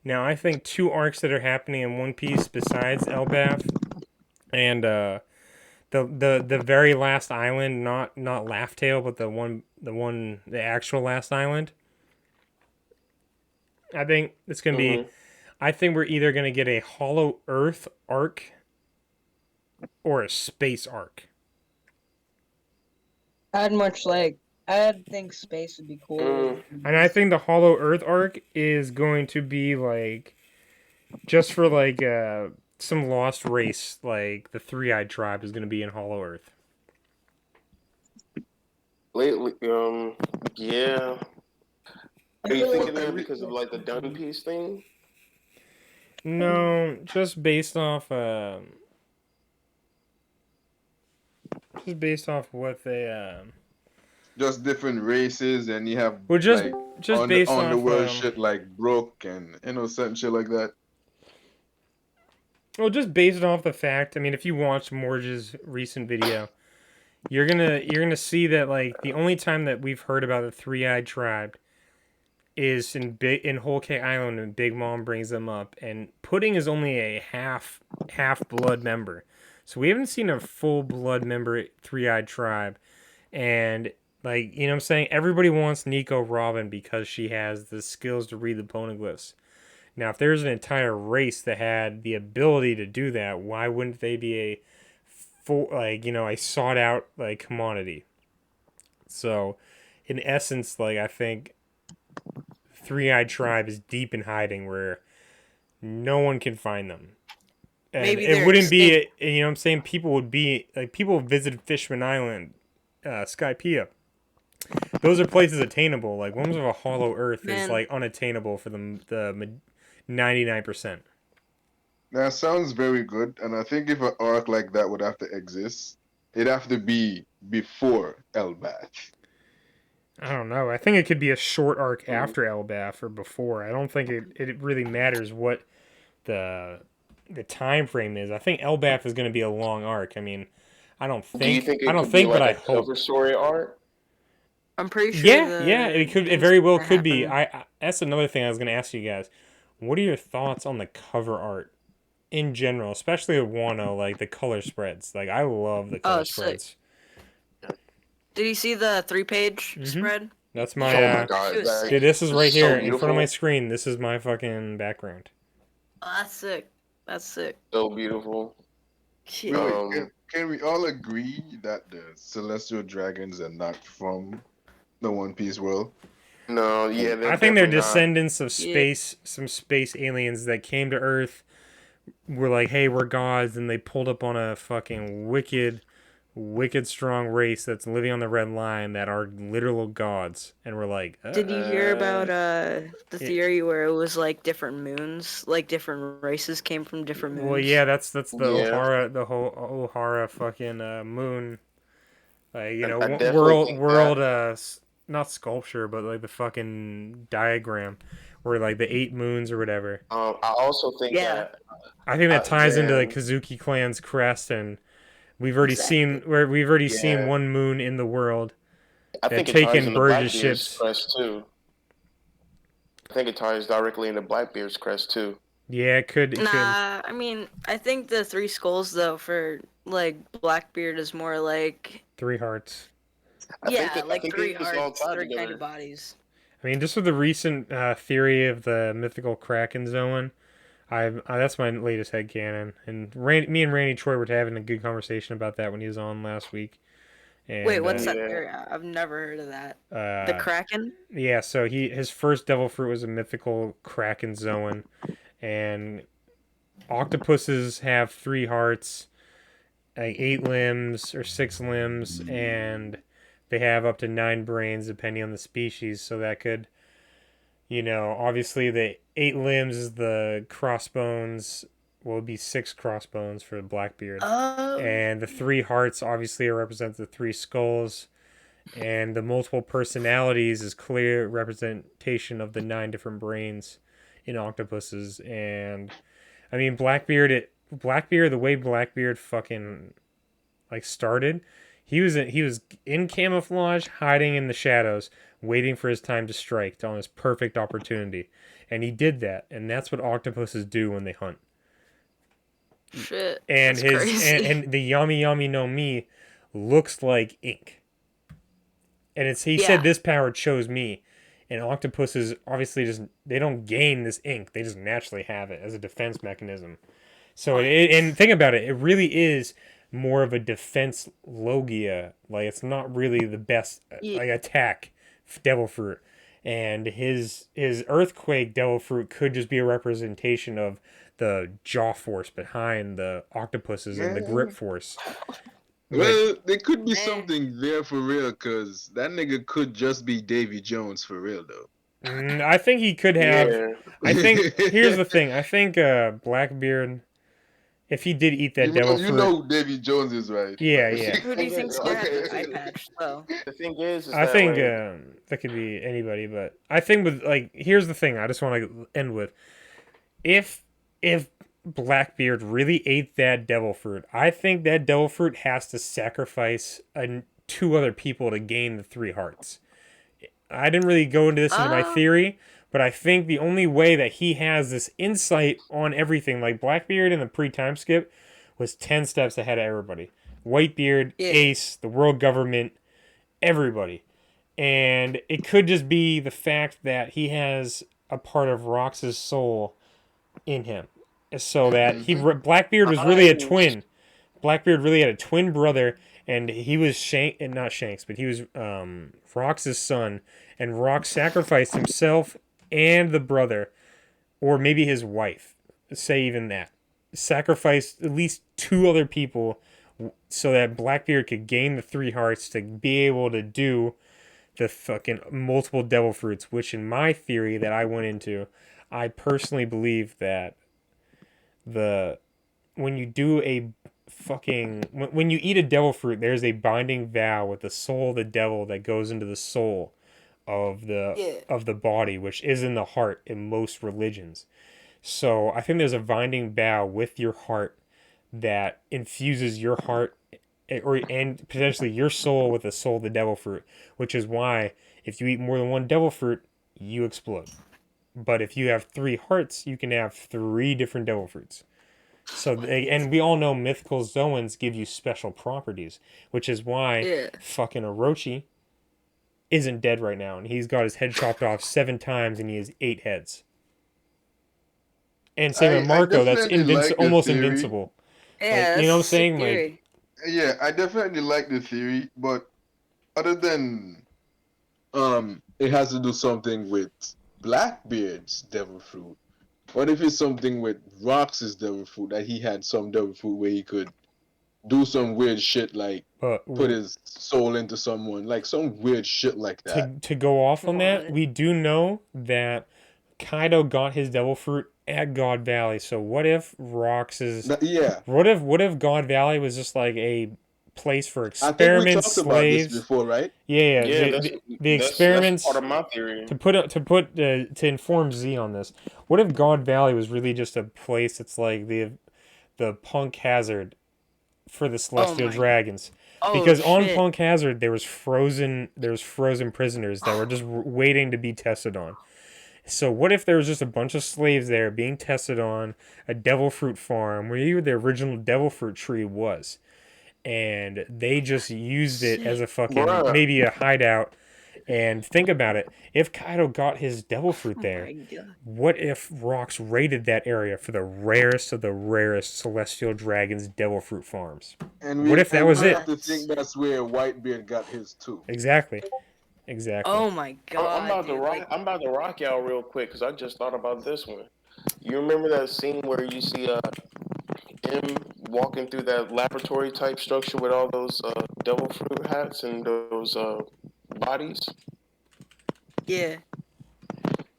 Now, I think two arcs that are happening in One Piece besides Elbaf and the very last island, not Laugh Tale, but the actual last island. I think it's gonna be. I think we're either gonna get a Hollow Earth arc or a space arc. I'd think space would be cool. And I think the Hollow Earth arc is going to be like just for like some lost race, like the Three-Eyed Tribe is going to be in Hollow Earth. Lately, yeah. Are you feel thinking like that because of like the Dun Piece thing? No, just based off what they Just different races, and you have well, just like just on the based on the off world shit like Brook and certain shit like that. well, just based off the fact. I mean, if you watch Morge's recent video, you're gonna see that like the only time that we've heard about the Three-Eyed Tribe is in Whole Cake Island, and Big Mom brings them up, and Pudding is only a half blood member, so we haven't seen a full blood member Three-Eyed Tribe, and like you know what I'm saying, everybody wants Nico Robin because she has the skills to read the poneglyphs. Now, if there's an entire race that had the ability to do that, why wouldn't they be a full like you know a sought out like commodity? So, in essence, like I think Three-Eyed Tribe is deep in hiding where no one can find them. And Maybe it they're wouldn't be, extinct. you know what I'm saying? People would be, like, people have visited Fishman Island, Skypiea. Those are places attainable. Like, Wombs of a Hollow Earth is, Man. like, unattainable for the 99%. That sounds very good, and I think if an arc like that would have to exist, it'd have to be before Elbaf. I don't know. I think it could be a short arc after Elbaf or before. I don't think it really matters what the time frame is. I think Elbaf is going to be a long arc. I mean, I don't Do you think think it I don't could be think, but I like a hope. cover story art? I'm pretty sure. Yeah, it could. It very well things could be. happen. That's another thing I was going to ask you guys. What are your thoughts on the cover art in general, especially of Wano, like the color spreads? Like I love the color Sick. spreads. Did you see the 3-page Mhm. spread? That's Oh my. my god, It was that Dude, this is right so here in front beautiful. of my screen. This is my fucking background. Oh, that's sick. That's sick. So beautiful. Wait, Yeah. wait, can we all agree that the celestial dragons are not from the One Piece world? No, yeah, they're I think they're definitely not. descendants of Yeah. space, some space aliens that came to Earth. Were like, hey, we're gods, and they pulled up on a fucking wicked strong race that's living on the red line that are literal gods, and we're like, Did you hear about the it- theory where it was like different moons, like different races came from different moons? well, yeah, that's the Yeah. Ohara, the whole Ohara fucking moon, like you know, I definitely think world not sculpture, but like the fucking diagram, where like the 8 moons or whatever. I also think Yeah. that I think that ties into the man. Kazuki clan's crest, and we've already seen Yeah. one moon in the world. I They're think it ties taking into Burgess Blackbeard's ships. crest too. I think it ties directly into Blackbeard's crest too. Yeah, it could. Nah, I mean, I think the 3 skulls though for like Blackbeard is more like 3 hearts. I like think 3 it's all hearts, tied 3 kind together. of bodies. I mean, just with the recent theory of the mythical Kraken zone, that's my latest headcanon. And me and Randy Troy were having a good conversation about that when he was on last week. And, Wait, what's that Yeah. theory? I've never heard of that. The Kraken? Yeah, so his first devil fruit was a mythical Kraken zone, and octopuses have 3 hearts. like 8 limbs or 6 limbs, and they have up to 9 brains depending on the species. So that could, obviously the 8 limbs is the crossbones. Will it'd be 6 crossbones for the Blackbeard, and the 3 hearts obviously represent the 3 skulls, and the multiple personalities is clear representation of the 9 different brains in octopuses. And I mean Blackbeard, the way Blackbeard fucking like started, he was in camouflage, hiding in the shadows, waiting for his time to strike on his perfect opportunity, and he did that. And that's what octopuses do when they hunt. Shit. And That's his crazy. and the Yami Yami no Mi looks like ink. And he said Yeah. this power chose me. And octopuses obviously they don't gain this ink. They just naturally have it as a defense mechanism. So and think about it, it really is more of a defense logia. Like, it's not really the best like attack devil fruit. And his earthquake devil fruit could just be a representation of the jaw force behind the octopuses and the grip force. Well, there could be Eh. something there for real, cause that nigga could just be Davy Jones for real though. I think he could have. Yeah. I think here's the thing. I think Blackbeard, if he did eat that you devil know, you fruit, know who Davy Jones is, right? yeah, yeah. Who do you think's gonna have the eye Okay. patch though? The thing is I that think like, that could be anybody, but I think with like here's the thing. I just want to end with if Blackbeard really ate that devil fruit, I think that devil fruit has to sacrifice 2 other people to gain the 3 hearts. I didn't really go into this into my theory, but I think the only way that he has this insight on everything, like Blackbeard in the pre-time skip, was 10 steps ahead of everybody. Whitebeard, Ace, the world government, everybody. And it could just be the fact that he has a part of Rox's soul in him. So that Blackbeard was really a twin. Blackbeard really had a twin brother, and he was not Shanks, but he was Rox's son, and Rox sacrificed himself and the brother, or maybe his wife, say even that, sacrificed at least 2 other people so that Blackbeard could gain the 3 hearts to be able to do the fucking multiple devil fruits, which in my theory that I went into, I personally believe that when you do a when you eat a devil fruit, there's a binding vow with the soul of the devil that goes into the soul of the body, which is in the heart in most religions. So I think there's a binding vow with your heart that infuses your heart and potentially your soul with the soul of the devil fruit, which is why if you eat more than 1 devil fruit, you explode. But if you have 3 hearts, you can have 3 different devil fruits. So and we all know mythical Zoans give you special properties, which is why fucking Orochi isn't dead right now, and he's got his head chopped off 7 times, and he has 8 heads. And same with Marco, that's almost invincible. Yeah, like, you know what I'm that's a sick saying? theory. Like, Yeah, I definitely like the theory, but other than it has to do something with Blackbeard's devil fruit. What if it's something with Rox's devil fruit, that he had some devil fruit where he could do some weird shit like put his soul into someone, like some weird shit like that. to go off on that, we do know that Kaido got his devil fruit at God Valley. So what if Rox's Yeah. What if God Valley was just like a place for I think we experiments, talked about this slaves? before, right? Yeah. yeah, The that's experiments. part of my theory. To inform Z on this, what if God Valley was really just a place that's like the Punk Hazard for the Celestial Dragons? Because on Punk Hazard there was frozen prisoners that were just waiting to be tested on. So what if there was just a bunch of slaves there being tested on a devil fruit farm where the original devil fruit tree was, and they just used it as a fucking maybe a hideout. And think about it, if Kaido got his devil fruit there, what if Rox raided that area for the rarest of the rarest celestial dragons devil fruit farms? And What if that was it? have to think that's where Whitebeard got his too. Exactly. Oh my god! I'm about to rock y'all real quick because I just thought about this one. You remember that scene where you see M walking through that laboratory type structure with all those devil fruit hats and those bodies. Yeah.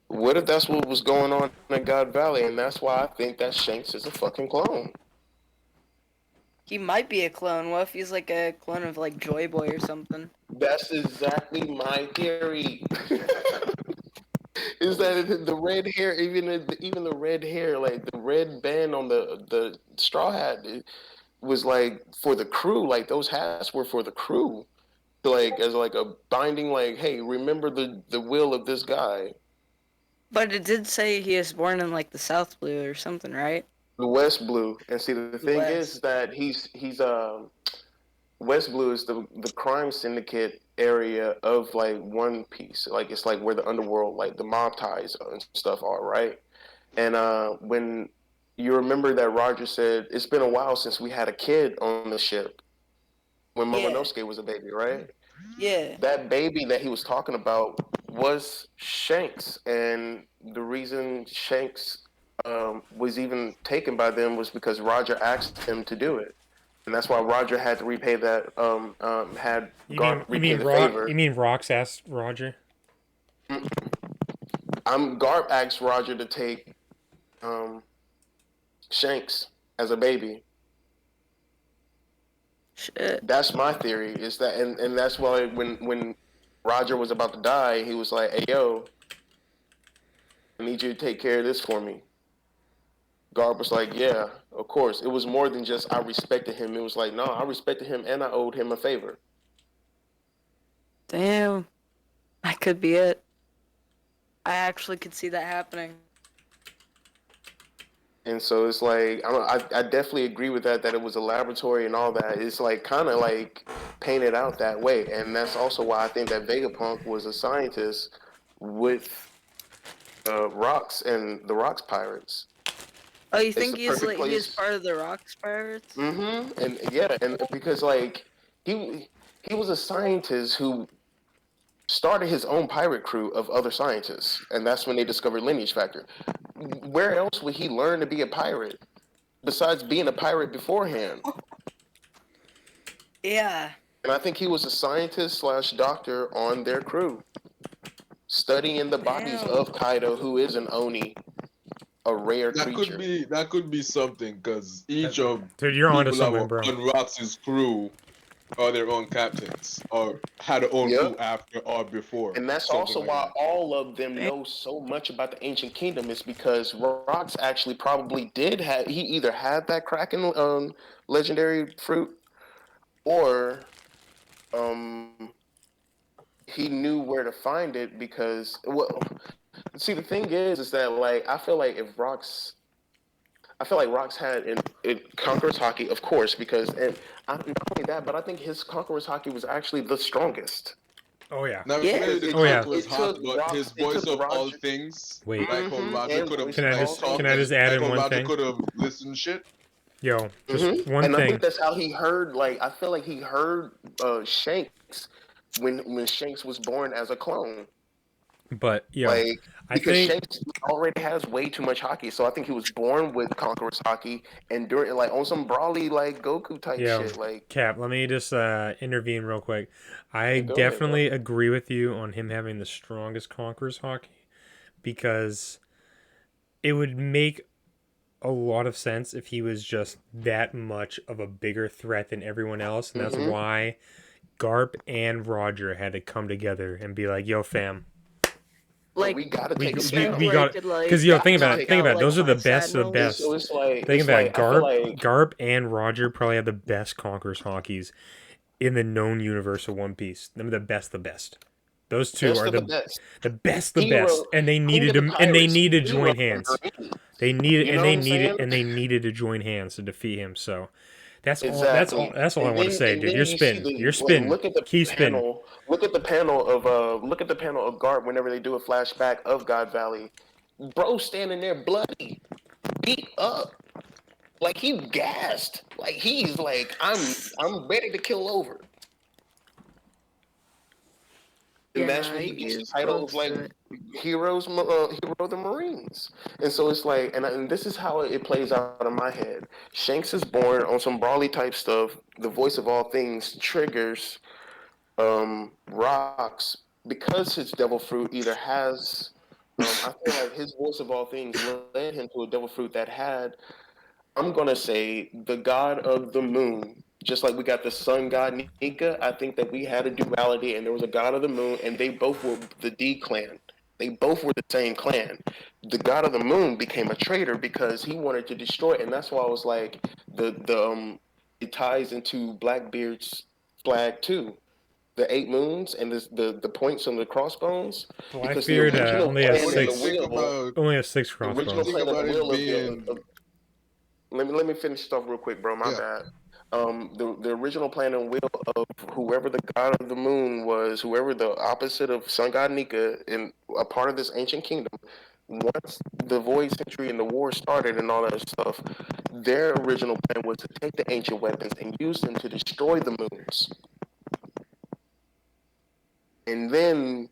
What if that's what was going on in God Valley, and that's why I think that Shanks is a fucking clone. He might be a clone. What if he's like a clone of like Joy Boy or something? That's exactly my theory. Is that the red hair, even the red hair, like the red band on the straw hat, it was like for the crew. Like those hats were for the crew, like as like a binding. Like, hey, remember the will of this guy. But it did say he was born in like the South Blue or something, right? The West Blue, and see the thing is West. that he's West Blue is the crime syndicate area of like One Piece. Like it's like where the underworld, like the mob ties and stuff are, right? And when you remember that Roger said it's been a while since we had a kid on the ship when Yeah. Momonosuke was a baby, right? Yeah. That baby that he was talking about was Shanks, and the reason Shanks was even taken by them was because Roger asked him to do it, and that's why Roger had to repay that had Garp repay the favor. You mean Rox asked Roger? Garp asked Roger to take Shanks as a baby. Shit. That's my theory. Is that and that's why when Roger was about to die, he was like, "Hey yo, I need you to take care of this for me." Garb was like, "Yeah, of course." It was more than just I respected him. It was like, no, I respected him and I owed him a favor. Damn. That could be it. I actually could see that happening. And so it's like I definitely agree with that it was a laboratory and all that. It's like kind of like painted out that way, and that's also why I think that Vegapunk was a scientist with Rocks and the Rocks Pirates. Oh, you It's think the he's perfect like he's place. part of the Rocks Pirates? Mm-hmm. And yeah, and because like he was a scientist who started his own pirate crew of other scientists, and that's when they discovered lineage factor. Where else would he learn to be a pirate besides being a pirate beforehand? Yeah. And I think he was a scientist slash doctor on their crew, studying the bodies Damn. of Kaido, who is an Oni, a rare creature. That could be something because each of Dude, you're onto people that something, were bro. on Rox's crew are their own captains or had their own crew Yep. after or before. And that's something also like why that. all of them know so much about the ancient kingdom is because Rox actually probably did have he either had that Kraken legendary fruit or he knew where to find it because well see the thing is that like I feel like Rox had it Conqueror's Hockey, of course, because and not only that, but I think his Conqueror's Hockey was actually the strongest. Oh yeah. Not Yeah. really the Oh, yeah. conqueror's hot, but his voice of all Roger. things. Wait. Like how Roger And could have voice Can I of like all just talked can I things. just add like in how one Roger thing? could have listened shit. Yo, just one And I thing. think that's how he heard. Like I feel like he heard Shanks when Shanks was born as a clone. But yo, Like I because think Shanks already has way too much hockey, so I think he was born with Conqueror's Hockey and during like on some brawly like Goku type yo, shit. Like Cap, let me just intervene real quick. I go ahead, bro. definitely agree with you on him having the strongest Conqueror's Hockey because it would make a lot of sense if he was just that much of a bigger threat than everyone else, and that's Mhm. why Garp and Roger had to come together and be like, "Yo, fam, But Like we gotta take him except down. we where got he could like because yo, Got think to about it, take think out, about it. like Those are the Vice best of the Admirals. best. So it's like Think it's about like it. I feel like Garp and Roger probably have the best Conqueror's Hockeys in the known universe of One Piece. They're the best, the best. Those two best are of the best. the Hero, best, and they King needed of the to, and they Pirates, needed to hero join hands. Marines. They needed, You and know what they I'm needed, saying? and they needed to join hands to defeat him. So that's all. That's all. Exactly. That's all I want to say, And dude. then You're you see spin. You're the like spin. Keep spin. look at the panel of Garp whenever they do a flashback of God Valley. Bro standing there bloody, beat up. Like he gassed. Like he's like, I'm ready to kill over. And that's Yeah, when he gets the he's title of close like to it. hero of the Marines. And so it's like, and this is how it plays out in my head. Shanks is born on some brawly type stuff. The voice of all things triggers Rocks because his devil fruit either has. I feel like his voice of all things led him to a devil fruit that had, I'm gonna say, the god of the moon. Just like we got the sun god Nika, I think that we had a duality, and there was a god of the moon, and they both were the D clan. They both were the same clan. The god of the moon became a traitor because he wanted to destroy it, and that's why I was like, the it ties into Blackbeard's flag too. The eight moons and the points on the crossbones, because the Blackbeard original only has But plan when in you the six. think wheel, about Only has six the original crossbones. think plan in the about it wheel being, of let me finish stuff real quick, bro. My yeah, bad. The original plan and will of whoever the god of the moon was, whoever the opposite of sun god Nika, in a part of this ancient kingdom. Once the void century and the war started and all that stuff, their original plan was to take the ancient weapons and use them to destroy the moons. And then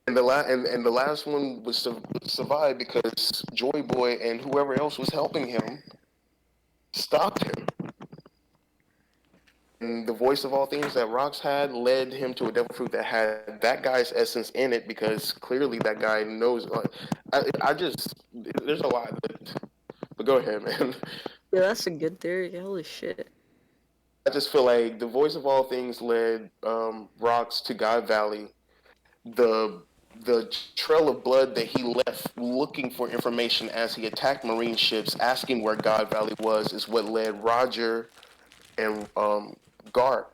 and the last one was to survive because Joy Boy and whoever else was helping him stopped him. And the voice of all things that Rocks had led him to a devil fruit that had that guy's essence in it, because clearly that guy knows. I just, there's a lot, but go ahead, man. Yeah, that's a good theory. Holy shit. I just feel like the voice of all things led Rocks to God Valley. The the trail of blood that he left looking for information as he attacked Marine ships, asking where God Valley was, is what led Roger and Garp.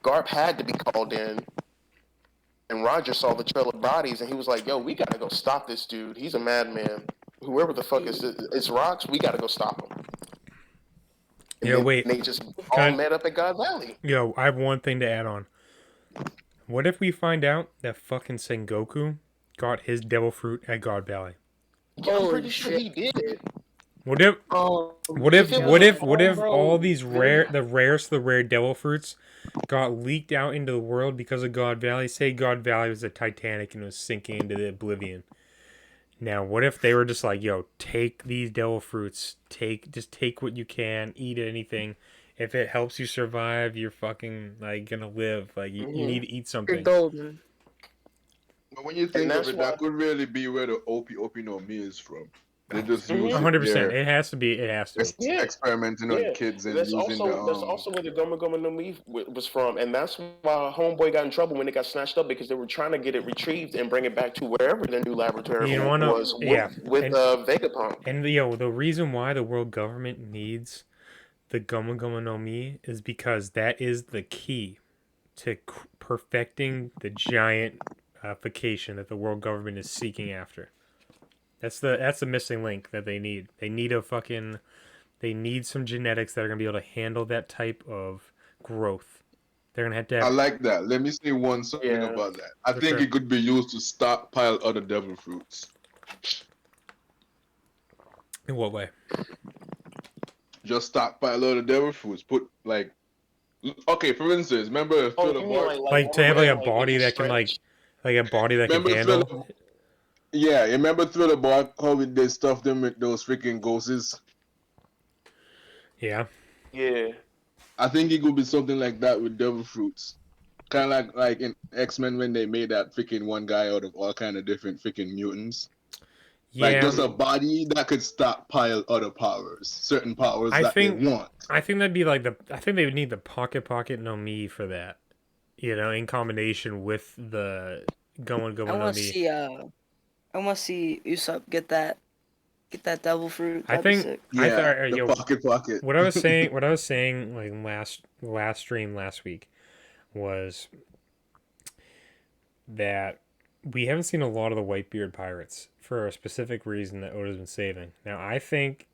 Garp had to be called in, and Roger saw the trail of bodies, and he was like, "Yo, we gotta go stop this dude. He's a madman. Whoever the fuck is it's Rocks. We gotta go stop him." And Yo, then wait. they just all Can met up at God Valley. Yo, I have one thing to add on. What if we find out that fucking Sengoku got his devil fruit at God Valley? Yeah, I'm Holy pretty sure he did. What if what if If it what was if what if bro, all these then the rarest of the rare devil fruits got leaked out into the world because of God Valley? Say God Valley was a Titanic and was sinking into the oblivion. Now, what if they were just like, "Yo, take these devil fruits. Take what you can. Eat anything. If it helps you survive, you're fucking like gonna live. Like you need to eat You're something." golden. but when you and think of that's it, why. that could really be where the Opie no Me is from. They just use Mhm. it 100%. there, It has to be. It has to be. Yeah, experimenting on yeah. kids and That's using the also where the Goma Goma no Mi was from, and that's why Homeboy got in trouble when it got snatched up, because they were trying to get it retrieved and bring it back to wherever the new laboratory You wanna? was Yeah. with And Vegapunk. the reason why the world government needs the Goma Goma no Mi is because that is the key to perfecting the giant vacation that the world government is seeking after. That's the missing link that they need. They need some genetics that are gonna be able to handle that type of growth. They're gonna have to I have like that. Let me say one something Yeah. about that. I for think sure. it could be used to stockpile other devil fruits. In what way? Just stockpile other devil fruits. Put like, okay, for instance, remember Oh, Thriller you mean Bark? like Like to have armor like a and like it body can that can stretch? like a body that can Remember Thriller? handle. Yeah, you remember Thriller Bark? How they stuffed them with those freaking ghosts? Yeah. Yeah. I think it could be something like that with devil fruits. Kind of like in X-Men when they made that freaking one guy out of all kind of different freaking mutants. Like Yeah. just a body that could stockpile other powers, certain powers I that they think want. I think that'd be like I think they would need the pocket no me for that. You know, in combination with the going I no want to me. see Usopp get that devil fruit. I That'd be think sick. I Yeah, thought the yo pocket. what I was saying like last stream last week was that we haven't seen a lot of the Whitebeard pirates for a specific reason that Oda's been saving. Now I think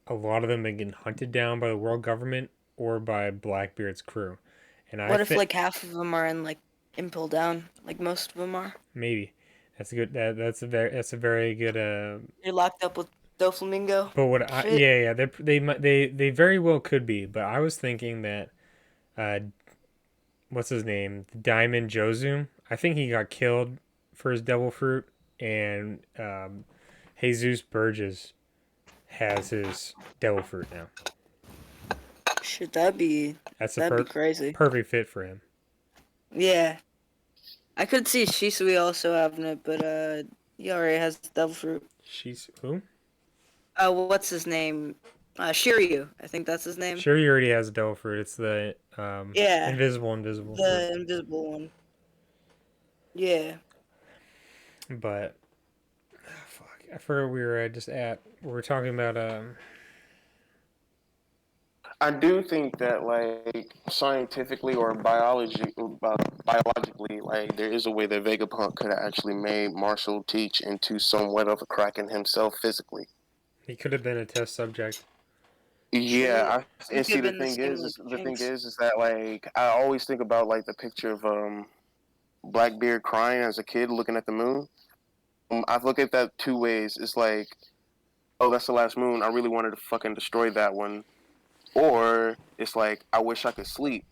a lot of them have been hunted down by the world government or by Blackbeard's crew. And I What if think like half of them are in like Impel Down, like most of them are? maybe that's a very good You're locked up with Doflamingo. but what I Shit. yeah they very well could be, but I was thinking that uh what's his name, Diamond Jozum, I think he got killed for his devil fruit, and Jesus Burgess has his devil fruit now. Shit, that'd be That's a crazy. perfect fit for him. Yeah. I could see Shisui also having it, but he already has devil fruit. She's who? What's his name? Shiryu. I think that's his name. Sure, he already has a devil fruit. It's the Yeah. invisible The fruit. invisible one. Yeah. But fuck, I forgot we were just at. We were talking about I do think that, like, scientifically or biologically, like, there is a way that Vegapunk could have actually made Marshall Teach into somewhat of a Kraken himself physically. he could have been a test subject. Yeah, He and could see have been the same like the thing Shanks. is that, like, I always think about, like, the picture of Blackbeard crying as a kid looking at the moon. I look at that two ways. It's like, oh, that's the last moon. I really wanted to fucking destroy that one. Or it's like, I wish I could sleep.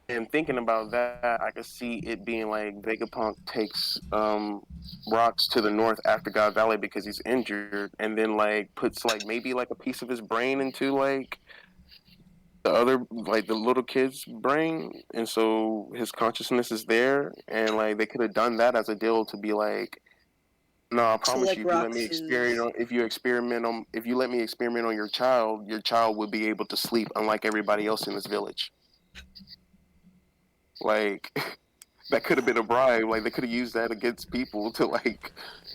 And thinking about that, I could see it being like Vegapunk takes rocks to the north after God Valley because he's injured, and then like puts like maybe like a piece of his brain into like the other like the little kid's brain, and so his consciousness is there, and like they could have done that as a deal to be like, no, I So promise like you, if you let me experiment Rox's. on, if you let me experiment on your child will be able to sleep unlike everybody else in this village. Like that could have been a bribe. Like they could have used that against people to like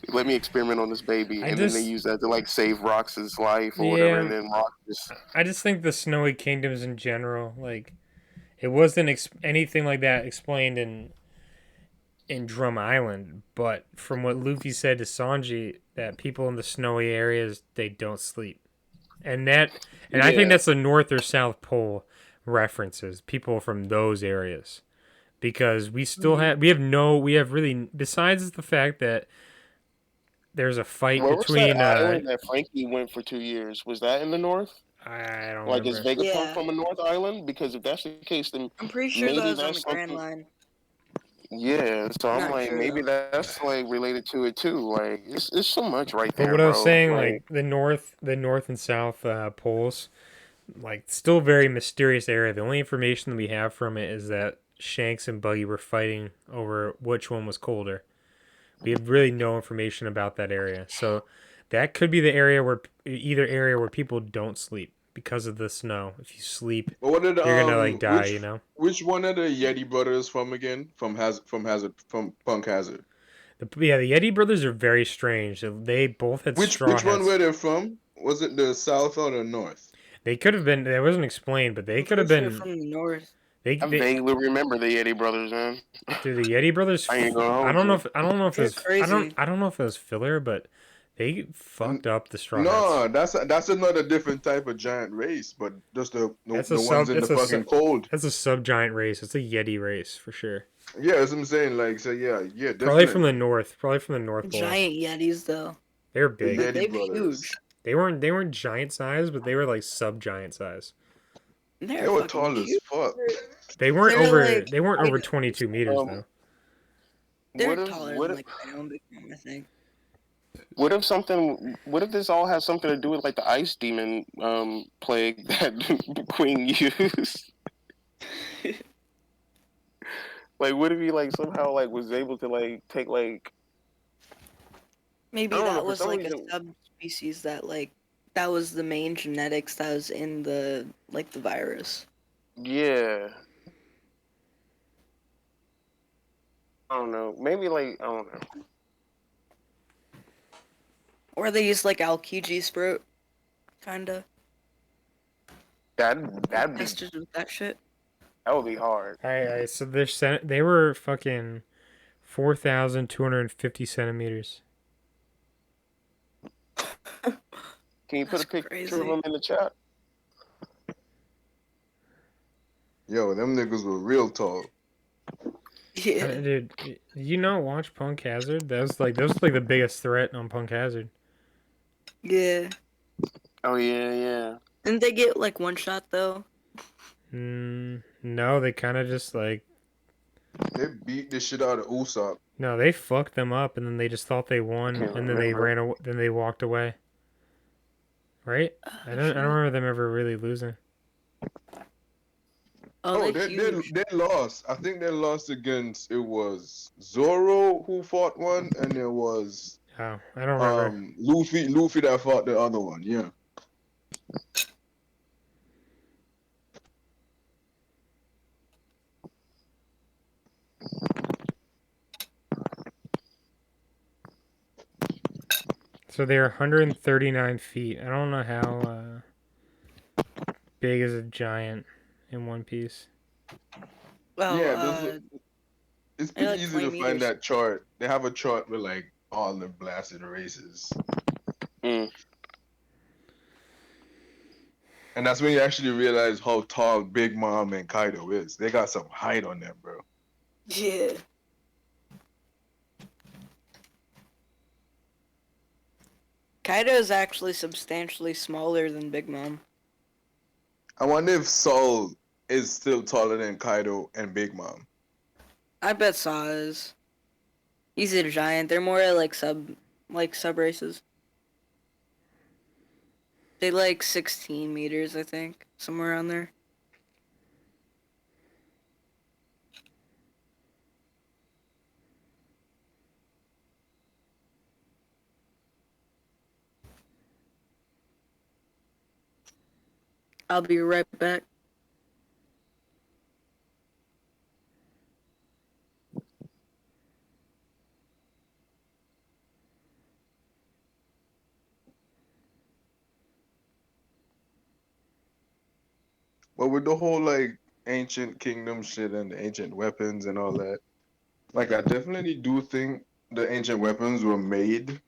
let me experiment on this baby, I and then they just use that to like save Rox's life or whatever, yeah, and then Rox just I just think the Snowy Kingdoms in general, like it wasn't anything like that explained in Drum Island, but from what Luffy said to Sanji, that people in the snowy areas they don't sleep, and I think yeah. that's the North or South Pole references. People from those areas, because we have really, besides the fact that there's a fight Where was that between island that Frankie went for 2 years? Was that in the north? I don't Like, is remember. Vegapunk Yeah. from a North Island? Because if that's the case, then I'm pretty sure that maybe was on the that's Grand something. Line. Yeah, so I'm Not like, sure maybe though. that's like related to it too. Like, it's so much right But there, what I was bro. saying, Like, like the north and south poles, like still very mysterious area. The only information that we have from it is that Shanks and Buggy were fighting over which one was colder. We have really no information about that area. So that could be the area where either area where people don't sleep because of the snow. If you sleep, But what did you're gonna like die, you know? which one are the Yeti brothers from again? From Punk Hazard. The Yeti brothers are very strange. They both had straw Which one were hats. they from? Was it the South or the North? They could have been. That wasn't explained, but they I'm could have pretty sure been. from the north. I They vaguely remember the Yeti brothers, man. Dude, the Yeti brothers. I ain't gonna I hold don't know you. if I don't know if it They're was crazy. I don't know if it was filler, but they N- fucked up the Straw Hats. No, that's another different type of giant race, but just That's a the ones sub. in the fucking cold. That's a subgiant race. It's a Yeti race for sure. Yeah, that's what I'm saying. Like, so yeah, Probably from the definitely north. Probably from the North Pole. Giant Yetis though. They were the big. Like Yeti they're brothers. huge. They weren't giant size, but they were like subgiant size. They They're were fucking tall as huge. fuck. They weren't over Like 22 meters Um, though. they're what if taller what than if like my own big mom, I think. what if this all has something to do with like the ice demon plague that Queen used? Like, what if he like somehow like was able to like take like I Maybe don't know that for was some like a reason. subspecies that was the main genetics that was in the like the virus. Yeah, I don't know. Maybe like I don't know. Or they used like Alkiji sprout, kinda. That'd be Tested with that shit. that would be hard. Alright, so they were fucking 4,250 centimeters. Can you put That's a picture of crazy. him in the chat? Yo, them niggas were real tall. Yeah. Dude, you know, watch Punk Hazard. That was like the biggest threat on Punk Hazard. Yeah. Oh yeah. Didn't they get like one shot though? No, they kind of just like They They beat the shit out of Usopp. No, they fucked them up, and then they just thought they won, Can't and then they remember. then they walked away. Right? I don't remember them ever really losing. Oh, Oh, they're huge. they lost. I think they lost against, it was Zoro who fought one, and there was Oh, I don't remember. Luffy that fought the other one. Yeah. So they're 139 feet. I don't know how big is a giant in One Piece. Well, Yeah, it's they're pretty like easy 20 to find meters. that chart. They have a chart with like all the blasted races. Mm. And that's when you actually realize how tall Big Mom and Kaido is. They got some height on them, bro. Yeah. Kaido is actually substantially smaller than Big Mom. I wonder if Saul is still taller than Kaido and Big Mom. I bet Saw is. He's a giant. They're more like sub races. They like 16 meters, I think, somewhere around there. I'll be right back. But with the whole like ancient kingdom shit and the ancient weapons and all that, like I definitely do think the ancient weapons were made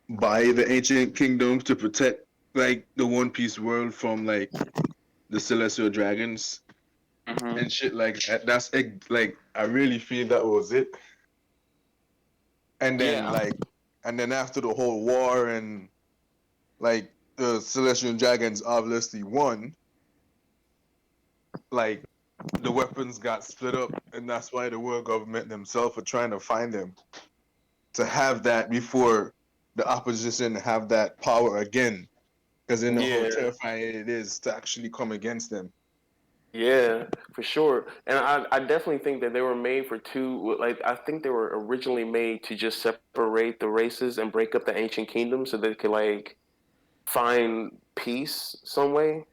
by the ancient kingdoms to protect like the One Piece world from like the celestial dragons Hmm. and shit like that. Like I really feel that was it. And then Yeah. like, and then after the whole war and like the celestial dragons obviously won, like the weapons got split up, and that's why the world government themselves are trying to find them to have that before the opposition have that power again, because they know how Yeah. terrifying it is to actually come against them. Yeah, for sure. And I definitely think that they were made for two, like, I think they were originally made to just separate the races and break up the ancient kingdom so they could, like, find peace some way.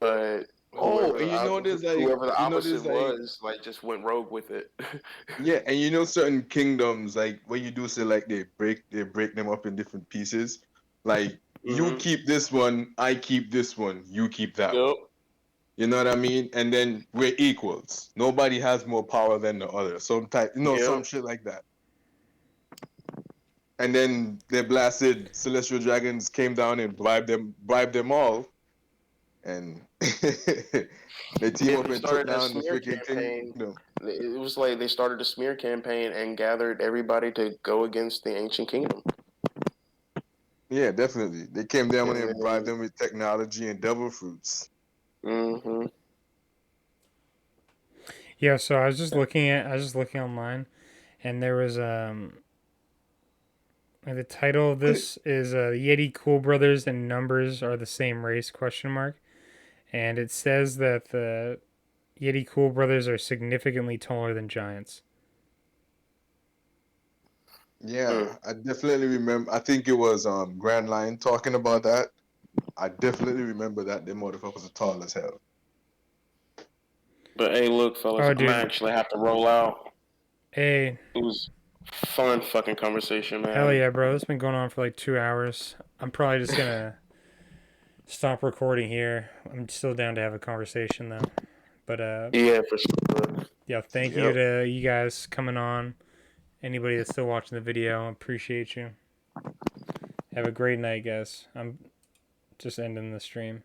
But Oh, and whoever the you know opposite there's like was, like, just went rogue with it. yeah, and you know certain kingdoms like when you do say like they break them up in different pieces. Like you Hmm. keep this one, I keep this one, you keep that one. Yep. You know what I mean? And then we're equals. Nobody has more power than the other. Some type, some Yep. shit like that. And then the blasted celestial dragons came down and bribed them all, and they team Yeah, up they and took started a down the smear freaking campaign. kingdom. It was like they started a smear campaign and gathered everybody to go against the ancient kingdom. Yeah, definitely. They came down And and bribed then, them with technology and devil fruits. hmm Yeah, so I was just looking online, and there was the title of this is Yeti Cool Brothers and Numbers are the same race question mark, and it says that the Yeti Cool Brothers are significantly taller than giants. Mm. Yeah, I definitely remember. I think it was Grand Line talking about that. I definitely remember that them motherfuckers are tall as hell. But hey, look, fellas, Oh, I'm dude, actually have to roll out. hey, It was fun fucking conversation, hell man. yeah, bro! It's been going on for like 2 hours. I'm probably just gonna stop recording here. I'm still down to have a conversation though. But Yeah, for sure. yeah, thank you Yep. to you guys coming on. Anybody that's still watching the video, appreciate you. Have a great night, guys. I'm just ending the stream.